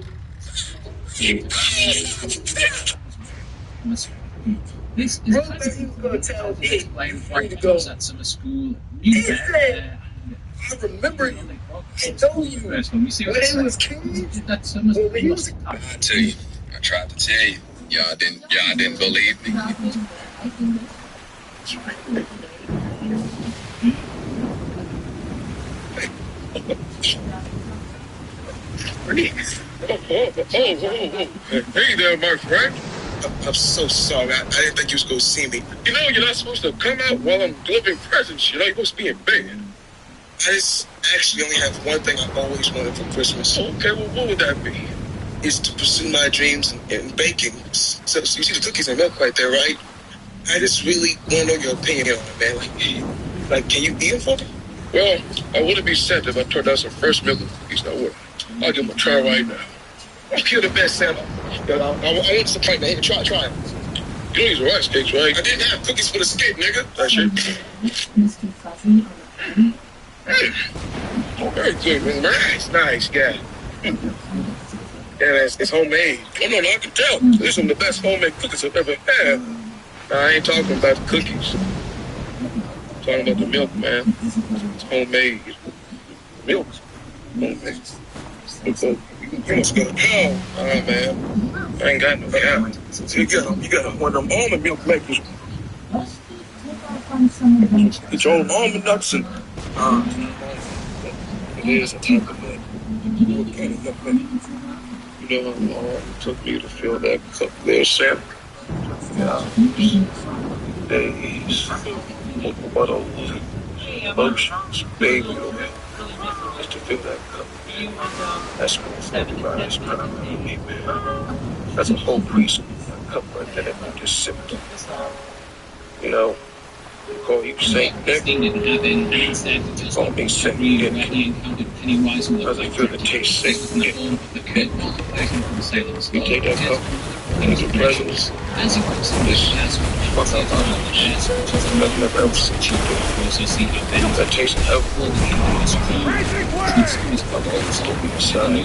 Speaker 16: This is
Speaker 4: gonna tell it
Speaker 16: why he goes at summer school. I
Speaker 4: remember you. I told you. When he was kids, when he was I tell you, I tried to tell you. Y'all didn't believe me. Hey there, my friend. I'm so sorry. I didn't think you was going to see me. You know, you're not supposed to come out while I'm delivering presents. You know, you're supposed to be in bed. I just actually only have one thing I've always wanted for Christmas. Okay, well, what would that be? Is to pursue my dreams in baking. So you see the cookies and milk right there, right? I just really want to know your opinion on it, man. Like, can you eat them for me? Well, I wouldn't be sad if I turned out some fresh milk cookies, I would.
Speaker 2: I'll give him a try right now. You kill the best Santa. I want some try. Hey, try it. You know these are rice cakes, right? I didn't have cookies for the skate, nigga. That shit. Oh, very good, man. Nice, guy. Yeah, it's homemade. Oh, no, I can tell. These are some of the best homemade cookies I've ever had. I ain't talking about the cookies. I'm talking about the milk, man. It's homemade. Milk. Homemade. You must got a cow. Man. I ain't got no cow. You got one of them almond milk makers. Get your own almond nuts and... it is a type of milk. You know how long it took me to fill that cup there, Sam? Yeah. Days. What a lotions, baby oil. Just to fill that cup. That's what everybody's trying to me, man. That's a whole priest cup right there that we just sipped. You know? Call you Saint Nick. Call me Saint Nick. Because I feel the taste Saint Nick. You take that cup as a present. This fuck out my house. I've never ever seen you do. That taste of alcohol. I'm always looking inside.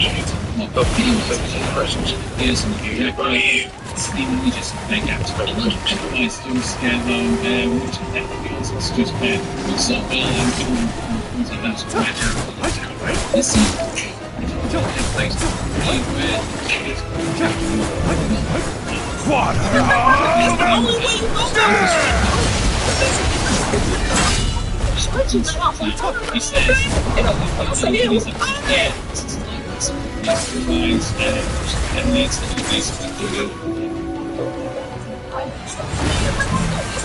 Speaker 2: Up here, making presents. Here, right here.
Speaker 16: Seemingly just make out a lot of advice to scare them, which is definitely also just bad. So, things like that. This is a place to be where he says, yeah, this is like some and needs to be basically doing.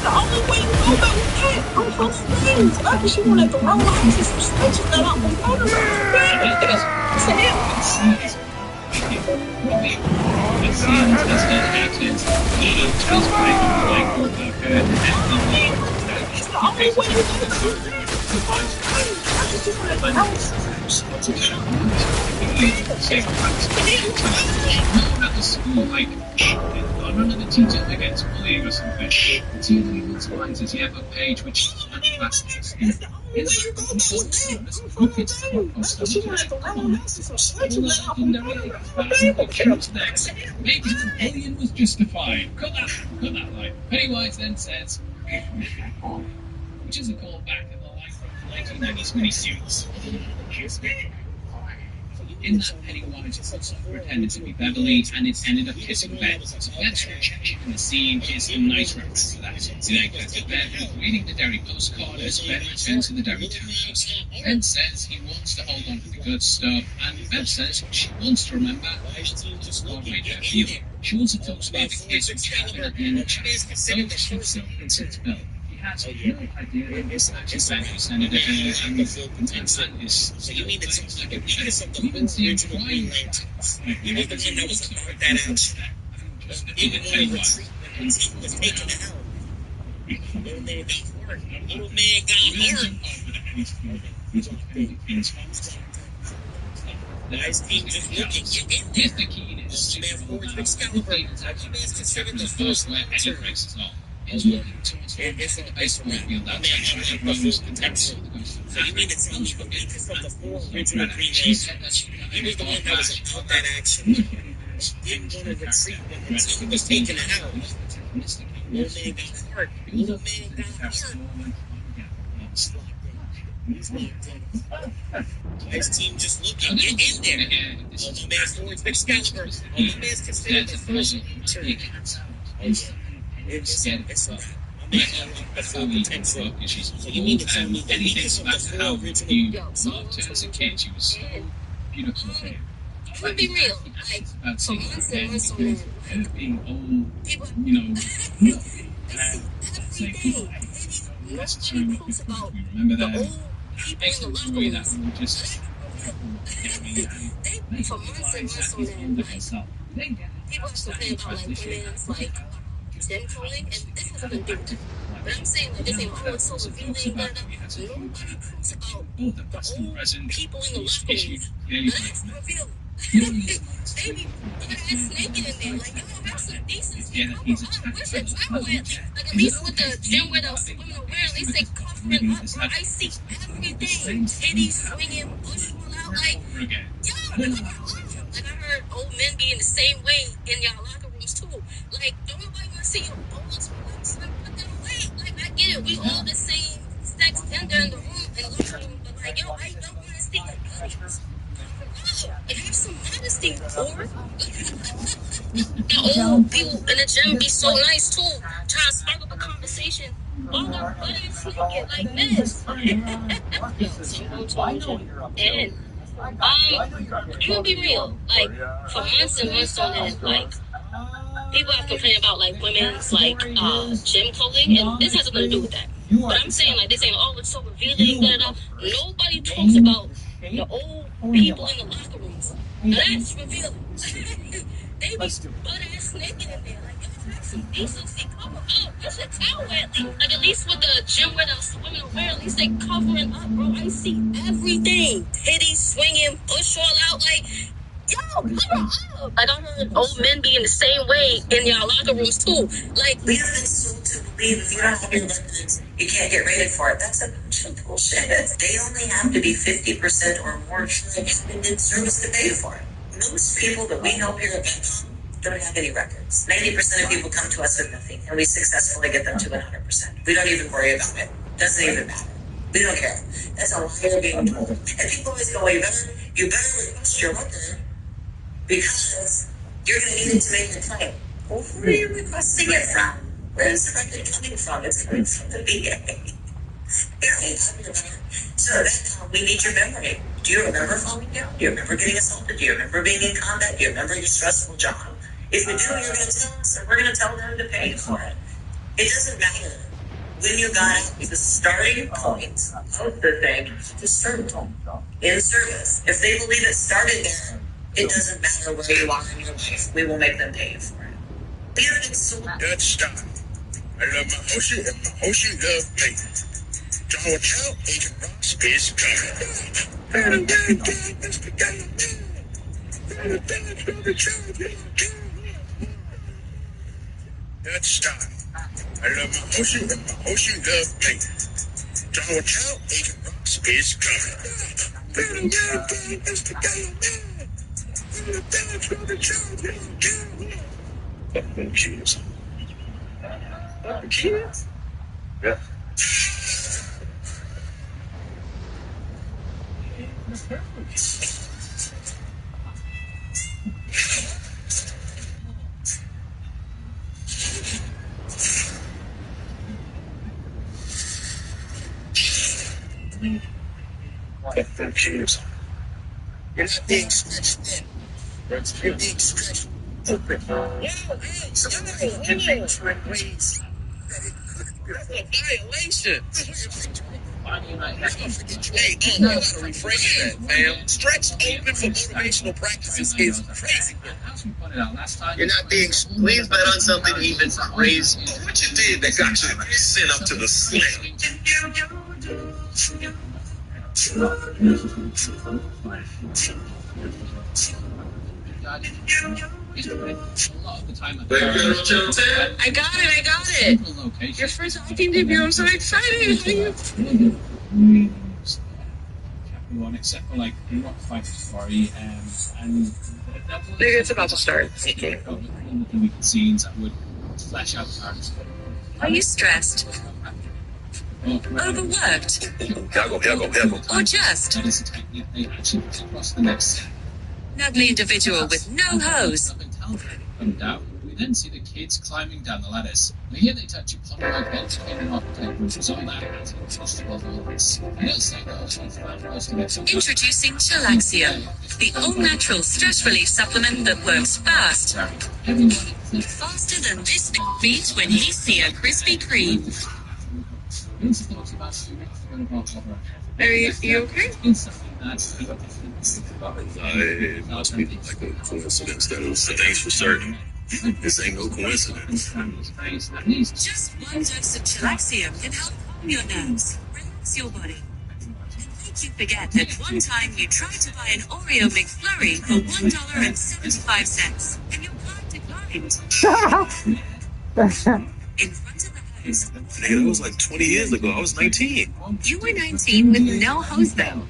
Speaker 17: The only way to go back with that, I'm posting things. I just want to throw out some stitches that I'm going to
Speaker 16: I remember the teacher against bullying or something. The teacher even finds it. You have a page which is plastics. Maybe the alien was justified. Cut that line. Pennywise then says, which is a callback to the line from the 1990s miniseries. In that, Pennywise also pretended to be Beverly, and it ended up kissing Beth. So Beth's rejection in the scene is a nice reference to that. Today, Beth reading the Derry postcard as Beth returns to the Derry townhouse. Ben says he wants to hold on to the good stuff, and Beth says she wants to remember what made her feel. She also talks about the kiss which happened at the end of chapter. So and sits Bill. Has no idea that this actually sent it and is so you mean it's like a even seeing trying
Speaker 17: you need the one that was support that action. Even when the retreat was taken out. Little man got hurt. Little man got hurt. Nice team just looking. You're in there. Man forwards Excalibur. You guys considered the first turn. Is looking towards the baseball field outside of Rose Potential. So you mean to tell me the maker from the four original Green Lanterns, he was the one that was about that action, didn't want to retreat when the team was taken out. Little man got hurt. Little man got hurt. He's locked in. Nice team just looking. You're in there. Little man forwards Excalibur. Little man's considered the first turn. It's full potential. So you mean to tell me that he is from the four original
Speaker 16: loved her as a kid? She was so beautiful to him.
Speaker 17: I'm gonna be real. Like, for months and months on end,
Speaker 16: being old,
Speaker 17: people,
Speaker 16: you know,
Speaker 17: every day, nobody posts about the old people in the leftovers. For months and months on end, like, people used to complain about, like, women's, like,
Speaker 3: gym calling, and this has been doing it. But I'm saying, like, they say, oh, it's so revealing, nobody talks about the old people in the locker rooms. That's revealing. They be butt-ass naked in there. Like, y'all have some decency. Where's your towel at? Like, at least with the gym where the women are wearing, at least they covering up, bro. I see everything. Titties swinging, bush all out. Like, y'all, like, I heard old men be in the same way in y'all locker rooms, too. Like, don't nobody want to see your old relax and put them away. Like, I get it. We all the same sex gender in the room, in the locker room. But, like, yo, I don't want to see your bodies. And have some modesty, or the old people in the gym be so nice too, trying to spark up a conversation. All their buddies naked like this. And I'm gonna be real, like for months and months on end, like people have complained about like women's like gym clothing, and this has nothing to do with that. But I'm saying like they're saying, oh, it's so revealing, nobody talks about the old people in the locker rooms. Now that's revealing. They be butt-ass naked in there. Like, y'all have some decency. Cover up. Where's your towel at? Like, at least with the gym where the women are wearing, at least they covering up, bro. I see everything. Titties swinging, bush all out. Like, yo, cover up. Like, I heard old men be in the same way in y'all locker rooms, too. Like, we have been sold to believe if you don't have your lipids, you can't get rated for it. That's a bunch of bullshit. They only have to be 50% or more and in service to pay for it. Most people that we help here at VetCom don't have any records. 90% of people come to us with nothing, and we successfully get them to 100%. We don't even worry about it. Doesn't even matter. We don't care. That's a liar being told. And people always go, well, you better request your record because you're going to need it to make your claim. Well, who are you requesting it from? Where is the record coming from? It's coming from the VA. So that's how we need your memory. Do you remember falling down? Do you remember getting assaulted? Do you remember being in combat? Do you remember your stressful job? If you do, you're going to tell us, and we're going to tell them to pay for it. It doesn't matter when you got the starting point of the thing to start in service. If they believe it started there, it doesn't matter where you are in your life. We will make them pay for it. We have been so
Speaker 4: good stuff. I love my Hoshi and my Hoshi love me. John Chow, Agent Ross is coming. Good stuff. I love my Hoshi and my Hoshi love me. John Chow, Agent Ross is coming. Cheers. Cheers? Yeah. Cheers. You're not being stretched thin. You're being stretched open. That's a violation. Hey, you gotta rephrase that, man. Stretched open for motivational practices is crazy. You're not being. Please bet on something even crazy. What you did that got you sent up to the slam.
Speaker 3: I got it. Your first acting debut, I'm so excited.
Speaker 12: Everyone except for like Rock Fight Story and
Speaker 3: it's about to start.
Speaker 12: The scenes that would flesh out characters.
Speaker 15: Are you stressed? Overworked? Or just an ugly individual with no hose?
Speaker 12: We then see the kids climbing down the ladders. We hear they touch upon like entertaining architect, which was on that as impossible moments. And they'll say
Speaker 15: Introducing Chillaxia, the all-natural stress relief supplement that works fast. Faster than this beat when he see a Krispy Kreme.
Speaker 3: Are you okay?
Speaker 4: It must be like a coincidence that it was. Thanks for certain. This ain't no coincidence.
Speaker 15: Just one dose of Chilaxium can help calm your nerves, relax your body, and make you forget that one time you tried to buy an Oreo McFlurry for $1.75 and your card declined. In front of the hose.
Speaker 4: Nigga, that was like 20 years ago. I was 19.
Speaker 15: You were 19 with no hose though.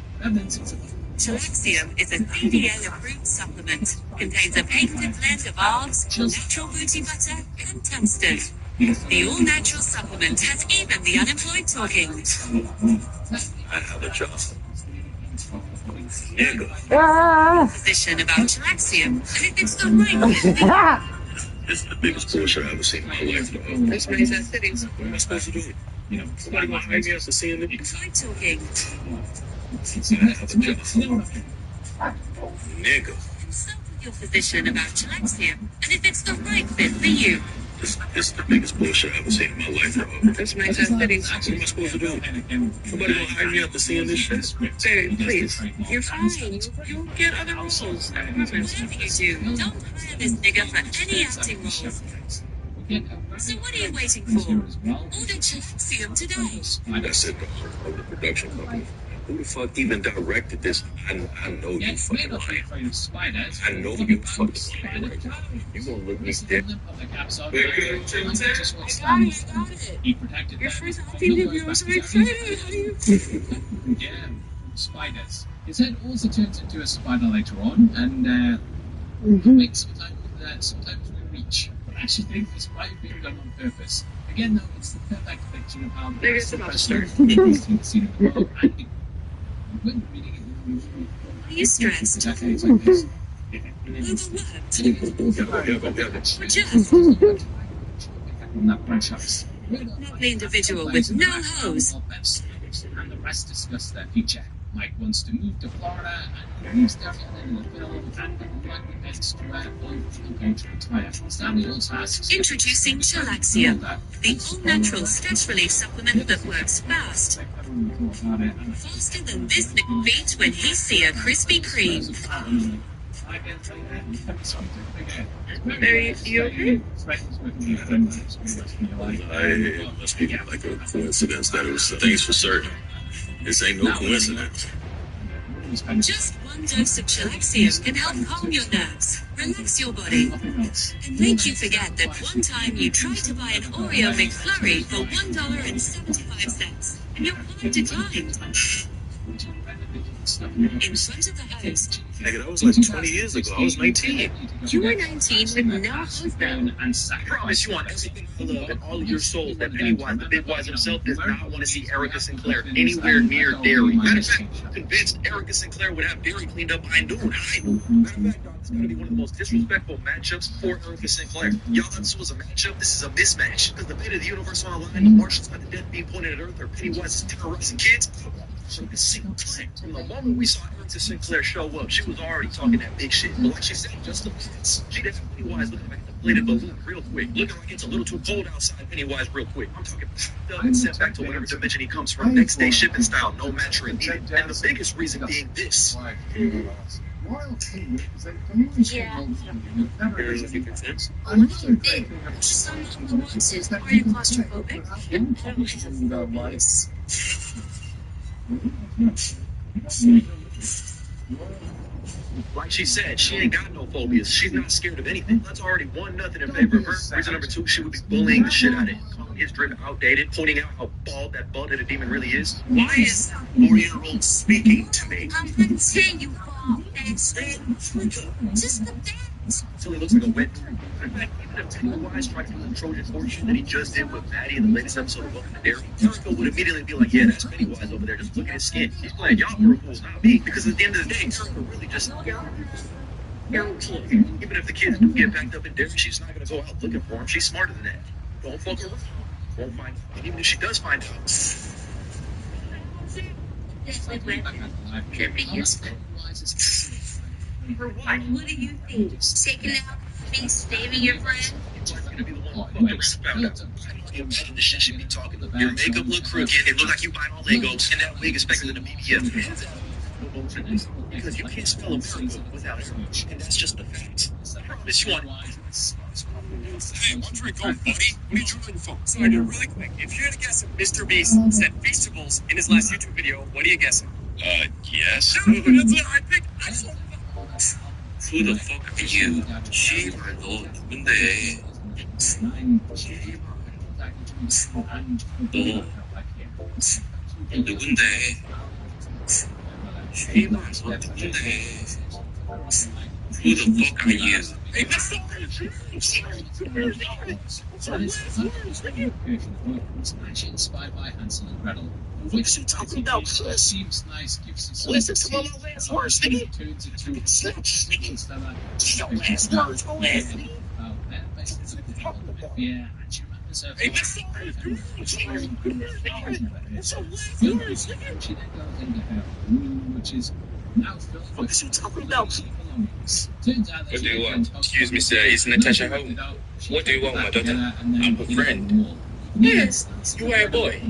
Speaker 15: Chilaxium is a CDA-approved supplement. Contains a patented blend of alves, natural booty butter, and tungsten. The all-natural supplement has even the unemployed talking.
Speaker 4: I have a job. Nigga.
Speaker 15: Position about Chilaxium, and if it's the right fit.
Speaker 4: This is the biggest bullshit I've ever seen in my life, though.
Speaker 3: That's what he said, cities.
Speaker 4: What am I supposed to do? Somebody gonna hire me after seeing them?
Speaker 15: Employed talking.
Speaker 4: I have a job. Nigga.
Speaker 15: Consult with your physician about Chilaxium, and if it's the right fit for you.
Speaker 4: This is the biggest bullshit I've ever seen in my life, bro.
Speaker 3: That's what he said, cities.
Speaker 4: What am I supposed to do? Somebody gonna hire me after seeing this shit?
Speaker 3: Baby, please. You're fine. You'll get other roles. I promise.
Speaker 15: Whatever you do, don't hire this nigga for any acting roles. So what are you waiting for? Order Chilaxium today.
Speaker 4: That's it, bro. Of the production company. Who the fuck even directed this? I know you fucking lying. I know you fucking lying right now. You gonna look me dead.
Speaker 3: Your first acting debut, I'm so excited. How do you...
Speaker 16: Yeah, spiders. His head also turns into a spider later on, and sometimes we reach. But I actually think this might have been done on purpose. Again, though, it's the perfect depiction of how the
Speaker 3: There's about to start.
Speaker 16: scene of the world. When reading it,
Speaker 15: Are you stressed?
Speaker 16: decades like this. On that franchise.
Speaker 15: Lovely individual with no hose.
Speaker 16: And the rest discuss their future. Mike wants to move to Florida, and he moves there in the film, and like the best to going to retire. Stanley also asks.
Speaker 15: Introducing Chilaxium, the all-natural stress relief supplement that works fast. Faster than this beat when he see a Krispy Kreme.
Speaker 3: Are you okay?
Speaker 4: It must be like a coincidence that it was things for certain. This ain't no coincidence.
Speaker 15: Just one dose of Chilaxium can help calm your nerves, relax your body, and make you forget that one time you tried to buy an Oreo McFlurry for $1.75 and your card declined. In front of the host.
Speaker 4: Nigga, that was like 20 years ago. I was 19.
Speaker 15: You were 19 with no hose though.
Speaker 3: I promise you on everything I love and all of your souls that Pennywise, the Big Wise himself, does not want to see Erica Sinclair anywhere near dairy. Matter of fact, I'm convinced Erica Sinclair would have dairy cleaned up behind doing it. Matter of fact, dog, it's going to be one of the most disrespectful matchups for Erica Sinclair. Y'all thought this was a matchup? This is a mismatch. Because the fate of the universe on the line, the Martians got the death beam pointed at Earth, or Pennywise is terrorizing kids. From the single time, from the moment we saw Erica Sinclair show up, she was already talking that big shit. But like she said, just a minute. She did Pennywise looking like a deflated balloon real quick. Looking like it's a little too cold outside Pennywise real quick. I'm talking up and sent back to whatever dimension he comes from. Next day shipping style, no mattress needed. And the biggest reason being this.
Speaker 9: Yeah. What do you think? Just some number ones. Are you claustrophobic? I don't have voice.
Speaker 3: Like she said, she ain't got no phobias. She's not scared of anything. That's already 1-0 in favor of her. Reason number 2, she would be bullying the shit out of him, calling his drip outdated, pointing out how bald that bald-headed demon really is. Why is that 4-year-old speaking to me?
Speaker 9: I'm gonna tell you all. Just the best.
Speaker 3: Until he looks like a wet dream. In fact, even if Pennywise tried to do the Trojan horse that he just did with Maddie in the latest episode of Welcome to Dairy, Erica would immediately be like, yeah, that's Pennywise over there. Just look at his skin. He's playing y'all were fools, not me. Because at the end of the day, Erica really just... Even if the kids do get backed up in dairy, she's not going to go out looking for him. She's smarter than that. Don't fuck around. Won't find out. And even if she does find out...
Speaker 9: Could be useful.
Speaker 3: For what?
Speaker 9: What do you think? Taking out me, saving your friend?
Speaker 3: Imagine the shit she'd be talking about. Your makeup look crooked. It look like you buy all Legos, and that wig is bigger than a BBF. Because you can't spell America without it, and that's just the facts. I promise you on.
Speaker 4: Hey, what's your goal, buddy? What are you doing on your phone?
Speaker 3: Sorry, dude, really quick. If you had to guess if Mr. Beast said Feastables in his last YouTube video, what are you guessing?
Speaker 4: Yes.
Speaker 3: No, that's what I think.
Speaker 4: Who the fuck are you? 씨발, 너 누군데? 너 누군데? 씨발, 너 누군데? Who the fuck are you?
Speaker 3: Hey, Mr.
Speaker 16: Actually inspired by Hansel and Gretel.
Speaker 3: What's he talking about?
Speaker 16: Seems nice, gives us
Speaker 3: What is this one of my last words, nigga?
Speaker 16: turns into
Speaker 3: Your last words, go ahead.
Speaker 16: yeah, and she remembers her
Speaker 3: Hey, Mr.
Speaker 16: she then goes into her room, which is now filled
Speaker 3: What is he talking about?
Speaker 16: belongings. Turns out that
Speaker 4: What do you want? Excuse me, sir. Is Natasha home? What do you want, my daughter? I'm a friend.
Speaker 3: Yes, you are a boy.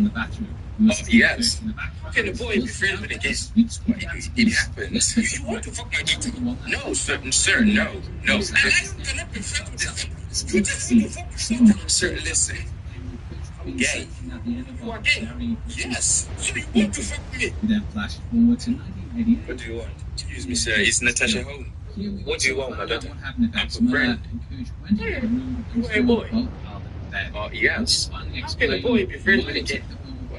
Speaker 4: Yes. How can a boy be friends with a kid? It happens.
Speaker 3: You want to fuck my daughter?
Speaker 4: No, sir, no. No.
Speaker 3: And I don't cannot be friends with this. You just want to fuck your daughter.
Speaker 4: Sir, listen. I'm gay.
Speaker 3: You are gay? Yes. So you want to fuck me?
Speaker 16: Then flash forward to 1988.
Speaker 4: What do you want? Excuse me, sir. Is Natasha home? What do you want, my daughter? I'm a friend.
Speaker 3: You are a boy.
Speaker 4: Yes. How can a boy be friends with a kid?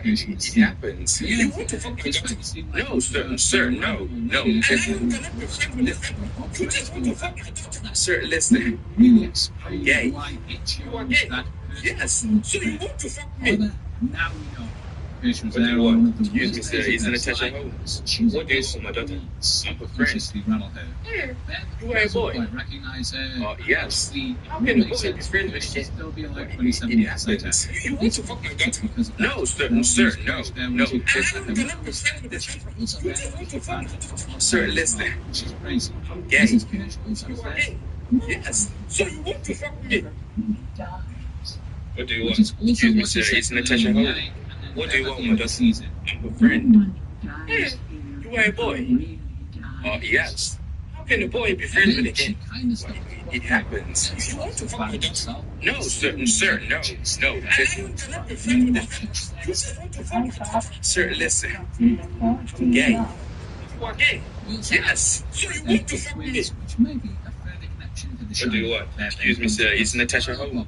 Speaker 4: It happens.
Speaker 3: You want to fuck my daughter?
Speaker 4: No, sir, no.
Speaker 3: And I don't cannot be friends with this. You just want to fuck my daughter.
Speaker 4: Sir, listen. I'm gay.
Speaker 3: You are gay?
Speaker 4: Yes.
Speaker 3: So you want to fuck me?
Speaker 16: Now we know.
Speaker 4: What do you want? Excuse me, sir. Is Natasha home? What do you want, my daughter? I'm a friend.
Speaker 3: You are a boy.
Speaker 16: Recognize her.
Speaker 4: Yes. How can a boy be friends with a kid?
Speaker 16: Still be like 27
Speaker 4: It
Speaker 16: years later.
Speaker 4: happens.
Speaker 3: You want to fuck my daughter?
Speaker 4: No, sir, no.
Speaker 3: And I don't cannot be friends with this. You just want to fuck my daughter.
Speaker 4: Sir, listen.
Speaker 16: She's crazy.
Speaker 4: I'm gay.
Speaker 3: You are gay?
Speaker 4: Yes.
Speaker 3: So you want to fuck me?
Speaker 4: What do you want? Excuse me, sir. Is Natasha home? What do you want, my daughter? I'm a friend.
Speaker 3: You are a boy.
Speaker 4: Yes. How can a boy be friends with a kid? It happens.
Speaker 3: You want to fuck my daughter?
Speaker 4: No, sir, no. No.
Speaker 3: And I don't cannot be friends with this. You just want to fuck my daughter.
Speaker 4: Sir, listen. I'm gay.
Speaker 3: You are gay?
Speaker 4: Yes.
Speaker 3: So you want to fuck me?
Speaker 16: Which may be a further connection to the show.
Speaker 4: What do you want? Excuse me, sir. Is Natasha home?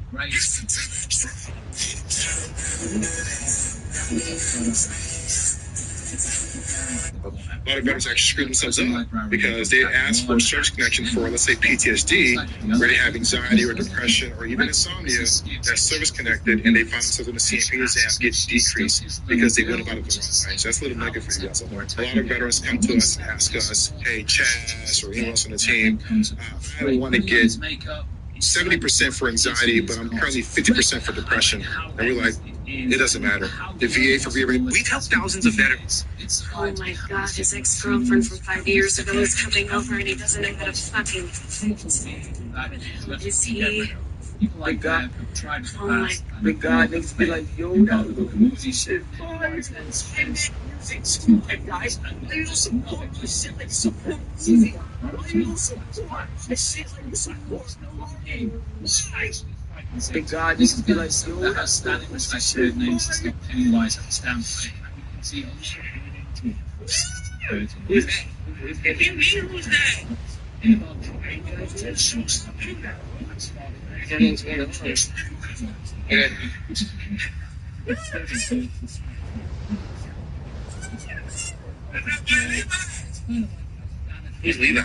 Speaker 6: A lot of veterans actually screwed themselves up because they asked for a service connection for, let's say, PTSD, where they have anxiety or depression or even insomnia that's service connected, and they find themselves in the CMP exam get decreased because they went about it the wrong way. So that's a little negative for you guys. A lot of veterans come to us and ask us, hey, Chaz or anyone else on the team, I want to get 70% for anxiety, but I'm currently 50% for depression. And we're like, it doesn't matter. The VA for VA, we've helped thousands of veterans.
Speaker 15: Oh my god, his ex-girlfriend from 5 years ago is coming over and he doesn't know how to fucking who is he?
Speaker 7: Big God.
Speaker 15: Oh my
Speaker 7: Big God needs to be like, yo, that was a movie shit.
Speaker 3: Stupid guys. They don't support the shit like support easy. Why do you support the shit like support no game? Why?
Speaker 7: Big God needs to be like, yo,
Speaker 16: That has standing respected names is not Pennywise at the standpoint. You can see
Speaker 3: Who's that? If you mean who's that?
Speaker 4: Who's Levi?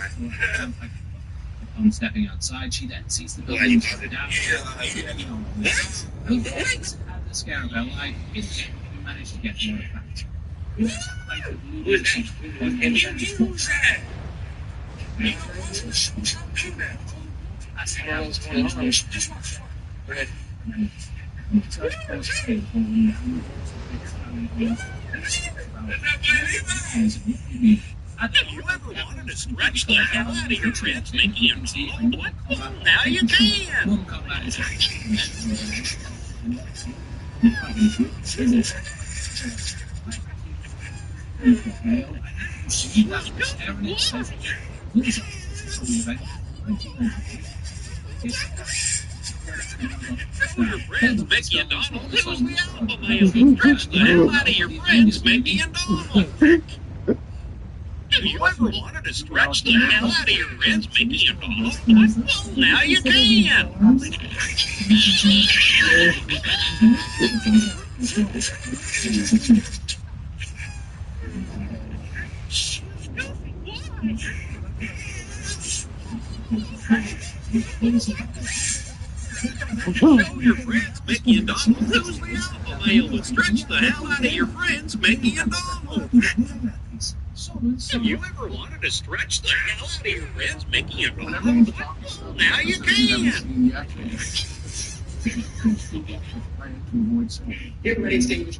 Speaker 16: Upon stepping outside, she then sees the building down. He had the scare of her life. He managed to get the artifact.
Speaker 3: You ever wanted to stretch the hell out of your ribs, making them feel what? Well, now you can. Your friends, Mickey and Donald. This was the alpha male who stretched the hell out of your friends, Mickey and Donald. Have you ever wanted to stretch the hell out of your friends, Mickey and Donald? Well, now you can. Show your friends, Mickey and Donald. Who's the alpha male that stretched the hell out of your friends, Mickey and Donald? Have you ever wanted to stretch the hell out of your friends, Mickey and Donald? Well, now you can.
Speaker 17: Get ready, Steve.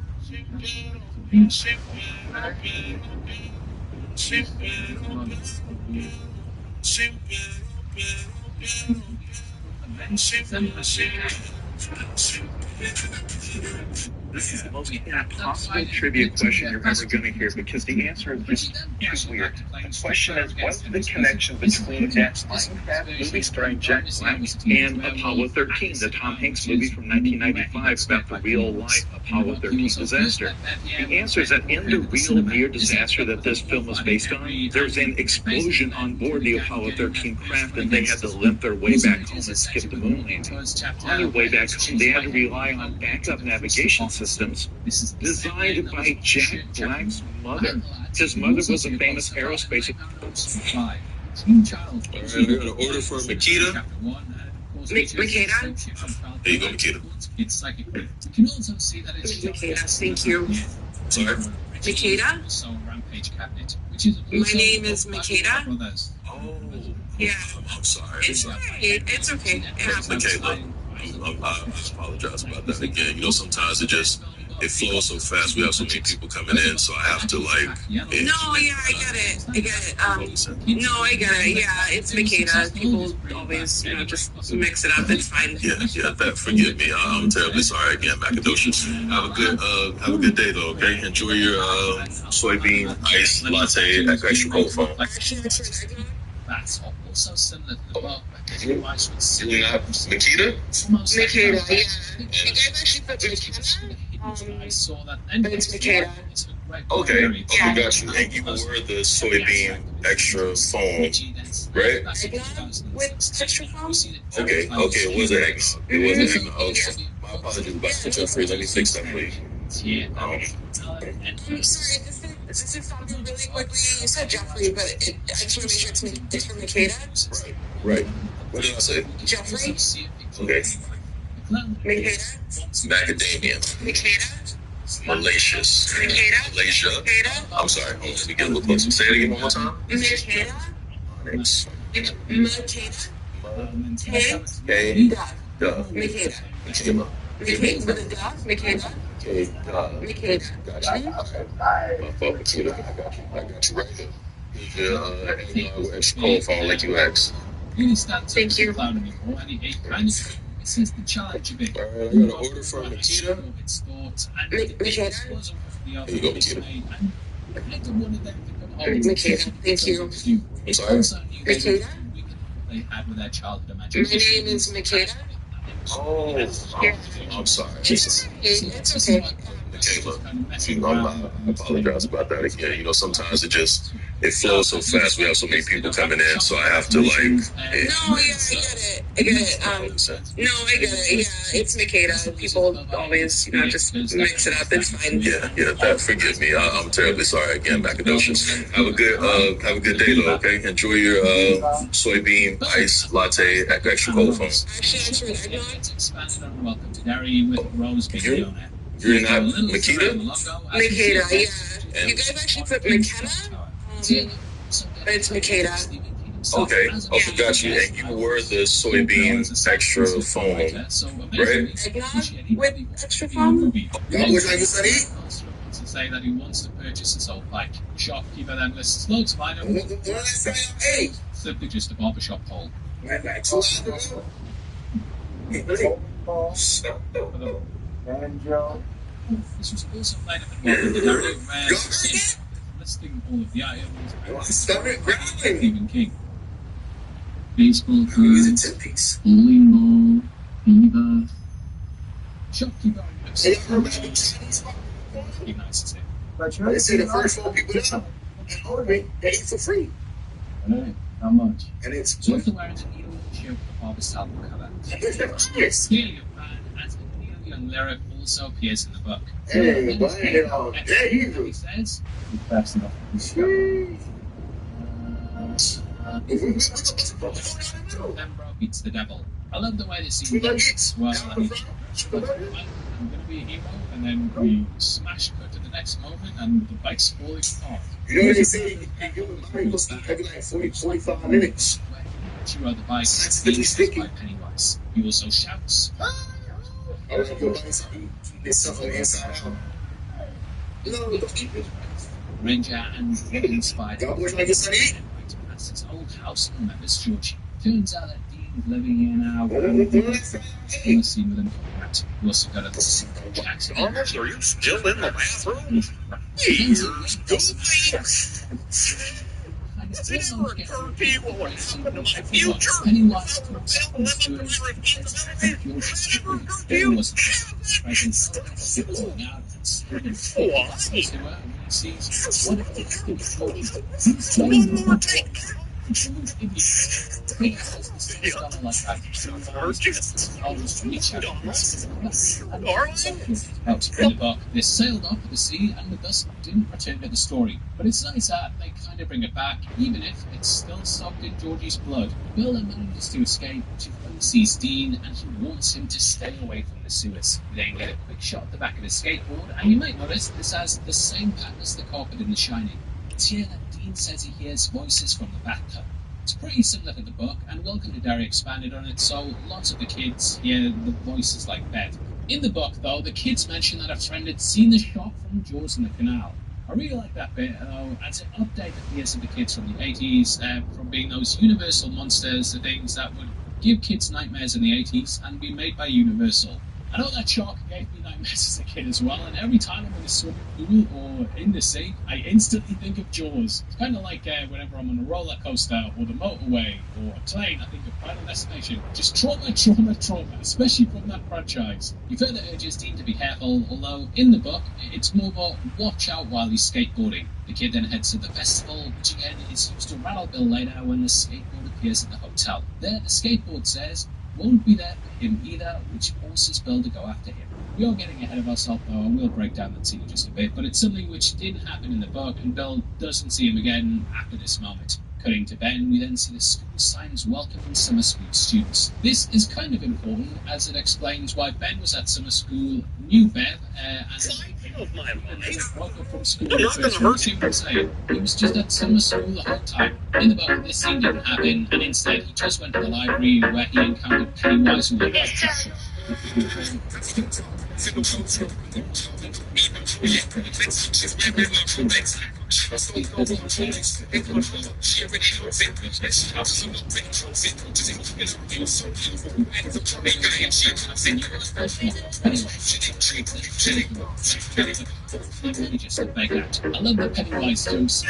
Speaker 4: This is the most impossible trivia question you're ever going to hear because the answer is just too weird. The question is, what's the connection between that Minecraft movie starring Jack Black and Apollo 13, the Tom Hanks movie from 1995 about the real-life Apollo 13 disaster? The answer is that in the real near disaster that this film was based on, there was an explosion on board the Apollo 13 craft and they had to limp their way back home and skip the moon landing. On their way back home, they had to rely on backup navigation systems designed by Jack Black's mother. His mother was a famous aerospace.
Speaker 3: Alright, we're gonna order for Makita.
Speaker 15: Makita?
Speaker 3: There you go, Makita.
Speaker 15: Makita, thank you.
Speaker 3: Sorry?
Speaker 15: Makita? My name is Makita.
Speaker 3: Oh.
Speaker 15: Yeah.
Speaker 3: I'm sorry.
Speaker 15: It's okay. It's okay. It happens.
Speaker 3: Makayla, I apologize about that again. You know, sometimes it flows so fast. We have so many people coming in, so I have to
Speaker 15: No, yeah, I get it. No, I get it. Yeah, it's Makita. People always, just mix it up. It's fine.
Speaker 3: Yeah. Forgive me. I'm terribly sorry again, Macadocious. Have a good day though. Okay. Enjoy your soybean ice latte at extra cold foam.
Speaker 16: That's also similar to the book.
Speaker 3: You're not Makita?
Speaker 15: Makita, yeah. You guys actually put Makita?
Speaker 16: I saw that.
Speaker 15: But it's Makita.
Speaker 3: Okay, got you. And you were the soybean extra foam, right?
Speaker 15: With extra foam?
Speaker 3: Okay, it was an eggnog. It was an eggnog. Okay. My apologies about the Jeffrey. Let me fix that for you.
Speaker 15: I'm sorry, this is something really quickly. You said Jeffrey, but I just want to make sure it's for Makita.
Speaker 3: Right. What did I say?
Speaker 15: Jeffrey?
Speaker 3: Okay.
Speaker 15: Makita?
Speaker 3: Macadamia.
Speaker 15: Makita?
Speaker 3: Malicious.
Speaker 15: Makita?
Speaker 3: Malaysia.
Speaker 15: Makita?
Speaker 3: I'm sorry. Hold on. Let me get a little closer. Say it again one more time.
Speaker 15: Makita?
Speaker 3: Thanks.
Speaker 15: Makita?
Speaker 3: Okay. Duh.
Speaker 15: Makita.
Speaker 3: Makita.
Speaker 15: Makita with a duh? Makita?
Speaker 3: Okay.
Speaker 15: Makita.
Speaker 3: Got you. My fault, Makita. I got you right here. Yeah, extra cold phone like you asked.
Speaker 15: Thank you.
Speaker 16: It says the challenge a bit.
Speaker 3: Alright, I got an order for Makita.
Speaker 15: Makita?
Speaker 3: Here you go, Makita.
Speaker 15: Makita, thank you.
Speaker 3: I'm sorry?
Speaker 15: Makita?
Speaker 16: They had with their childhood
Speaker 15: My
Speaker 16: imagination.
Speaker 15: name is Makita.
Speaker 3: Oh, I'm sorry.
Speaker 15: It's okay.
Speaker 3: Makayla, I apologize about that again. You know, sometimes it flows so fast. We have so many people coming in, so I have to
Speaker 15: No, yeah, I get it. No, I get it. Yeah, it's Makita. People always, just mix it up. It's fine.
Speaker 3: Yeah. Forgive me. I'm terribly sorry again, Macadocious. Have a good day though. Okay. Enjoy your soybean ice latte at extra cold foam.
Speaker 15: Actually,
Speaker 16: Expanded on Welcome to Derry with Rose being on it.
Speaker 3: You're not Makita?
Speaker 15: Makita, yeah. You guys actually put McKenna? But it's Makita.
Speaker 3: Okay, got you. And you were the soybean extra foam, right?
Speaker 15: Eggnog with extra foam?
Speaker 3: Which one you said eat?
Speaker 16: To say that he wants to purchase his old bike. Shopkeeper then lists loads of items. Simply just a barbershop pole.
Speaker 13: Banjo.
Speaker 16: This was also played up in Welcome to Derry, where listing all of the items. Stephen King. Baseball card, bowling ball, beaver, shopkeeper recognizes him.
Speaker 4: They say the first 4 people down and order it, they eat for free.
Speaker 7: Alright, how much?
Speaker 4: And it's
Speaker 16: He's also wearing the needle shirt of the Harvest album cover. Clearly a fan, as the needle young lyric also appears in the book.
Speaker 4: Hey, why it all day?
Speaker 16: He says,
Speaker 7: He's fast enough to be
Speaker 16: Pembroke beats the devil. I love the way this scene ends. Well, I'm gonna be a hero, and then we smash cut to the next moment, and the bike's falling apart.
Speaker 4: You know, they say you goes every like 45 minutes.
Speaker 16: You ride the bike, by Pennywise. He also shouts,
Speaker 4: I was like, your bike's this stuff on the inside out. No, don't keep it.
Speaker 16: Ranger and Robin Spider
Speaker 4: Y'all boys like this, honey?
Speaker 16: past his old house and remembers Georgie. Turns out that Dean is living here now. In the scene with him coming. We also got a Jackson.
Speaker 3: Arnold, are you still in the bathroom? Years It never occurred to you what would happen to my future.
Speaker 16: Pennywise talks to Georgie was present, going out and screaming to her when he sees what if it's
Speaker 3: One more take.
Speaker 16: In the book, they sailed off to the sea and thus didn't return to the story. But it's nice that they kind of bring it back, even if it's still soaked in Georgie's blood. Bill then manages to escape, which he sees Dean, and he wants him to stay away from the sewers. We then get a quick shot at the back of his skateboard, and you might notice this has the same pattern as the carpet in The Shining. It's here that Dean says he hears voices from the bathtub. It's pretty similar to the book, and Welcome to Derry expanded on it, so lots of the kids hear the voices like that. In the book, though, the kids mention that a friend had seen the shot from Jaws in the canal. I really like that bit, though, as it updated the ears of the kids from the 80s, from being those Universal monsters, the things that would give kids nightmares in the 80s and be made by Universal. I know that shark gave me nightmares as a kid as well, and every time I'm in a swimming pool or in the sea, I instantly think of Jaws. It's kind of like whenever I'm on a roller coaster or the motorway or a plane, I think of Final Destination. Just trauma, especially from that franchise. He further urges Dean to be careful, although in the book, it's more about watch out while he's skateboarding. The kid then heads to the festival, which again is used to rattle Bill later when the skateboard appears at the hotel. There, the skateboard says, won't be there for him either, which forces Bill to go after him. We are getting ahead of ourselves though, and we'll break down that scene in just a bit, but it's something which didn't happen in the book, and Bill doesn't see him again after this moment. Cutting to Ben, we then see the school signs welcoming summer school students. This is kind of important, as it explains why Ben was at summer school, knew Bev, and woke up from school the first thing he saying. He was just at summer school the whole time. In the book, this scene didn't happen, and instead he just went to the library where he encountered Pennywise who was just a big act. I love the Pennywise jokes.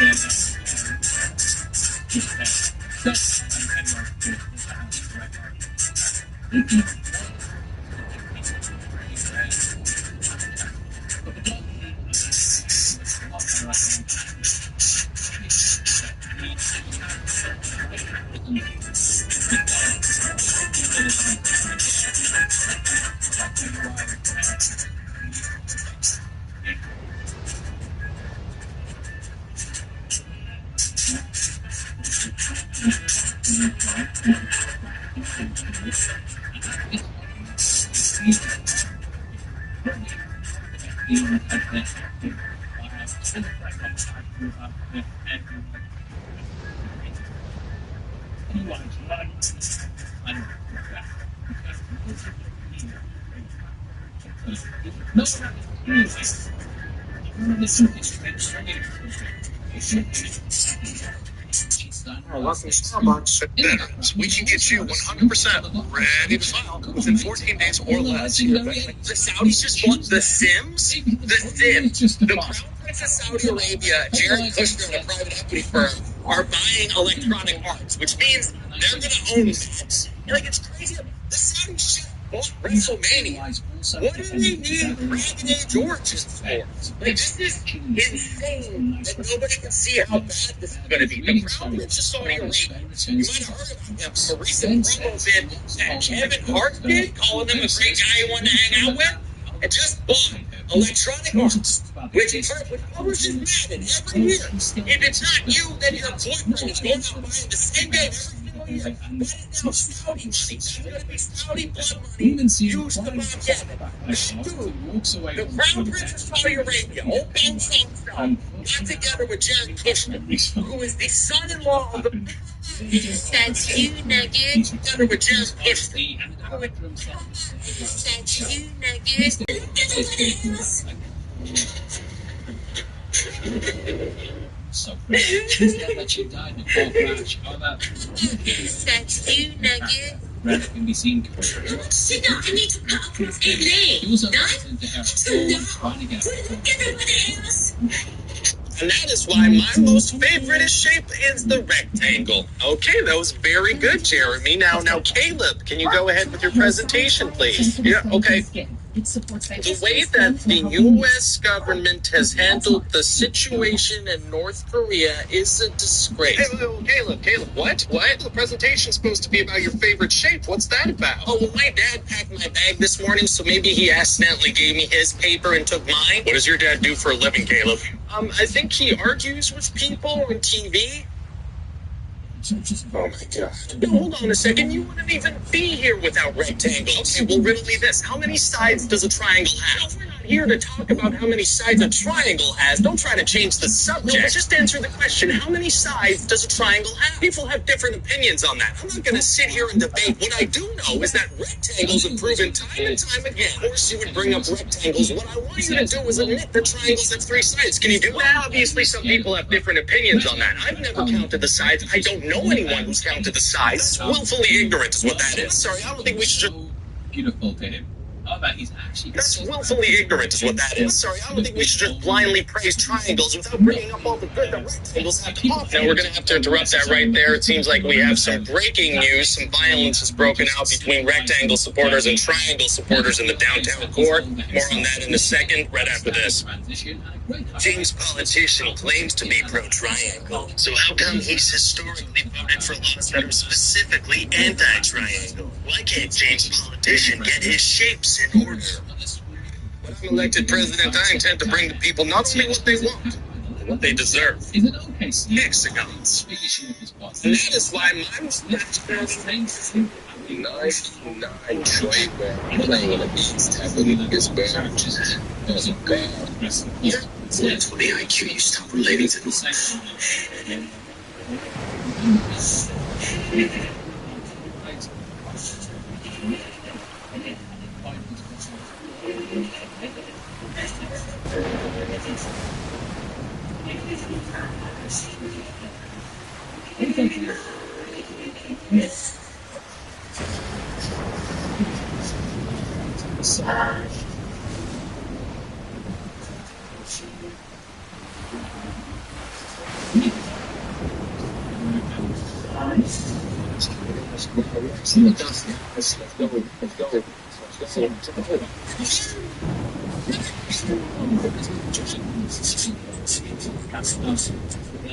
Speaker 4: We can get you 100% ready to file within 14 days or less.
Speaker 17: The Saudis just bought The Sims? The Sims. The Crown Prince of Saudi Arabia, Jared Kushner, and a private equity firm are buying Electronic Arts, which means they're going to own that. And, like, it's crazy. The Saudis shit
Speaker 3: bought WrestleMania. What do they need Dragon Age Origins for? Like, this is insane that nobody can see how bad this is going to be. The crowd is just Saudi Arabia. You might have heard about him from a recent promo vid that Kevin Hart did, calling him a great guy he wanted to hang out with. And just bought Electronic Arts, which publishes Madden every year. If it's not you, then your boyfriend is going out buying the same game every single year. That is now Saudi money. It's going to be Saudi blood money used to buy Madden. Dude, the Crown Prince of Saudi Arabia, old Ben Salman, got together with Jared Kushner, who is the son-in-law of the...
Speaker 15: That's you, Nugget.
Speaker 3: Together with Jared Kushner.
Speaker 15: That's you, Nugget.
Speaker 16: So, that you died in a car crash. Oh,
Speaker 15: That's you, Nugget.
Speaker 16: Red can be seen.
Speaker 15: Sit down. I need to cut off his leg.
Speaker 16: He was listening to her trying to get
Speaker 3: And that is why my most favorite shape is the rectangle. Okay, that was very good, Jeremy. Now, Caleb, can you go ahead with your presentation, please? Yeah, okay. The way that the U.S. government has handled the situation in North Korea is a disgrace. Hey, Caleb, what? The presentation's supposed to be about your favorite shape. What's that about? Oh, well, my dad packed my bag this morning, so maybe he accidentally gave me his paper and took mine. What does your dad do for a living, Caleb? I think he argues with people on TV. Oh my God. No, hold on a second. You wouldn't even be here without rectangles. Okay, well, riddle me this. How many sides does a triangle have? We're not here to talk about how many sides a triangle has. Don't try to change the subject. No, just answer the question. How many sides does a triangle have? People have different opinions on that. I'm not going to sit here and debate. What I do know is that rectangles have proven time and time again. Of course, you would bring up rectangles. What I want you to do is admit that triangles have 3 sides. Can you do that? Obviously, some people have different opinions on that. I've never counted the sides. I don't know anyone who's counted the sides. Willfully ignorant is what that is. Sorry, I don't think we should...
Speaker 16: Beautiful to him. Oh, that he's actually...
Speaker 3: That's willfully ignorant is what that is. Sorry, I don't think we should just blindly praise triangles without bringing up all the good that rectangles have to offer. Now, we're going to have to interrupt that right there. It seems like we have some breaking news. Some violence has broken out between rectangle supporters and triangle supporters in the downtown core. More on that in a second, right after this. James Politician claims to be pro-triangle. So how come he's historically voted for laws that are specifically anti-triangle? Why can't James Politician get his shapes in order? When I'm elected president, I intend to bring the people not only what they want, but what they deserve.
Speaker 16: Is it okay?
Speaker 3: Hexagons. And that is why my mustache nice choice playing a beast happening is bad. That's bad. Yeah, that's what the IQ you stop relating to me.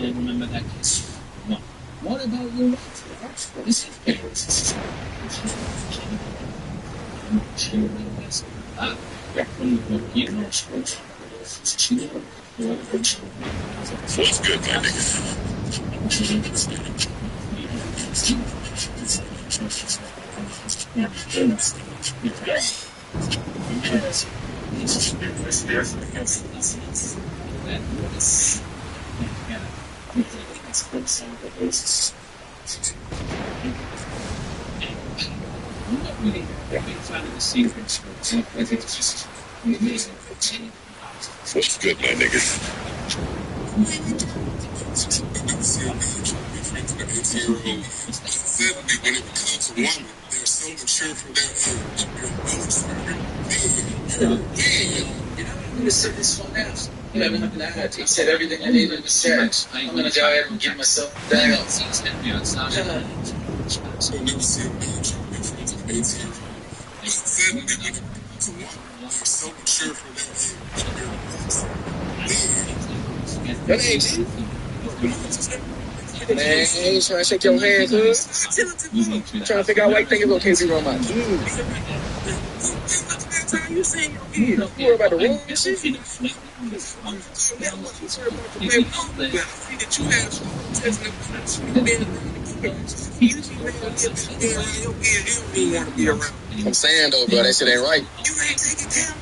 Speaker 16: Remember that. What about your this is
Speaker 4: What's good, my nigga? What's good, my niggas? When it becomes a woman, they're so mature from that age.
Speaker 17: I'm going to sit this one down. You haven't looked at that. He said everything I needed to say. I'm going to go ahead and give myself a bag out.
Speaker 4: So never see a man trying to make friends at 18.
Speaker 6: So sure for that ain't G. Man, he's trying to shake your hand, cuz. Trying to figure out why you think it's okay to run my you saying you worry about the wrong shit. I'm saying though, bro, that shit ain't right. You ain't taking care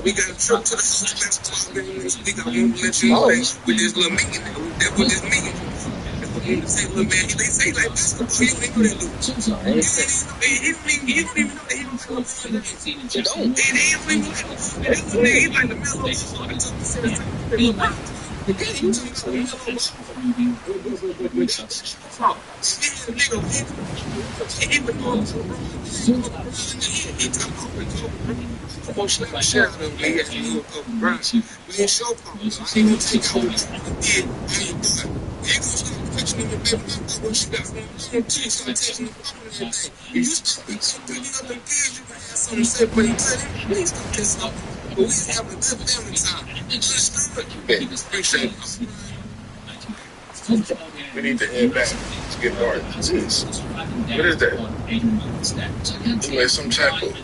Speaker 6: we got a trip to the hospital with this little meeting. That's what this meeting. They say, little man, they say like basketball. You don't even know that dude. You don't even know that he don't play. They don't even know. He's like the middle of we need to head back to get started. What is that? Anyway, some chocolate.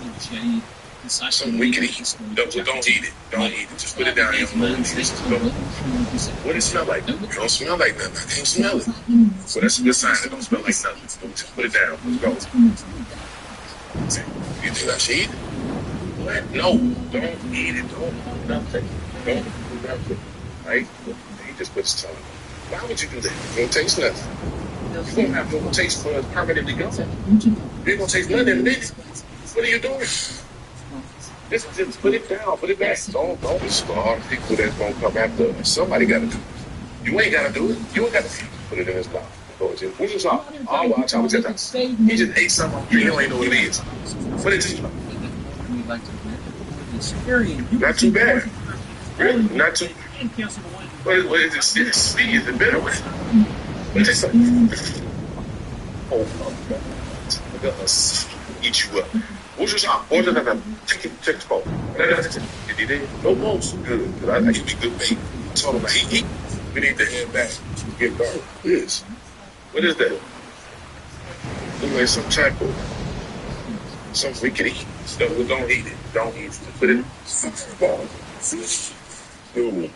Speaker 6: Something we can eat. Don't eat it. Don't eat it. Just put it down here. What does it smell like? It don't smell like nothing. I can't smell it. So that's a good sign. It don't smell like nothing. Just put it down. Let's go. You think I should eat it? What? No. Don't eat it. Don't do nothing. Don't do nothing. Right? He just put his tongue. Why would you do that? You don't taste nothing. You won't have no taste for us permanently go. You ain't gonna taste nothing in a minute. What are you doing? Just put it down, put it back. Don't be smart. People that's gonna come after us. Somebody gotta do it. You ain't gotta do it. You ain't gotta put it in his mouth. What's this all? Oh, watch out. He just ate something. You don't even know what it is. Put it in his mouth. Not too bad. Really? Not too. What is it? It's sweet. Is it bitter? What is it? Oh my God. I'm gonna eat you up. What's your shot? Check the phone. Did he did? No more. Good. I used to be good bait. I told him, we need to head back to get dark. Yes. What is that? Look like some chocolate. Something we can eat. Don't eat it. Don't eat it. Put it in the ball. Ooh.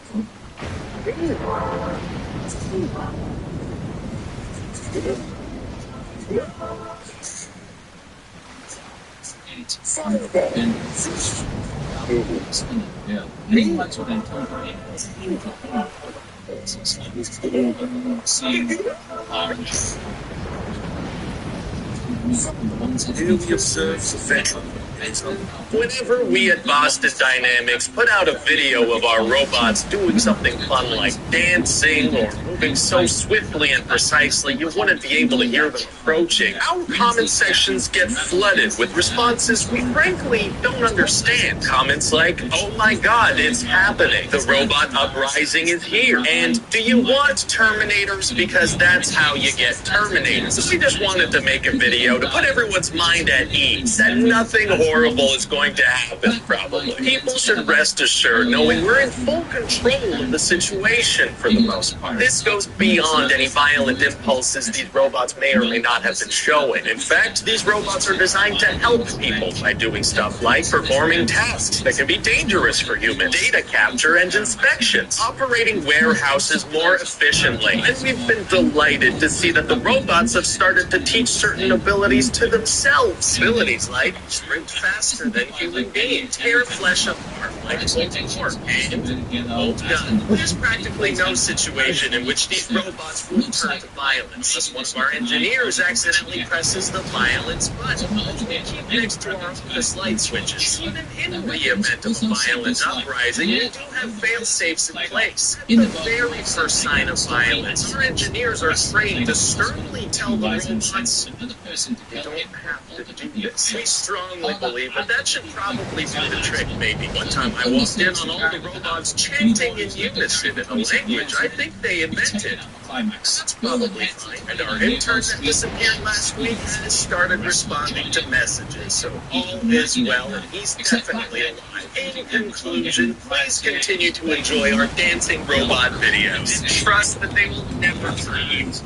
Speaker 3: Whenever we at Boston Dynamics put out a video of our robots doing something fun like dancing or moving so swiftly and precisely you wouldn't be able to hear them approaching, our comment sections get flooded with responses we frankly don't understand. Comments like, oh my God, it's happening. The robot uprising is here. And do you want Terminators? Because that's how you get Terminators. So we just wanted to make a video to put everyone's mind at ease that nothing horrible is going to happen, probably. People should rest assured knowing we're in full control of the situation for the most part. This goes beyond any violent impulses these robots may or may not have been showing. In fact, these robots are designed to help people by doing stuff like performing tasks that can be dangerous for humans, data capture and inspections, operating warehouses more efficiently. And we've been delighted to see that the robots have started to teach certain abilities to themselves. Abilities like sprint faster than human beings, tear flesh apart like Cold War and Cold Gun. There's practically no situation in which these robots will turn to violence unless one of our engineers accidentally presses the violence button. We keep next to our office light switches. Even in the event of a violent uprising, we do have fail-safes in place. At the very first sign of violence, our engineers are trained to sternly tell the robots, "You don't have to do this." We strongly believe that should probably do the trick, maybe. One time I walked in on all the robots chanting in unison in a language I think they invented. That's probably fine. And our intern that disappeared last week has started responding to messages, so all is well, and he's definitely alive. In conclusion, please continue to enjoy our dancing robot videos, and trust that they will never leave.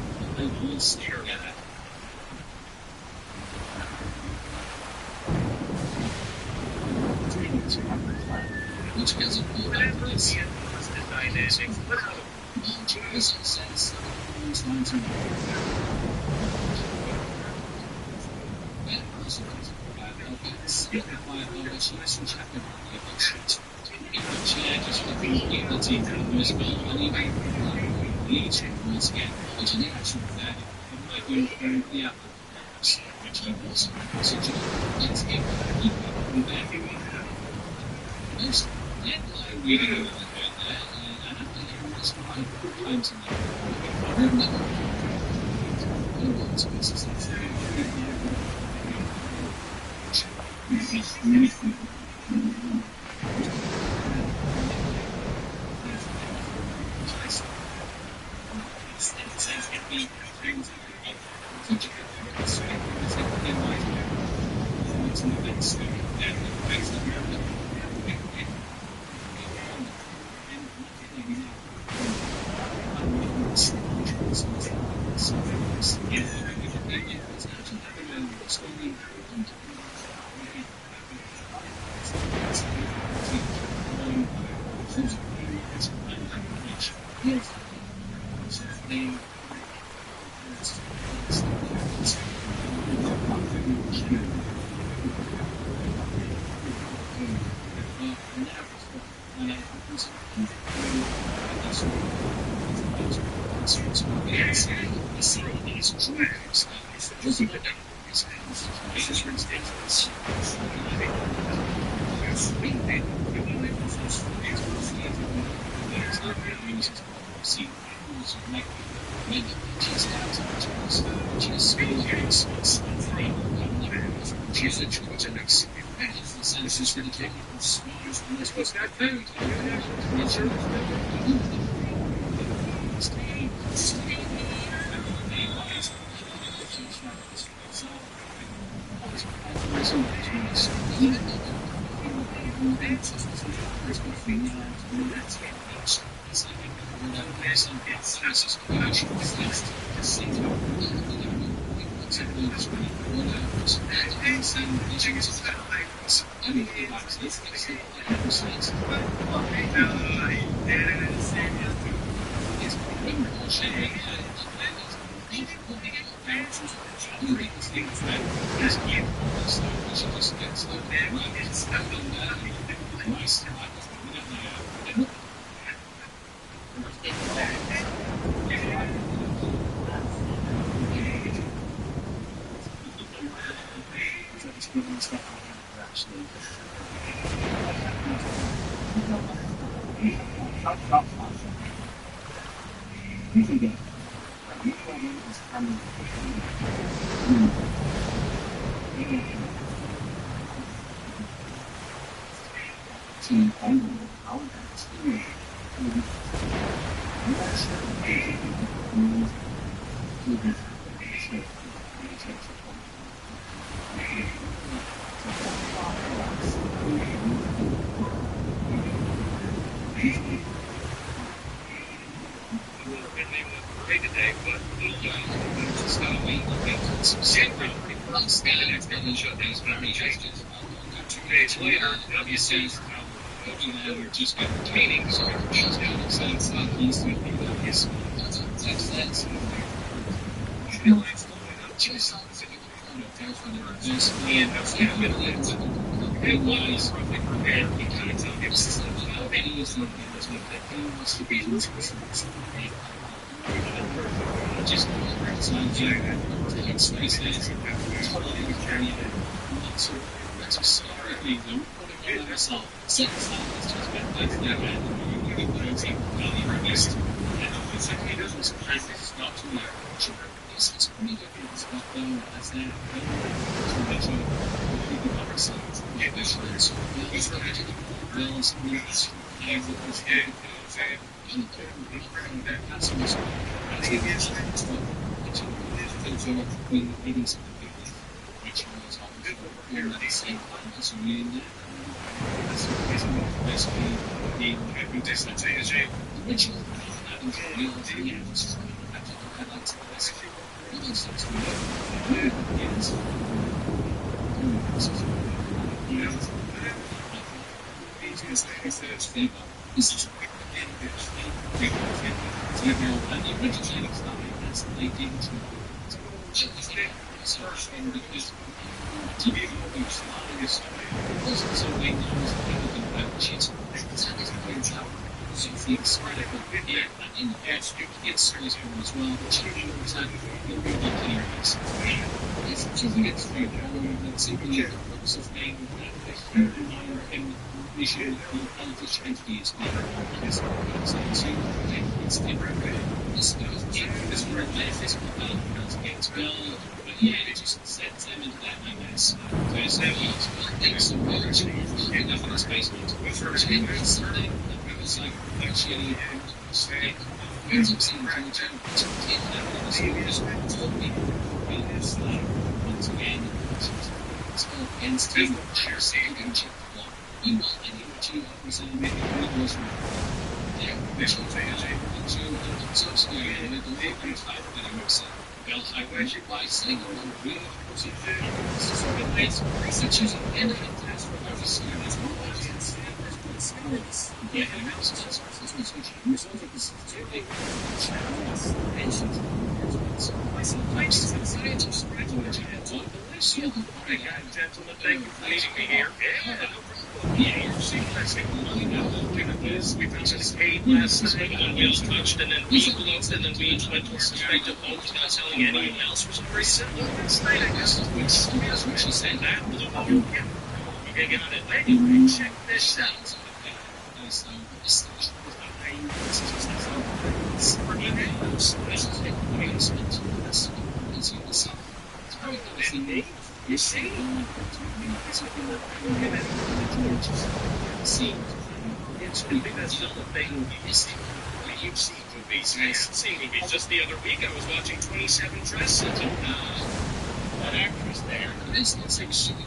Speaker 16: Which gets a full evidence. Jesus says, trying to just get retaining, so she's got it sense that he's going to be the his that's just and realize that you can't tell this is how many years he wants to be just space there. That's historically the universal sense of just been that's the event. You can take value released. It's not too much. It's pretty different stuff though, as that
Speaker 3: just the other week I was watching 27 Dresses. That actress there. This looks like super.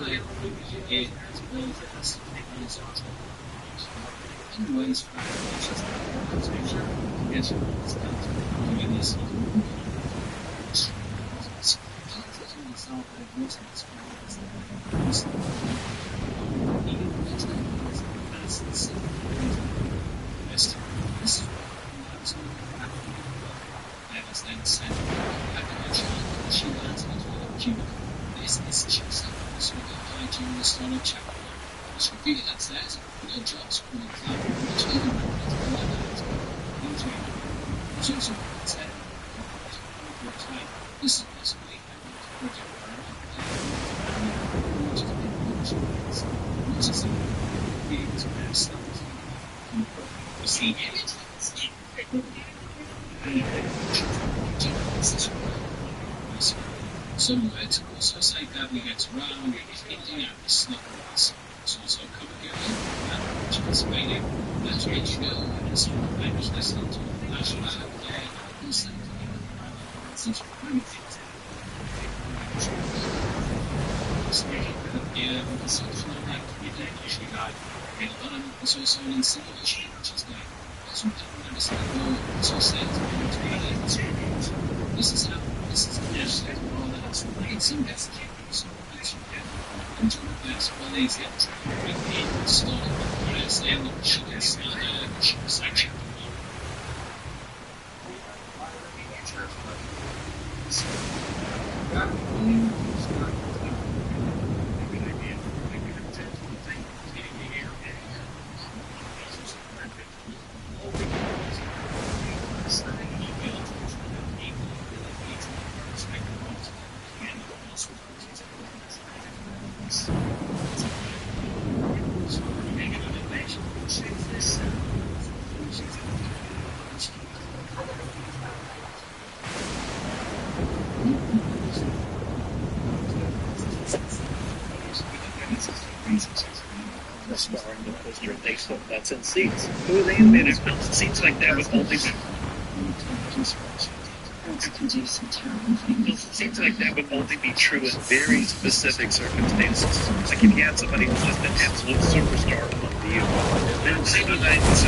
Speaker 3: Some words also say Dudley gets round Indianapolis Snuffles. It's also covered here which is Spain. That's where you go and some language listening to the national day and such very things. Yeah, the social activity usually got in is also an insinuation which is like as we don't understand it's also this is how this is all that has it's investigating so that's and to reverse one is that we start whereas they look section
Speaker 1: star in the poster and they sold butts and seats. Who are the animated films? It seems like that would only be... It seems like that would only be true in very specific circumstances. Like if you had somebody who's just an absolute superstar among the youth. Then maybe let's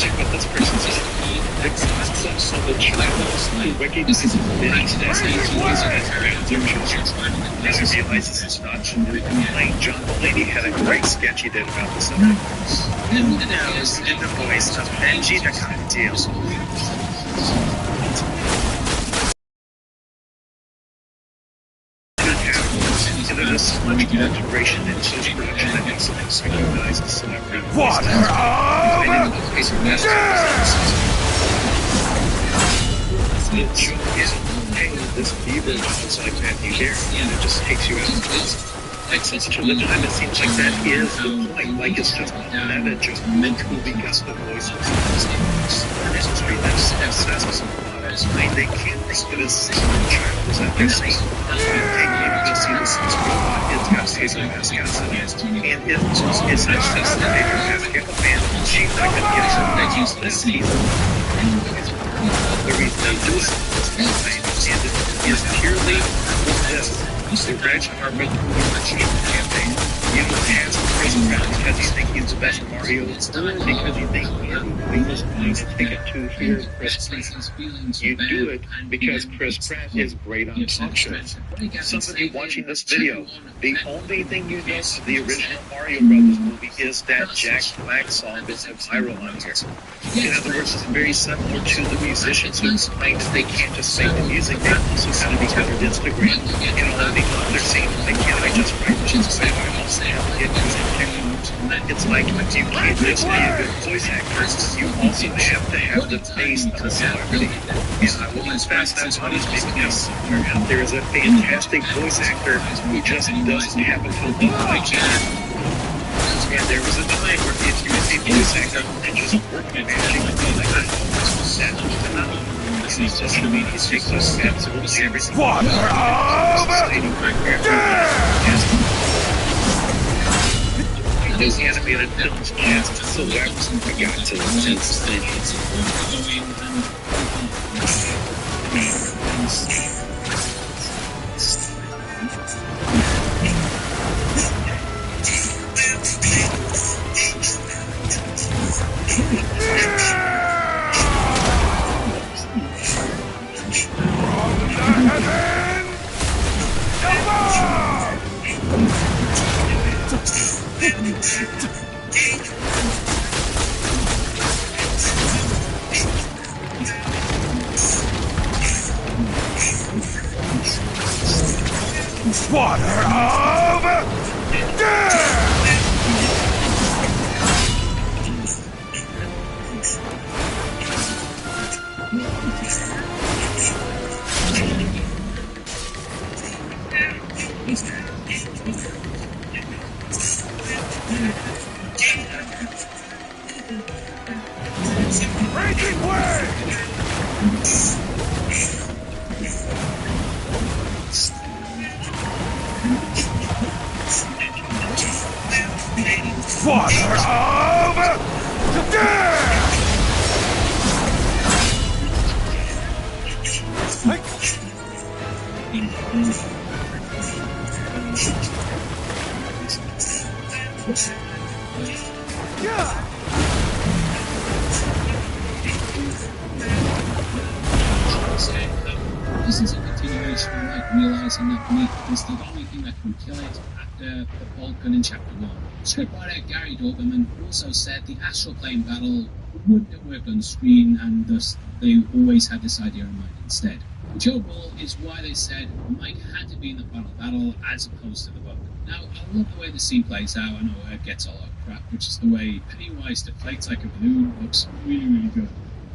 Speaker 1: check what this person's like. The concept of the child who recognizes this never realizes it's not true. Playing John Mulaney had a great sketch he did about the subject. And in the voice of Benji the Cocktail. And there's so much integration in post-production that makes it recognize the celebrity. This Bieber is like Matthew Dare, and it just takes you out of this. Such a the time it seems like that is the point, like it's just meta joke because the voices of the industry that's obsessed with they can't think of a single child as that they're saying. You'll see this it's got Pedro Pascal in it, and it's not just the Pedro Pascal band. She's not going to get some this season. The reason they do it is purely this. The Reg Hartman campaign. You ask Chris Pratt because you think he's the best Mario, or because you think everybody is going to take it to hear Chris Pratt. You do it because Chris Pratt is great on talk shows. Somebody watching this video, the only thing you know of the original Mario Brothers movie is that Jack Black song that's viral on here. In other words, it's very similar to the musicians who claim that they can't just make the music, they also got to be good at Instagram. And all of the other scenes, like, can't I just write this? It's like if you can't just be a good voice actor, you also have to have the face of a celebrity. And I will confess that's what is because there is a fantastic voice actor who just doesn't happen to look like you. And there was a time where if you was a voice actor and just work magic, like that was enough. Social media takes us absolutely everything. Those animated films just select we got to
Speaker 5: Water of death! Raging wave! Father of death!
Speaker 16: This is a continuation of like realizing that meat is the only thing that can kill it after the bolt gun in chapter 1. Scriptwriter Gary Doberman also said the astral plane battle wouldn't have worked on screen, and thus they always had this idea in mind instead. Which overall is why they said Mike had to be in the final battle as opposed to the book. Now, I love the way the scene plays out. I know it gets all out of crap, which is the way Pennywise deflates like a balloon. Looks really, really good.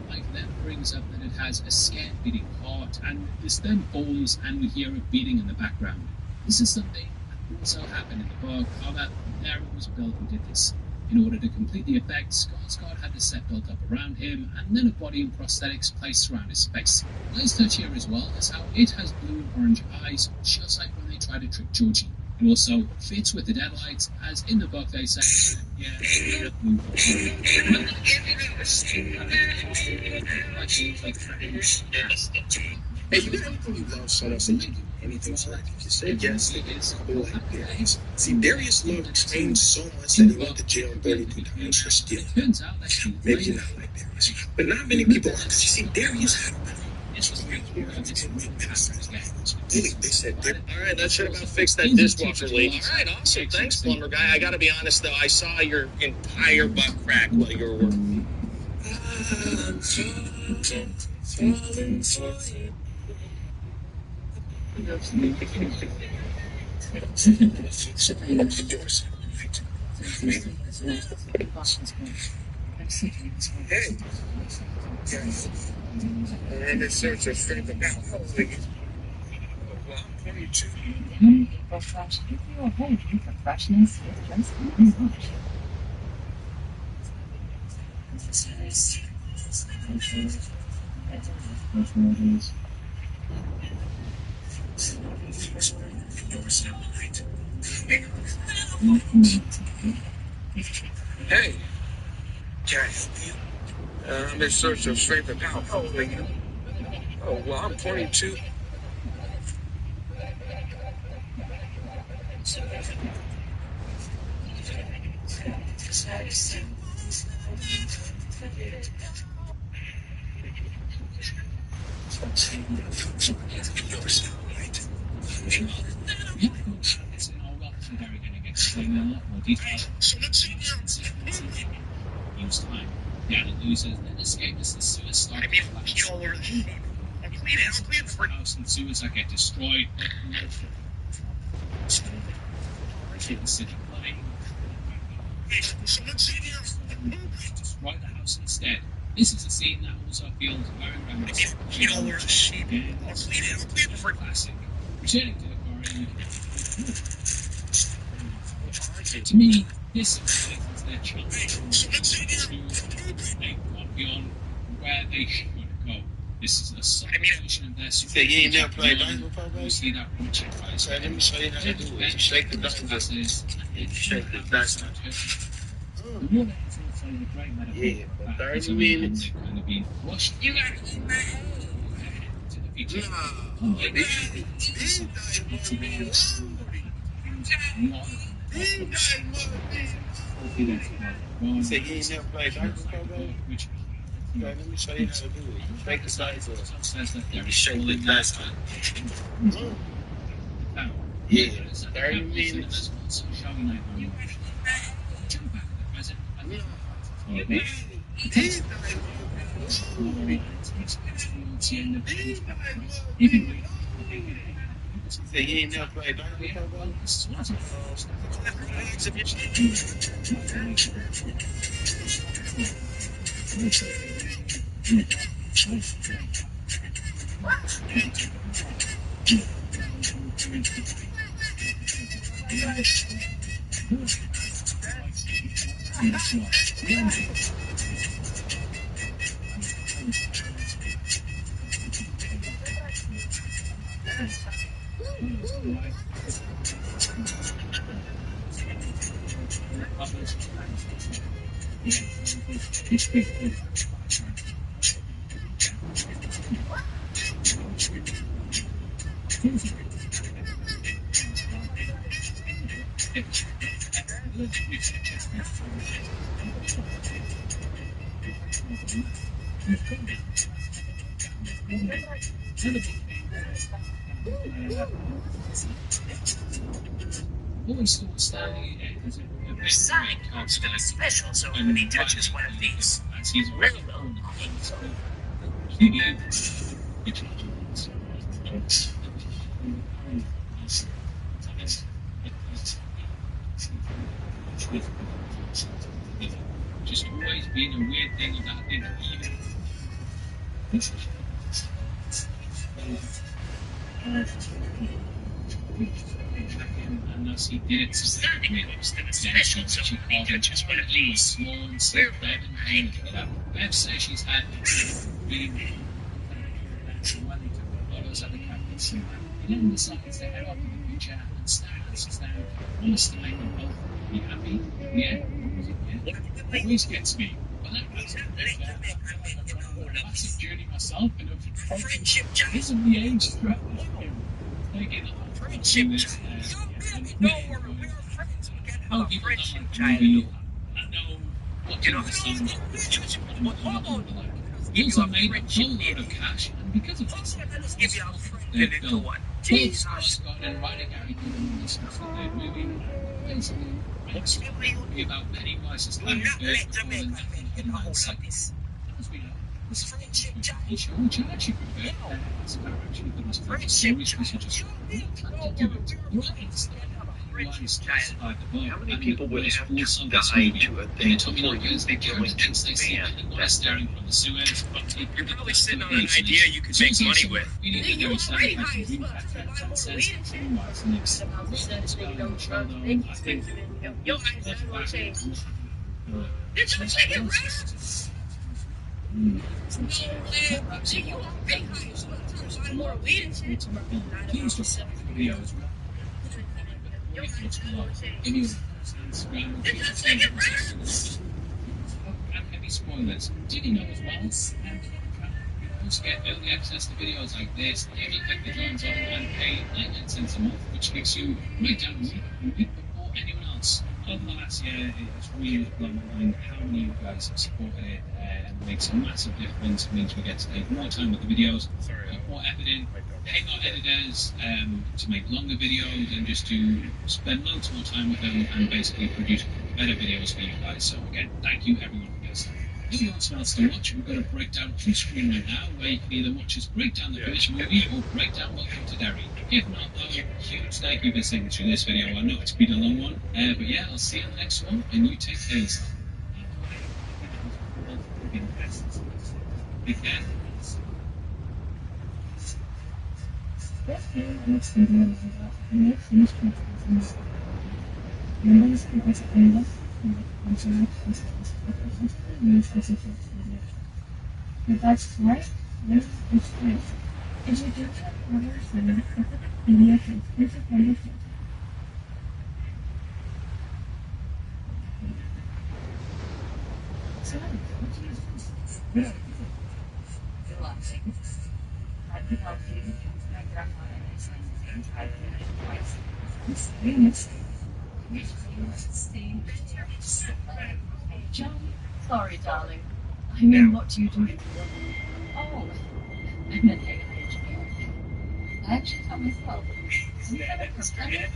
Speaker 16: Mike then brings up that it has a scared beating heart, and this then forms and we hear it beating in the background. This is something that also happened in the book, how that narrative was built who did this. In order to complete the effect, Skarsgård had the set built up around him, and then a body and prosthetics placed around his face. Nice touch here as well is how it has blue and orange eyes, just like when they tried to trick Georgie. It also fits with the deadlights, as in the book they say,
Speaker 6: Hey, you know anything you love so much that you do anything for it? You say yes, it is cool like Darius. See, Darius Love changed so much that he went to jail 32 times for stealing. Maybe you're not like Darius, but not many people are. Because you see, Darius had a better. They said,
Speaker 3: all right, that should about fix that dishwasher leak. All right, awesome. Thanks, plumber guy. I gotta be honest, though. I saw your entire butt crack while you were working.
Speaker 6: Hey. And in search of strength and power. Well, I'm 22.
Speaker 14: Refresh if you are home for freshness with just one wash.
Speaker 6: Hey. Can I help you? I'm in search of strength and power. How old are you? Oh, well, I'm 22.
Speaker 16: Use time. Data loses, then escapists the suicide.
Speaker 3: I mean, y'all are the I'll clean it for
Speaker 16: house and sewers that get destroyed. Keep the city flooding. Destroy the house instead. This is a scene that also feels very reminiscent.
Speaker 3: Y'all are the sheep. I'll clean it for
Speaker 16: classic. Returning to the quarry. To me, this is their chance. They've gone beyond where they should go. This is a celebration of their success.
Speaker 6: You ain't never played dice before, baby?
Speaker 16: You see that Richard Price.
Speaker 6: Let me show you how to do it. You shake the dice. Shake the dice.
Speaker 16: The water is also a great metaphor.
Speaker 6: Yeah, for 30 minutes.
Speaker 16: Kind of being washed.
Speaker 3: You gotta eat my head.
Speaker 16: To the future.
Speaker 6: You say you ain't never played dice before, baby? Let me show you how to do it. You shake the dice up. You shake the dice up. Yeah, 30 minutes. Say you ain't never played dice
Speaker 3: Sonic comes to a special, so when he touches one of these, he's real low.
Speaker 16: Just always being a weird thing that I think unless he did it
Speaker 3: Sonic comes to a special, so when he touches one of these,
Speaker 16: small and sick Bev says she's had been when they took photos at the campus. He then decides to head off in the future and starts now promise to make them both be happy. Yeah, always gets me. But that was a massive journey myself, and I've risen the age throughout this film. Taking
Speaker 17: friendship child. No, we're friends. We can't have a friendship child.
Speaker 16: I know what you know. He's made a whole load of cash, and because of this,
Speaker 17: let's give you a friend into one. Jesus.
Speaker 16: And writing Gary Goodman this third movie, basically about Pennywise's life and as we know, this friendship child, which I actually prefer. It's actually the most friendship child.
Speaker 1: How many people would have to die to a thing before you become against the band?
Speaker 17: You're probably sitting on an idea you could make money with.
Speaker 16: Heavy spoilers. Did you know as well? To get early access to videos like this, you click the joins on and pay 99 cents a month, which makes you right down the movie before anyone else. Over the last year, it's really blown my mind how many of you guys have supported it, and it makes a massive difference. It means we get to take more time with the videos, more editing, paying our editors to make longer videos and just to spend loads more time with them and basically produce better videos for you guys. So again, thank you everyone for this. If you want someone else to watch, we've got a breakdown on screen right now where you can either watch us break down the finished movie or break down Welcome to Derry. If not, though, huge thank you for sitting through this video. I know it's been a long one, but yeah, I'll see you in the next one, and you take care. Big care.
Speaker 10: If that's right, then it's great. If you do have orders and a PDF and exclusive membership, so what do you think? I can help you use my grandma and I try to do it twice. John, sorry, darling. I mean, what do you do? Oh, I'm an AI engineer. I actually taught myself. Isn't that a perspective?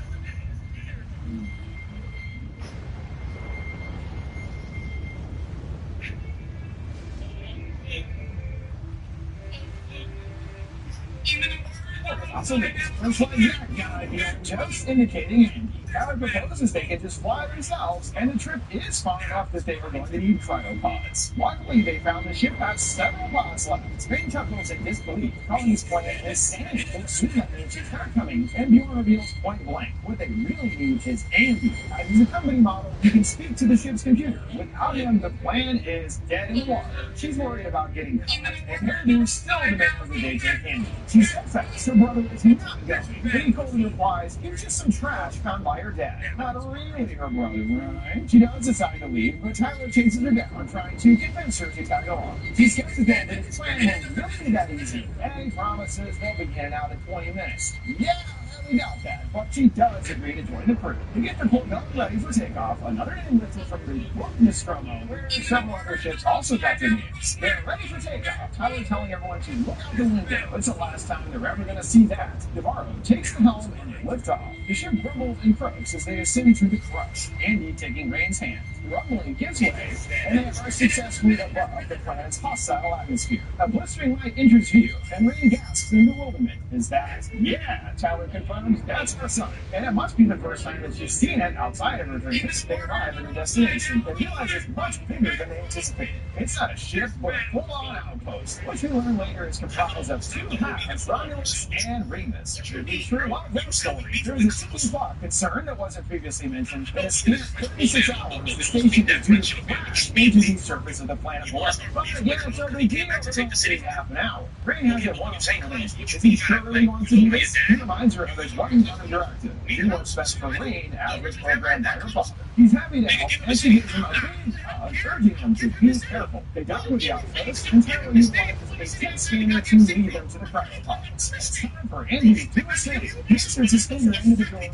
Speaker 18: Awesome. Looks like Jack got an idea just indicating Andy. Tyler proposes they can just fly themselves, and the trip is far enough that they were going to need cryopods. Luckily, they found the ship has several pods left. Spain chuckles in disbelief, calling his plan insane. And soon that means she's not coming, and Bjorn reveals point blank what they really need is Andy. As he's a company model, he can speak to the ship's computer. Without him, the plan is dead in the water. She's worried about getting caught, and Hairdo still demands the day take Andy. She's so fast, her brother is not going. Then he coldly replies, "Here's just some trash found by her dad." Not really her brother, right? She does decide to leave, but Tyler chases her down, trying to convince her to tag along. She skeptical that his plan won't really be that easy, and he promises they'll be in and out in 20 minutes. Yeah, I really doubt that, but she does agree to join the crew. To get the port gun ready for takeoff, another name listed from the Nostromo, where several other ships also got their names. They're ready for takeoff. Tyler telling everyone to look out the window. It's the last time they're ever going to see that. Navarro takes the helm and they lift off. The ship grumbles and croaks as they ascend through the crush. Andy taking Rain's hand. The rumbling gives way, and they are successfully above the planet's hostile atmosphere. A blistering light enters view, and Rain gasps in bewilderment. Is that? Yeah, Tyler confirms that's her son, and it must be the first time that she's seen it outside of her dreams. They arrive at the destination and realize it's much bigger than they anticipated. It's not a ship, but a full-on outpost, which we learn later is comprised of two halves, Romulus and Remus. To be sure, a lot of their stories. There is a second plot concern that wasn't previously mentioned. In a span of 36 hours, station is due to crash into the surface of the planet below. But again, it's no big deal. It's only half an hour. Rain has it one thing. If he surely wants to do this, he reminds her of his one other directive. He wants best for Rain as was programmed by her father. He's happy to help, and she gives him a big hug, urging him to be careful. They dock with the outpost, and Tyler utilizes a space scanner to lead them to the cryopods. It's time for Andy to do a thing. He inserts his finger into the door and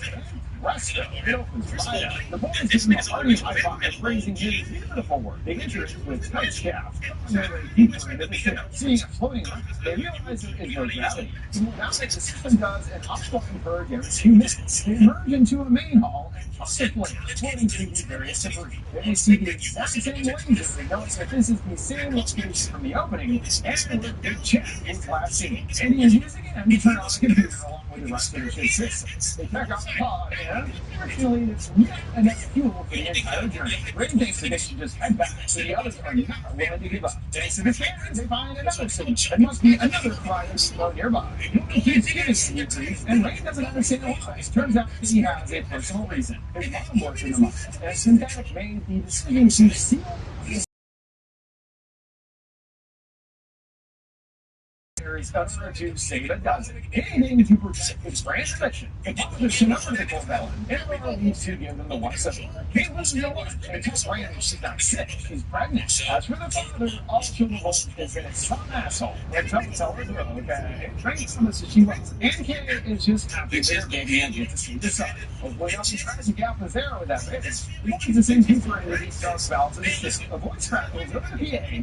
Speaker 18: presto, it opens wide up. The boys give him a hearty high five, praising his beautiful work. They enter it with tight scaff, their way deeper into the ship. Seeing it floating up, they realize there is no gravity. The more balance the system does, an offline bird gives 2 minutes. They emerge into a main hall and toss a flame, floating through the various debris. They see the exact same lenses. They notice that this is the same location from the opening, and where Big Chat was last seen. And he is using it to turn on the computer along with the rest of the ship's systems. They check out the pod, and fortunately, there's not enough fuel for the entire journey. Rain thinks that they should just head back, so the others are not willing to give up. Thanks to the scanners, they find another signal. There must be another cryo nearby. He keeps giving secrets, and Rain doesn't understand why. Turns out that he has a personal reason. His mom works in the mine, and Synthetic made the decision to seal in order to save a dozen. Anything to protect his grand mission. The father should not the Corbella, and Laura needs to give them the one support. Can't listen to one, and just Rain, she's not sick, she's pregnant. As for the father, all she'll hold is that it's some asshole. And don't tell her, okay? Rain promises she wants. And Kay is just happy that her baby and get to see the sun. Hopefully, she tries to gap the zero with that baby. He wants to send people into these dark valves and assist. A voice crackles over the PA,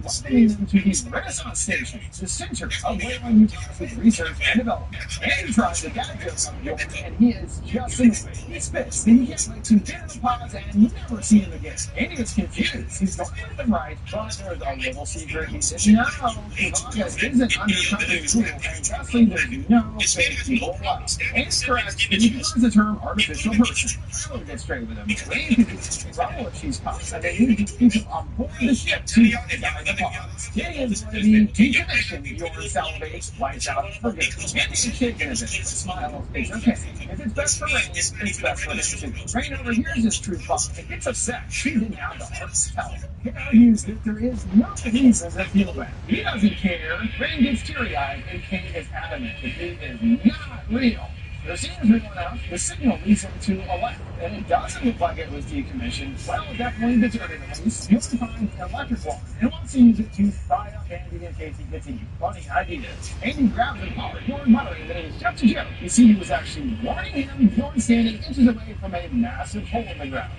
Speaker 18: welcoming them to the Renaissance Station, the center of Wayland Utah's research and development. And he tries to gag him on the open, and he is just in the way. He spits, then he gets like to get in the pods and never see him again. And he is confused. He's going to get them right, but there's a little secret. He says, no, Ivanka isn't under company rule, and justly there's no safety or life. And he's correct, he uses the term artificial person. I will get straight with him. Rain could be trouble if she's caught, and they need to keep him on board the ship to guide the pods. He is going to be decommissioned your salvage, lights out, forget. And he's shaking as if a smile is okay. If it's best for Rain, it's best for him too. Rain overhears this truth bomb and gets upset. She didn't have the heart to tell him. He argues that there is no reason to feel bad. He doesn't care. Rain gets teary-eyed, and Kate is adamant that he is not real. The scene is real enough. The signal leads him to a left, and it doesn't look like it was decommissioned. Well, definitely deserted at least. He'll find an electric one, and wants to use it to fry up Andy in case he gets any funny ideas. Andy grabs the collar, Bjorn muttering that it was just a joke. You see, he was actually warning him, Bjorn standing inches away from a massive hole in the ground.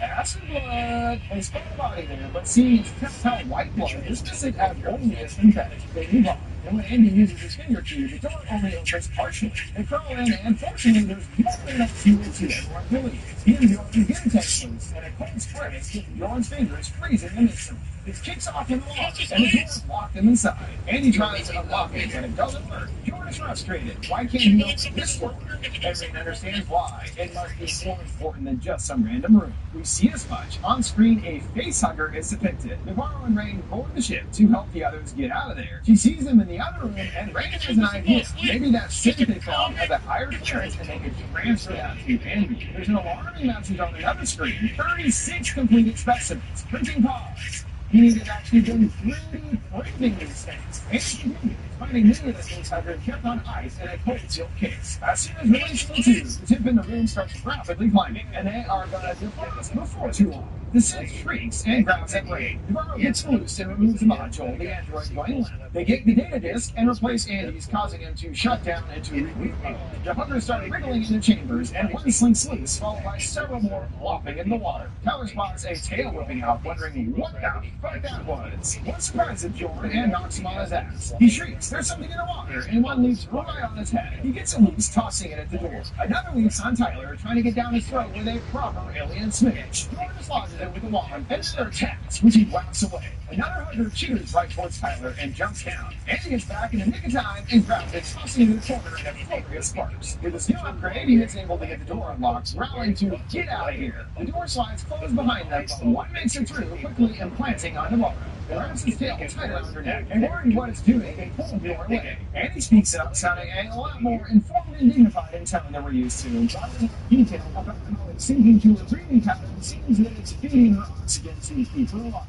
Speaker 18: Acid blood. They spot the body there, but seeing his tactile white blood dismiss it as only as synthetic. They move on. And when Andy uses his finger to, the door only opens partially. They crawl in, and fortunately, there's more than enough fuel to everyone believe. He and Bjorn begin tank loose, and a cold spray gets Bjorn's fingers freezing them instantly. It kicks off in the lock, and the doors lock them inside. Andy tries to unlock it, and it doesn't work. Bjorn is frustrated. Why can't he open this door? Everyone understands why. It must be more important than just some random room. We see as much. On screen, a facehugger is depicted. Navarro and Rain board the ship to help the others get out of there. She sees them in the other room, and Rain has an idea. Maybe that ship they found has a higher clearance, and they could transfer that to Andy. There's an alarming message on another screen. 36 completed specimens. Printing pause. He has actually been 3D printing these things. And he continues, finding many of the things have been kept on ice in a cold sealed case. As soon as releasing the tube, the tip in the room starts rapidly climbing, and they are going to deflate before too long. The Sith shrieks and grabs at Rain. Navarro gets loose and removes the module, the android going limp. They get the data disk and replace Andy's, causing him to shut down into reboot mode. The hunters start wriggling in the chambers, and one slinks loose, followed by several more flopping in the water. Tyler spots a tail whipping out, wondering what the fuck that was. One surprises Bjorn and knocks him on his ass. He shrieks, there's something in the water, and one leaps right on his head. He gets it loose, tossing it at the door. Another leaps on Tyler, trying to get down his throat with a proper alien smidge. Bjorn dislodges it with a wand, and another attacks, which he whacks away. Another hunter cheers right towards Tyler and jumps down. Andy gets back in the nick of time and grabs it, tossing it in the corner in a flurry of sparks. With a skill upgrade, he is able to get the door unlocked, growling to get out of here. The door slides closed behind them, but one makes it through, quickly implanting on Navarro. and wraps his tail tight around her neck. And worried what it's doing, they pull the door away. Andy speaks up, sounding a lot more informed and dignified in tone than we're used to. Providing detail about how it's sinking to her breathing pattern, it seems that it's feeding her oxygen to keep her alive.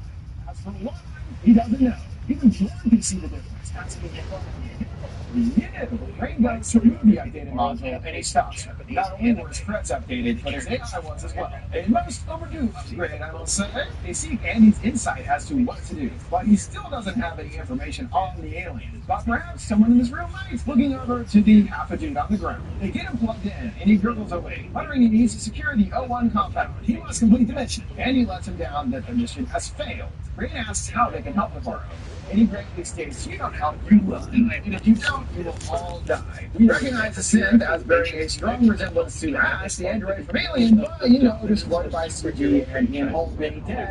Speaker 18: As for why, he doesn't know. Even John can see the difference. Asking him yeah, Rain goes to remove the updated module, and he stops her. Not only were his threats updated, but his AI was as well. A most overdue upgrade, I will say. They seek Andy's insight as to what to do, but he still doesn't have any information on the alien. But perhaps someone in this room might. Looking over to the half-a-dude on the ground. They get him plugged in, and he gurgles away, muttering he needs to secure the O1 compound. He must complete the mission. Andy lets him down that the mission has failed. Rain asks how they can help Navarro. And he gravely states, you don't help, you will. And if you don't, you will all die. We recognize the synth as bearing a strong resemblance to Ash, the android from Alien, but you know, just one by Sergi and him both being dead.